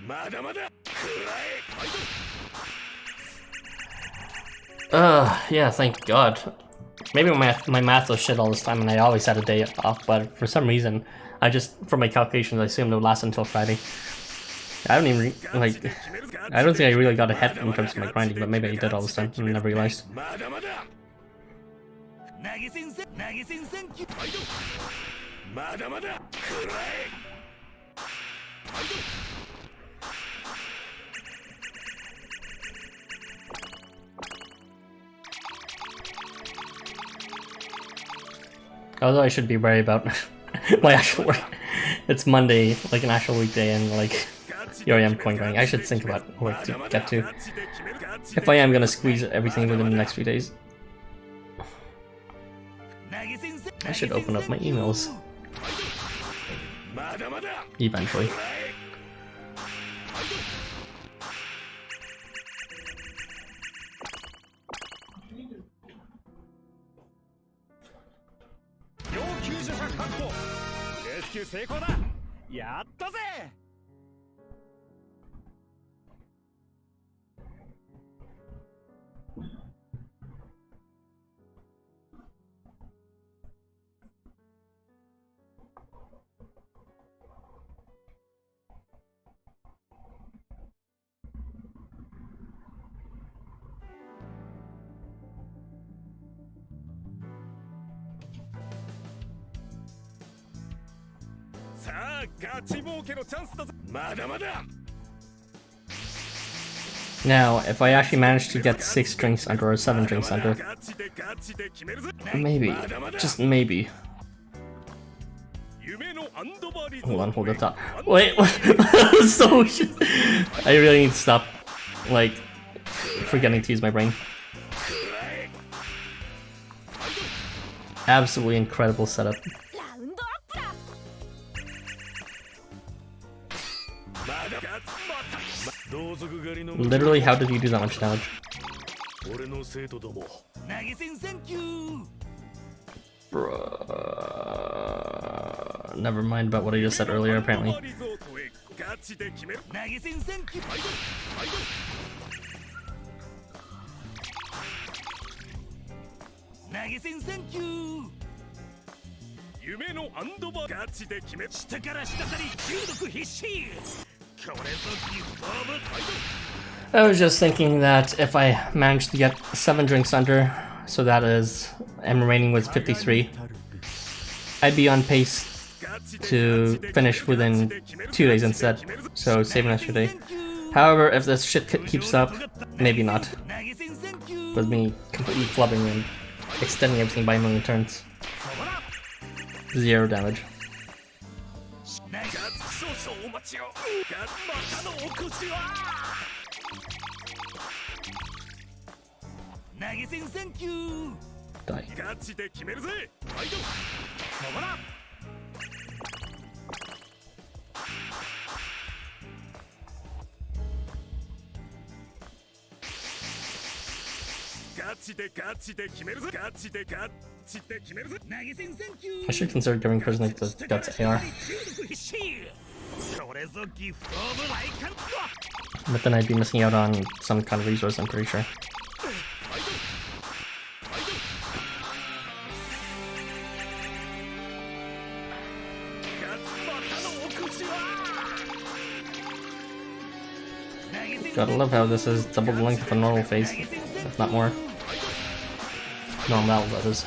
まだまだくらえYeah, thank God. Maybe my math was shit all this time and I always had a day off, but for some reason, I just, for my calculations, I assumed it would last until Friday. I don't even, I don't think I really got ahead in terms of my grinding, but maybe I did all this time and never realized. Although I should be worried about my actual work. It's Monday, like an actual weekday, and like here I am going. I should think about where to get to. If I am gonna squeeze everything within the next few days, I should open up my emails eventually. Now, if I actually manage to get 6 drinks under or 7 drinks under, maybe, just maybe. Hold on, hold the top. Wait, so I really need to stop, like, forgetting to use my brain. Absolutely incredible setup. Literally, how did you do that much damage? Bruh. Never mind about what I just said earlier, apparently. I was just thinking that if I managed to get 7 drinks under, so that is, I'm remaining with 53, I'd be on pace to finish within 2 days instead, so save an extra day. However, if this shit keeps up, maybe not. With me completely flubbing and extending everything by a million turns. 0 damage. Die. I should consider giving prisoner the guts AR. But then I'd be missing out on some kind of resource, I'm pretty sure. Gotta love how this is double the length of the normal phase, if not more. Normal, that is.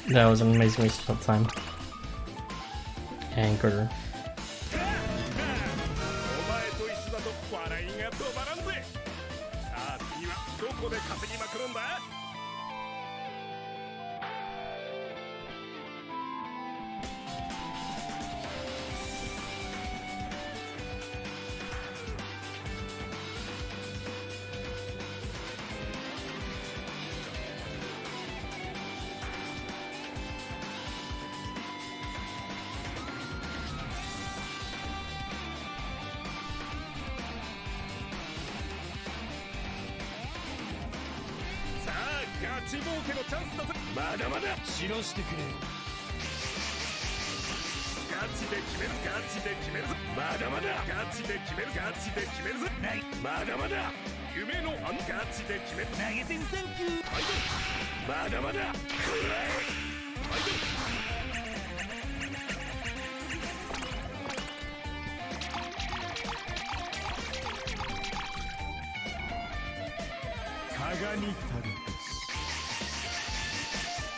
That was an amazing waste of time. And Carter. お前と一緒だと笑いが止まらんぜ。さあ次はどこで稼ぎまくるんだ。ガチ儲けのチャンスだぜ。まだまだ知らしてくれ。ガチで決める、ガチで決めるぞ。まだまだガチで決める、ガチで決めるぞ。まだまだ夢のガチで決める。投げ銭センキュー。まだまだくらえ。蚊がにたる。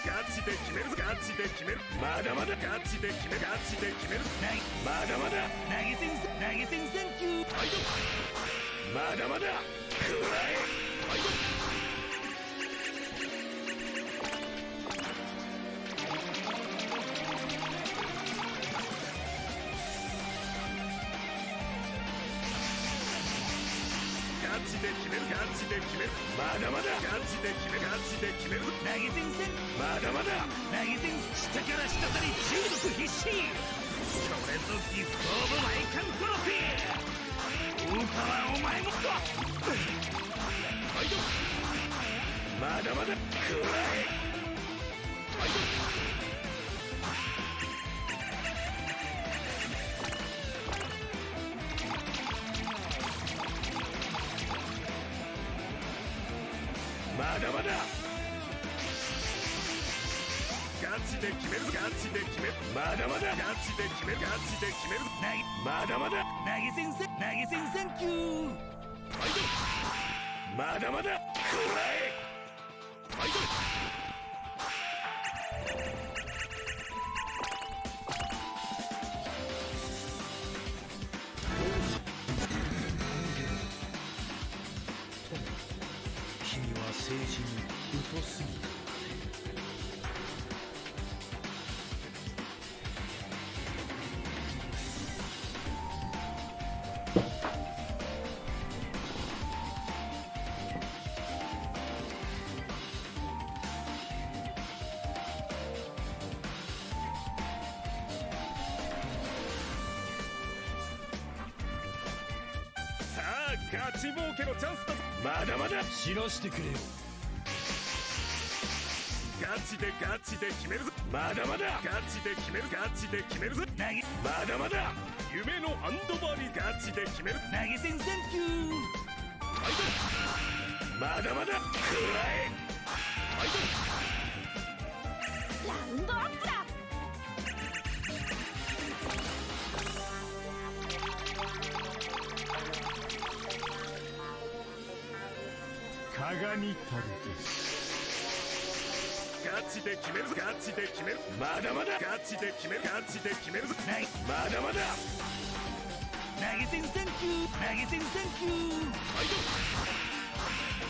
ガチで決めるぞ、ガチで決める。まだまだガチで決める、ガチで決める。まだまだ投げ銭センキュー。まだまだくらえ。ガチで決める、ガチで決める。まだまだガチで決める、ガチで決める。投げ銭せん。まだまだ投げ銭。下から下たり中毒必至。それぞギフトオブマイカントロフィー。豪華はお前もと。まだまだくらえ。まだまだガチで決める、ガチで決める。まだまだガチで決める、ガチで決める。まだまだ投げ銭センキュー。まだまだくらえ。政治に疎すぎる。さあガチ儲けのチャンスだ。まだまだ知らしてくれよ。ガチでガチで決めるぞ。まだまだガチで決める、ガチで決めるぞ。まだまだ夢のハンドバリガチで決める。投げ銭センキュー。まだまだくらえ。ラウンドアップだ。蚊がにたるです。ガチで決めるぞ、ガチで決める。まだまだガチで決める、ガチで決めるぞ。まだまだ投げ銭センキュー。投げ銭センキュー。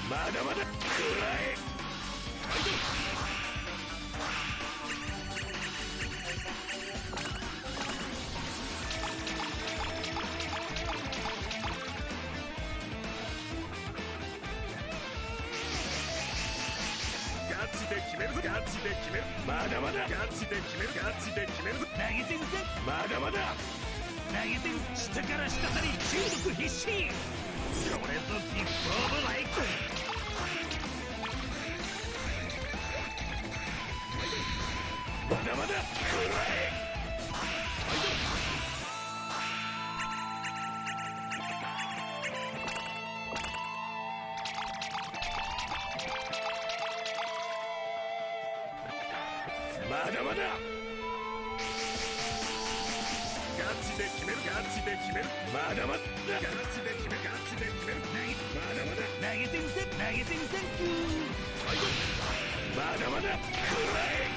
まだまだくらえ。ガチで決めるぞ、ガチで決める。まだまだガチで決める、ガチで決めるぞ。投げ銭せん。まだまだ投げ銭。下から下たり中毒必至。それぞギフトオブライフ。まだまだくらえ。まだまだガチで決める、ガチで決める。まだまだガチで決める、ガチで決める。まだまだ投げ銭センキュー。まだまだくらえ。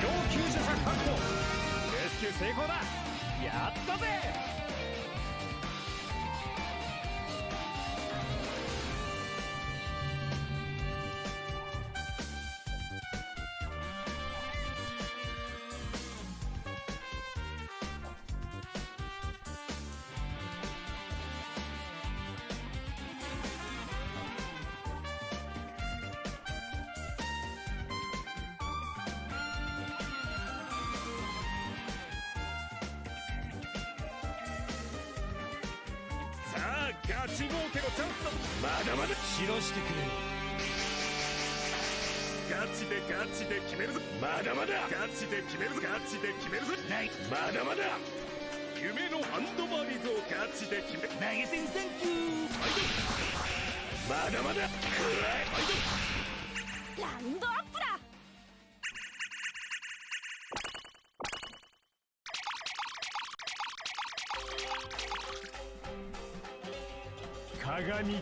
要救助者確保。レスキュー成功だ。やったぜ。ガチ儲けのチャンスだ。まだまだ知らしてくれ。ガチでガチで決めるぞ。まだまだガチで決めるぞ。ガチで決めるぞ。まだまだ夢のハンドバーリゾをガチで決める。投げ銭センキュー。まだまだラウンドアップだ。鏡たる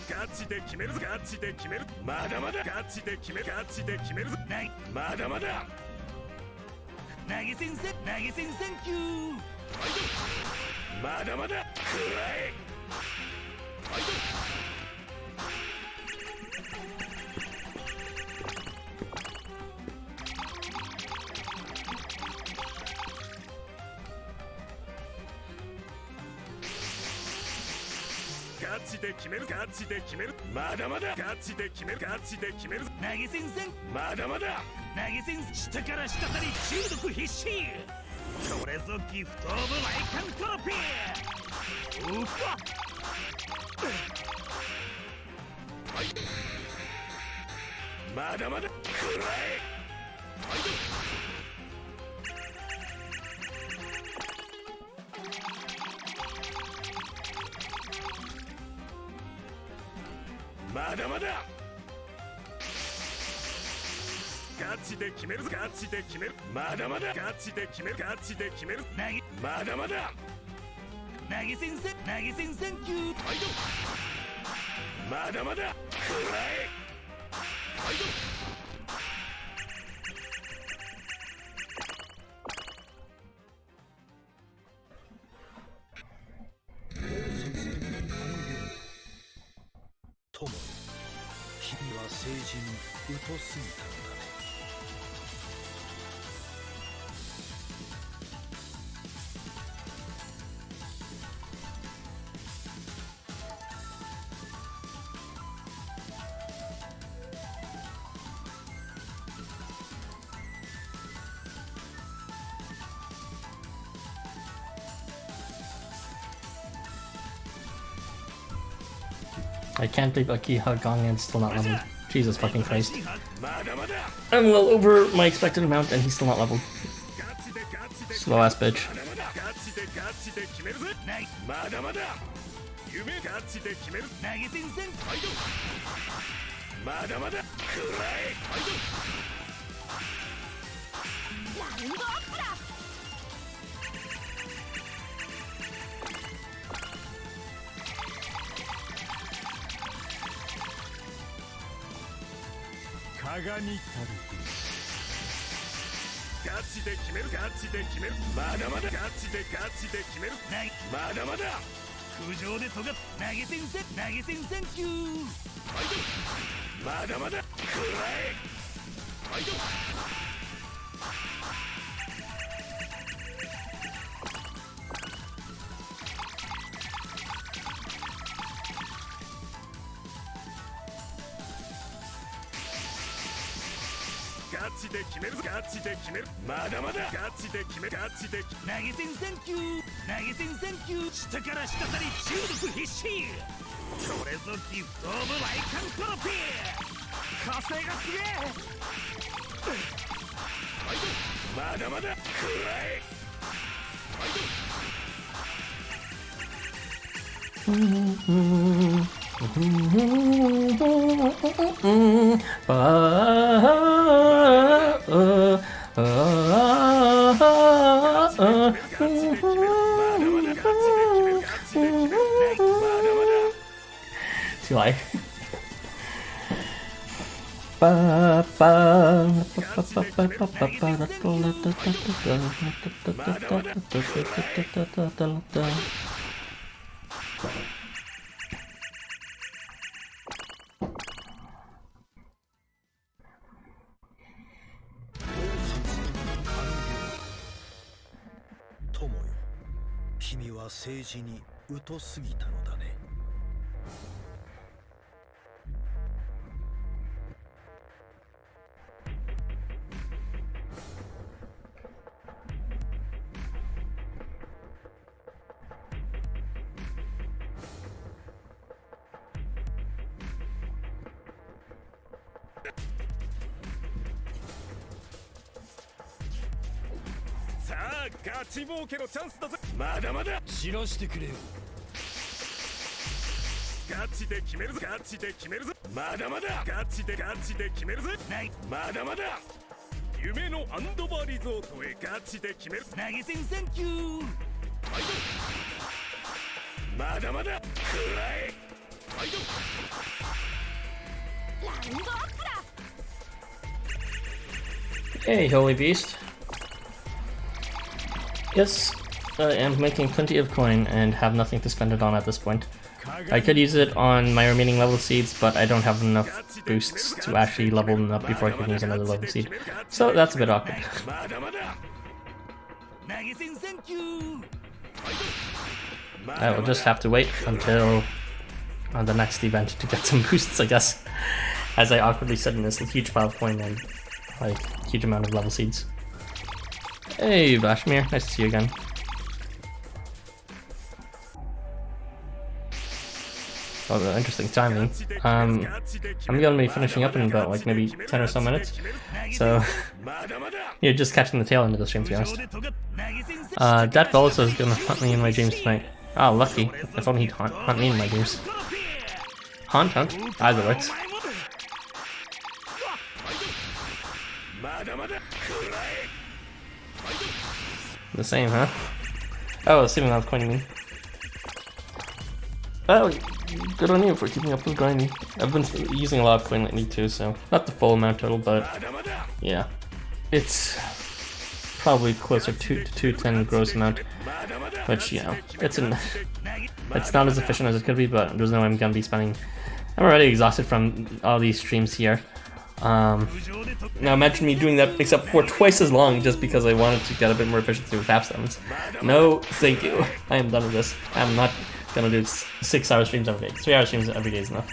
ガチで決めるぞ。ガチで決める。まだまだガチで決める。ガチで決めるぞ。まだまだ投げ銭センキュー。まだまだガチで決める。ガチで決める。まだまだガチで決める。ガチで決める。投げ銭まだまだ投げ銭下から滴り中毒必至。これぞギフトオブライカントロピー。うわっまだまだくらえ。まだまだガチで決めるぞ。ガチで決める。まだまだガチで決める。ガチで決める。まだまだ投げ銭センキュー。まだまだくらえ。友、君は政治に疎すぎたのだね。I can't believe Akiha Gongan's still not leveled. Jesus fucking Christ. I'm well over my expected amount and he's still not leveled. Slow ass bitch.ガチで決める。ガチで決める。まだまだガチで決める。まだまだ空上で尖っ投げ銭センキュー。まだまだくらえ。ガチで決める。ガチで決める。まだまだガチで決める。ガチで投げ銭センキュー。下から滴り中毒必至。これぞギフトオブライカントロピー。火星がすげえ。まだまだくらえ。Too high. 友よ、君は政治に疎すぎたのだね。さあガチ儲けのチャンスだぜ。まだまだ知らしてくれよ。ガチで決めるぞ。ガチで決めるぞ。まだまだガチで決めるぞ。まだまだ夢のアンドバーリゾートへガチで決める。投げ銭サンキュー。はい、まだまだくらえ。はい、ラウンドアップだ。 Hey, Holy Beast. Yes, I am making plenty of coin and have nothing to spend it on at this point. I could use it on my remaining level seeds, but I don't have enough boosts to actually level them up before I can use another level seed. So that's a bit awkward. I will just have to wait until the next event to get some boosts, I guess. As I awkwardly sit in this huge pile of coin and like huge amount of level seeds. Hey Bashmir, nice to see you again. Oh, interesting timing. I'm gonna be finishing up in about like maybe 10 or so minutes. So you're just catching the tail end of the stream, to be honest. That also is gonna hunt me in my dreams tonight. Oh, lucky. If only he'd hunt me in my dreams. Hunt? Either works. The same, huh? Oh, assuming that was coin, you mean? Oh, good on you for keeping up with grinding. I've been using a lot of coin lately too, so not the full amount total, but yeah, it's probably closer to 210 gross amount, which, you know, it's not as efficient as it could be, but there's no way I'm gonna be spending. I'm already exhausted from all these streams here. Now imagine me doing that except for twice as long just because I wanted to get a bit more efficiency with half stones. No, thank you. I am done with this. I'm not gonna do 6-hour streams every day. 3-hour streams every day is enough.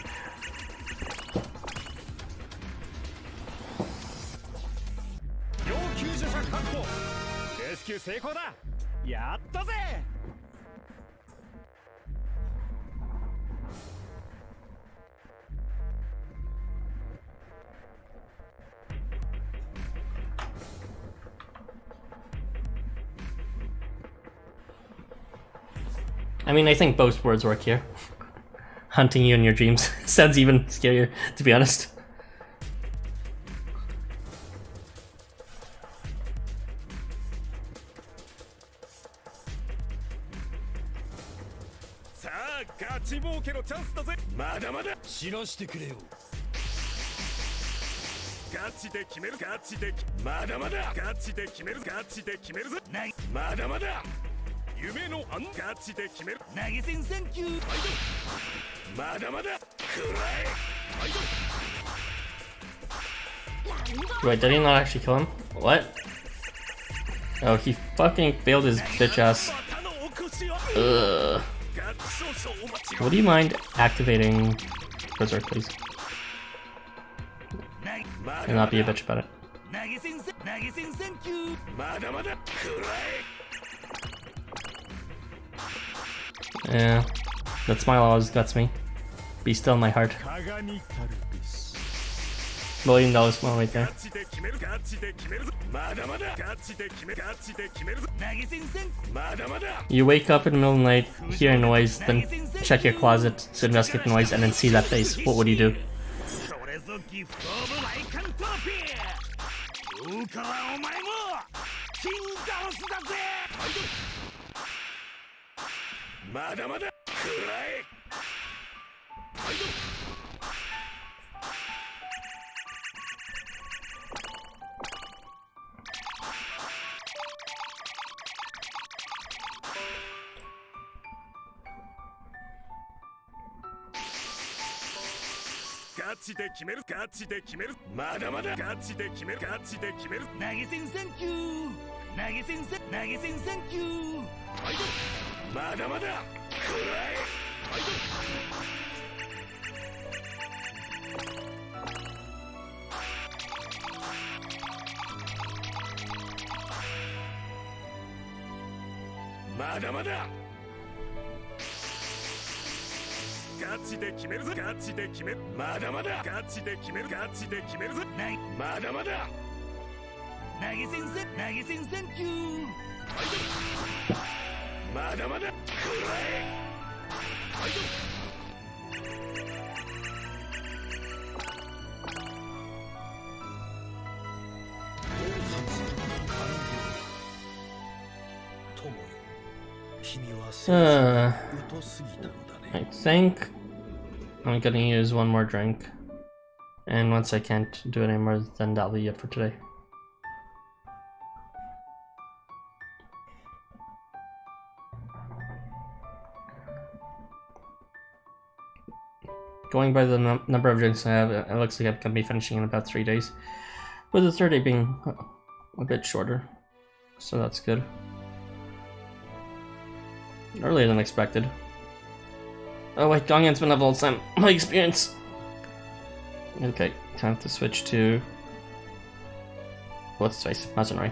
I mean, I think both words work here. Hunting you in your dreams sounds even scarier, to be honest. Wait, did he not actually kill him? What? Oh, he fucking failed his bitch ass. Ugh. Would you mind activating Berserk, please? And not be a bitch about it. Yeah, that smile always guts me. Be still my heart. $1 million smile right there. You wake up in the middle of the night, hear a noise, then check your closet to investigate the noise, and then see that face. What would you do? ガチで決めるガチで決めるまだまだガチで決めるガチで決める投げ銭センキュー投げ銭センセンキューまだまだくらいまだまだガチで決めるぞガチで決めるまだまだガチで決めるガチで決めるぞまだまだ投げ銭センキューまだまだくらいI think I'm gonna use one more drink, and once I can't do it anymore, then that'll be it for today. Going by the number of drinks I have, it looks like I can be finishing in about 3 days, with the third day being a bit shorter, so that's good. Earlier than expected. Oh wait, Gongyan's been leveled some my experience. Okay, time to switch to what's its face? Masonry.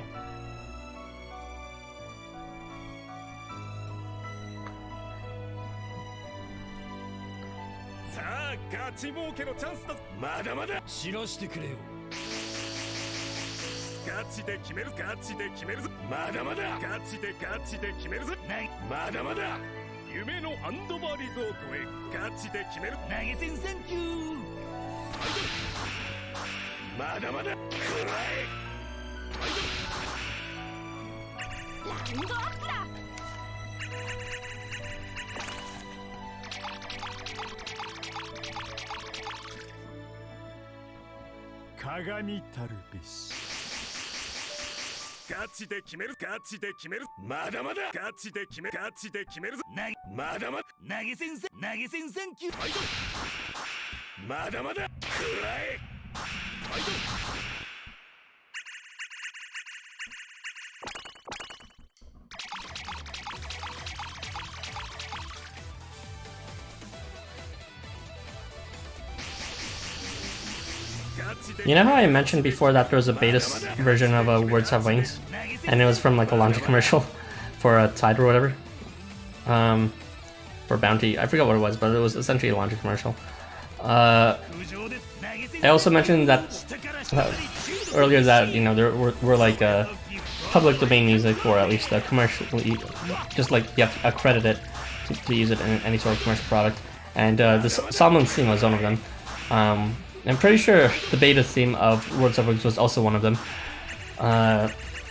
ガチで決めるガチで決めるぞまだまだガチで決めるぞまだまだ夢のアンドバーリゾートへガチで決める投げ銭センキューまだまだくらいラウンドアップだ鏡たるべしガチで決めるガチで決めるまだまだガチで決めるぞまだまだ投げ銭センキューまだまだくらいYou know how I mentioned before that there was a beta version of Words Have Wings, and it was from like a laundry commercial for a Tide or whatever, for Bounty. I forgot what it was, but it was essentially a laundry commercial. I also mentioned that earlier that there were like public domain music, or at least commercially, just like you have to accredit it to use it in any sort of commercial product, and the Salmon theme was one of them. I'm pretty sure the beta theme of Words of Wings was also one of them.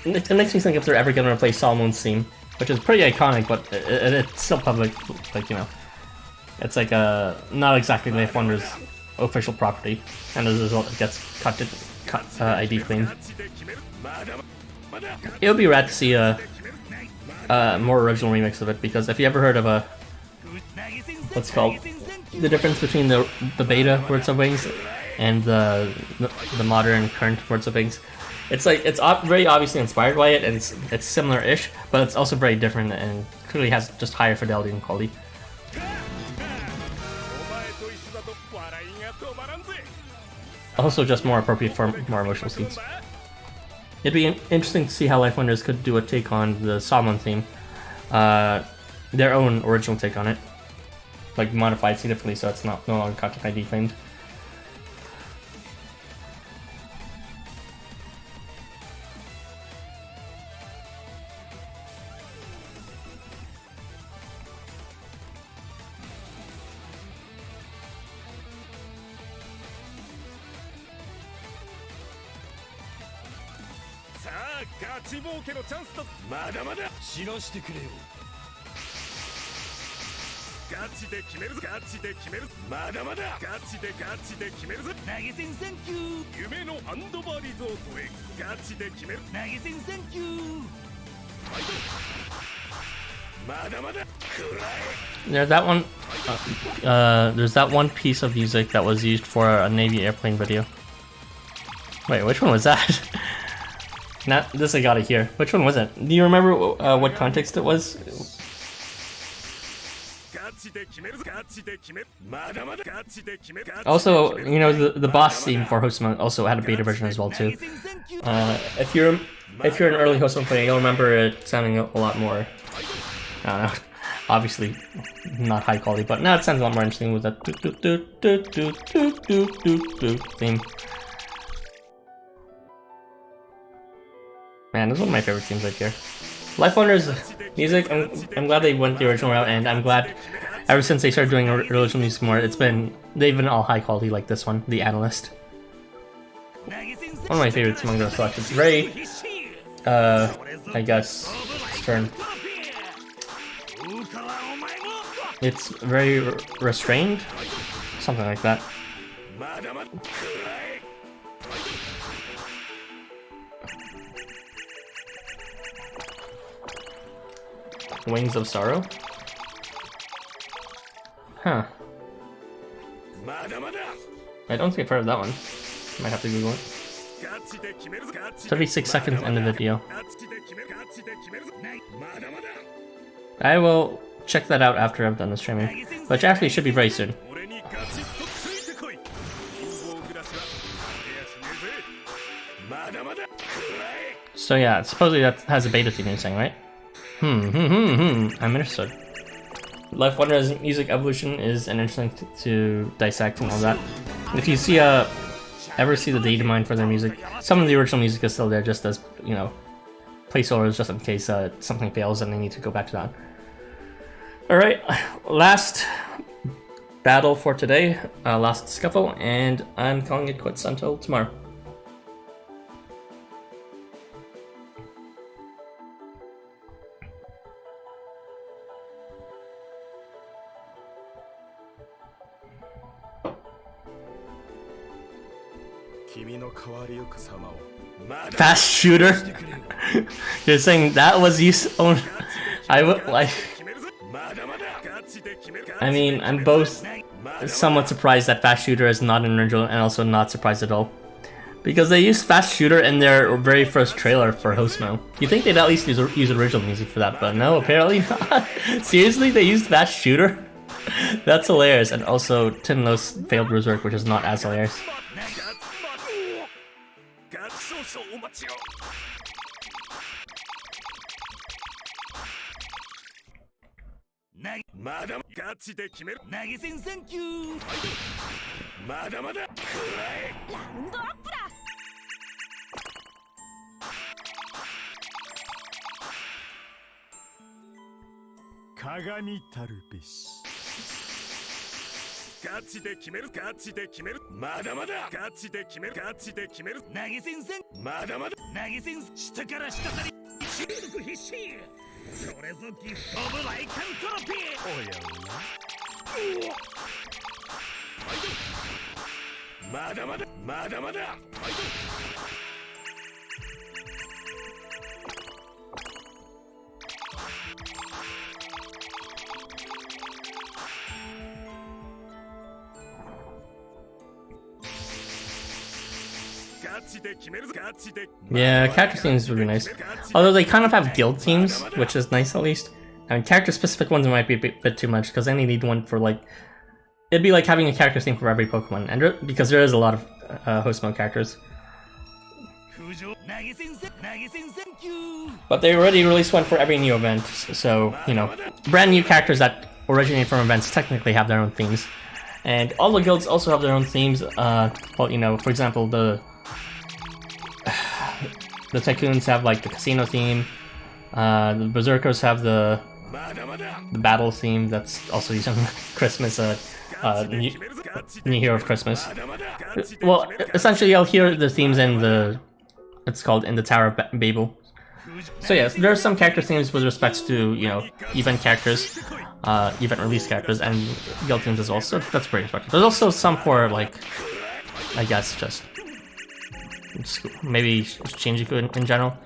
It makes me think if they're ever going to replace Solomon's theme, which is pretty iconic, but it's still public, like, it's like not exactly LifeWonders' official property, and as a result it gets cut ID clean. It would be rad to see a more original remix of it, because if you ever heard of what's called the difference between the beta Words of Wings and the modern current Words of Wings, it's like it's very obviously inspired by it, and it's similar-ish, but it's also very different and clearly has just higher fidelity and quality. Also just more appropriate for more emotional scenes. It'd be interesting to see how LifeWonders could do a take on the Salmon theme, their own original take on it, like modified significantly so it's no longer content ID claimed.ガチで決めるぞガチで決めるまだまだガチで決めるぞ投げ銭センキュー夢のアンドバーリゾートへガチで決める投げ銭センキュー There's that one. There's that one piece of music that was used for a Navy airplane video. Wait, which one was that? Not this. I got it here. Which one was it? Do you remember what context it was? Also, you know, the boss theme for Housamo also had a beta version as well too. If you're an early Housamo player, you'll remember it sounding a lot more. I don't know. Obviously, not high quality, but now it sounds a lot more interesting with that theme. Man, this is one of my favorite themes right here. LifeWonders music, I'm glad they went the original route, and I'm glad ever since they started doing original music more, they've been all high quality like this one, The Analyst. One of my favorites among those selections. It's very, I guess, stern. It's very restrained, something like that. Wings of Sorrow? Huh. I don't think I've heard of that one. Might have to Google it. 36 seconds in the video. I will check that out after I've done the streaming, which actually should be very soon. So yeah, supposedly that has a beta theme you're saying, right? I'm interested. LifeWonders music evolution is an interesting to dissect and all that. If you see ever see the data mine for their music, some of the original music is still there just as, you know, placeholders just in case something fails and they need to go back to that. Alright, last battle for today, last Scuffle, and I'm calling it quits until tomorrow. Fast shooter? You're saying that was used on... I would like... I mean, I'm both somewhat surprised that Fast Shooter is not an original and also not surprised at all. Because they used Fast Shooter in their very first trailer for Housamo. You'd think they'd at least use original music for that, but no, apparently not. Seriously, they used Fast Shooter? That's hilarious, and also Tinlo's failed Berserk, which is not as hilarious. Yeah, character themes would be nice. Although they kind of have guild themes, which is nice at least. I mean, character-specific ones might be a bit too much, because then you need one for, like... It'd be like having a character theme for every Pokemon, and because there is a lot of Housamo characters. But they already released one for every new event, so, you know, brand new characters that originate from events technically have their own themes. And all the guilds also have their own themes. Well, you know, for example, the Tycoons have, like, the casino theme. The Berserkers have the battle theme that's also used on Christmas, New Year of Christmas. Well, essentially you'll hear the themes in the, it's called in the Tower of Babel. So yes, there are some character themes with respect to, you know, event characters, event release characters, and guild themes as well, so that's pretty respected. There's also some for, like, I guess just maybe Shinjuku in general.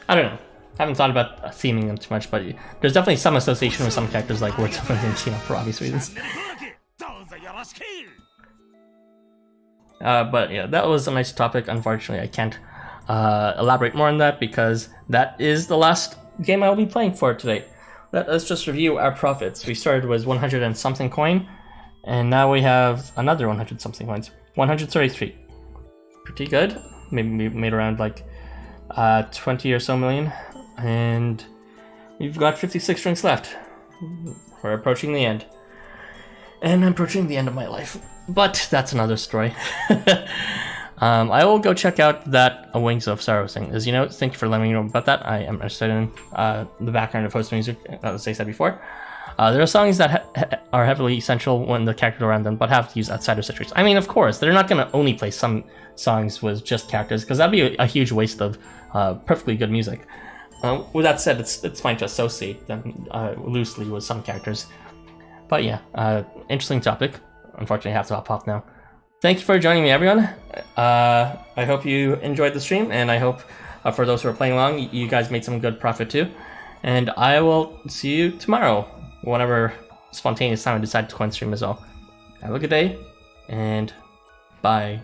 I don't know. Haven't thought about theming them too much, but there's definitely some association with some characters like Words of Lynch, you know, for obvious reasons. But yeah, that was a nice topic. Unfortunately, I can't elaborate more on that because that is the last game I will be playing for today. Let us just review our profits. We started with 100 and something coin, and now we have another 100 something coins. 133. Pretty good. Maybe we made around like 20 or so million. And we've got 56 drinks left. We're approaching the end. And I'm approaching the end of my life. But that's another story. I will go check out that Wings of Sorrow thing. As you know, thank you for letting me know about that. I am interested in the background of host music, as I said before. There are songs that are heavily essential when the characters are around them, but have to use outside of situations. I mean, of course, they're not going to only play some songs with just characters, because that'd be a huge waste of perfectly good music. With that said, it's fine to associate them loosely with some characters. But yeah, interesting topic. Unfortunately, I have to hop off now. Thank you for joining me, everyone. I hope you enjoyed the stream, and I hope for those who are playing along, you guys made some good profit too. And I will see you tomorrow, whenever spontaneous time I decide to coin stream as well. Have a good day, and bye.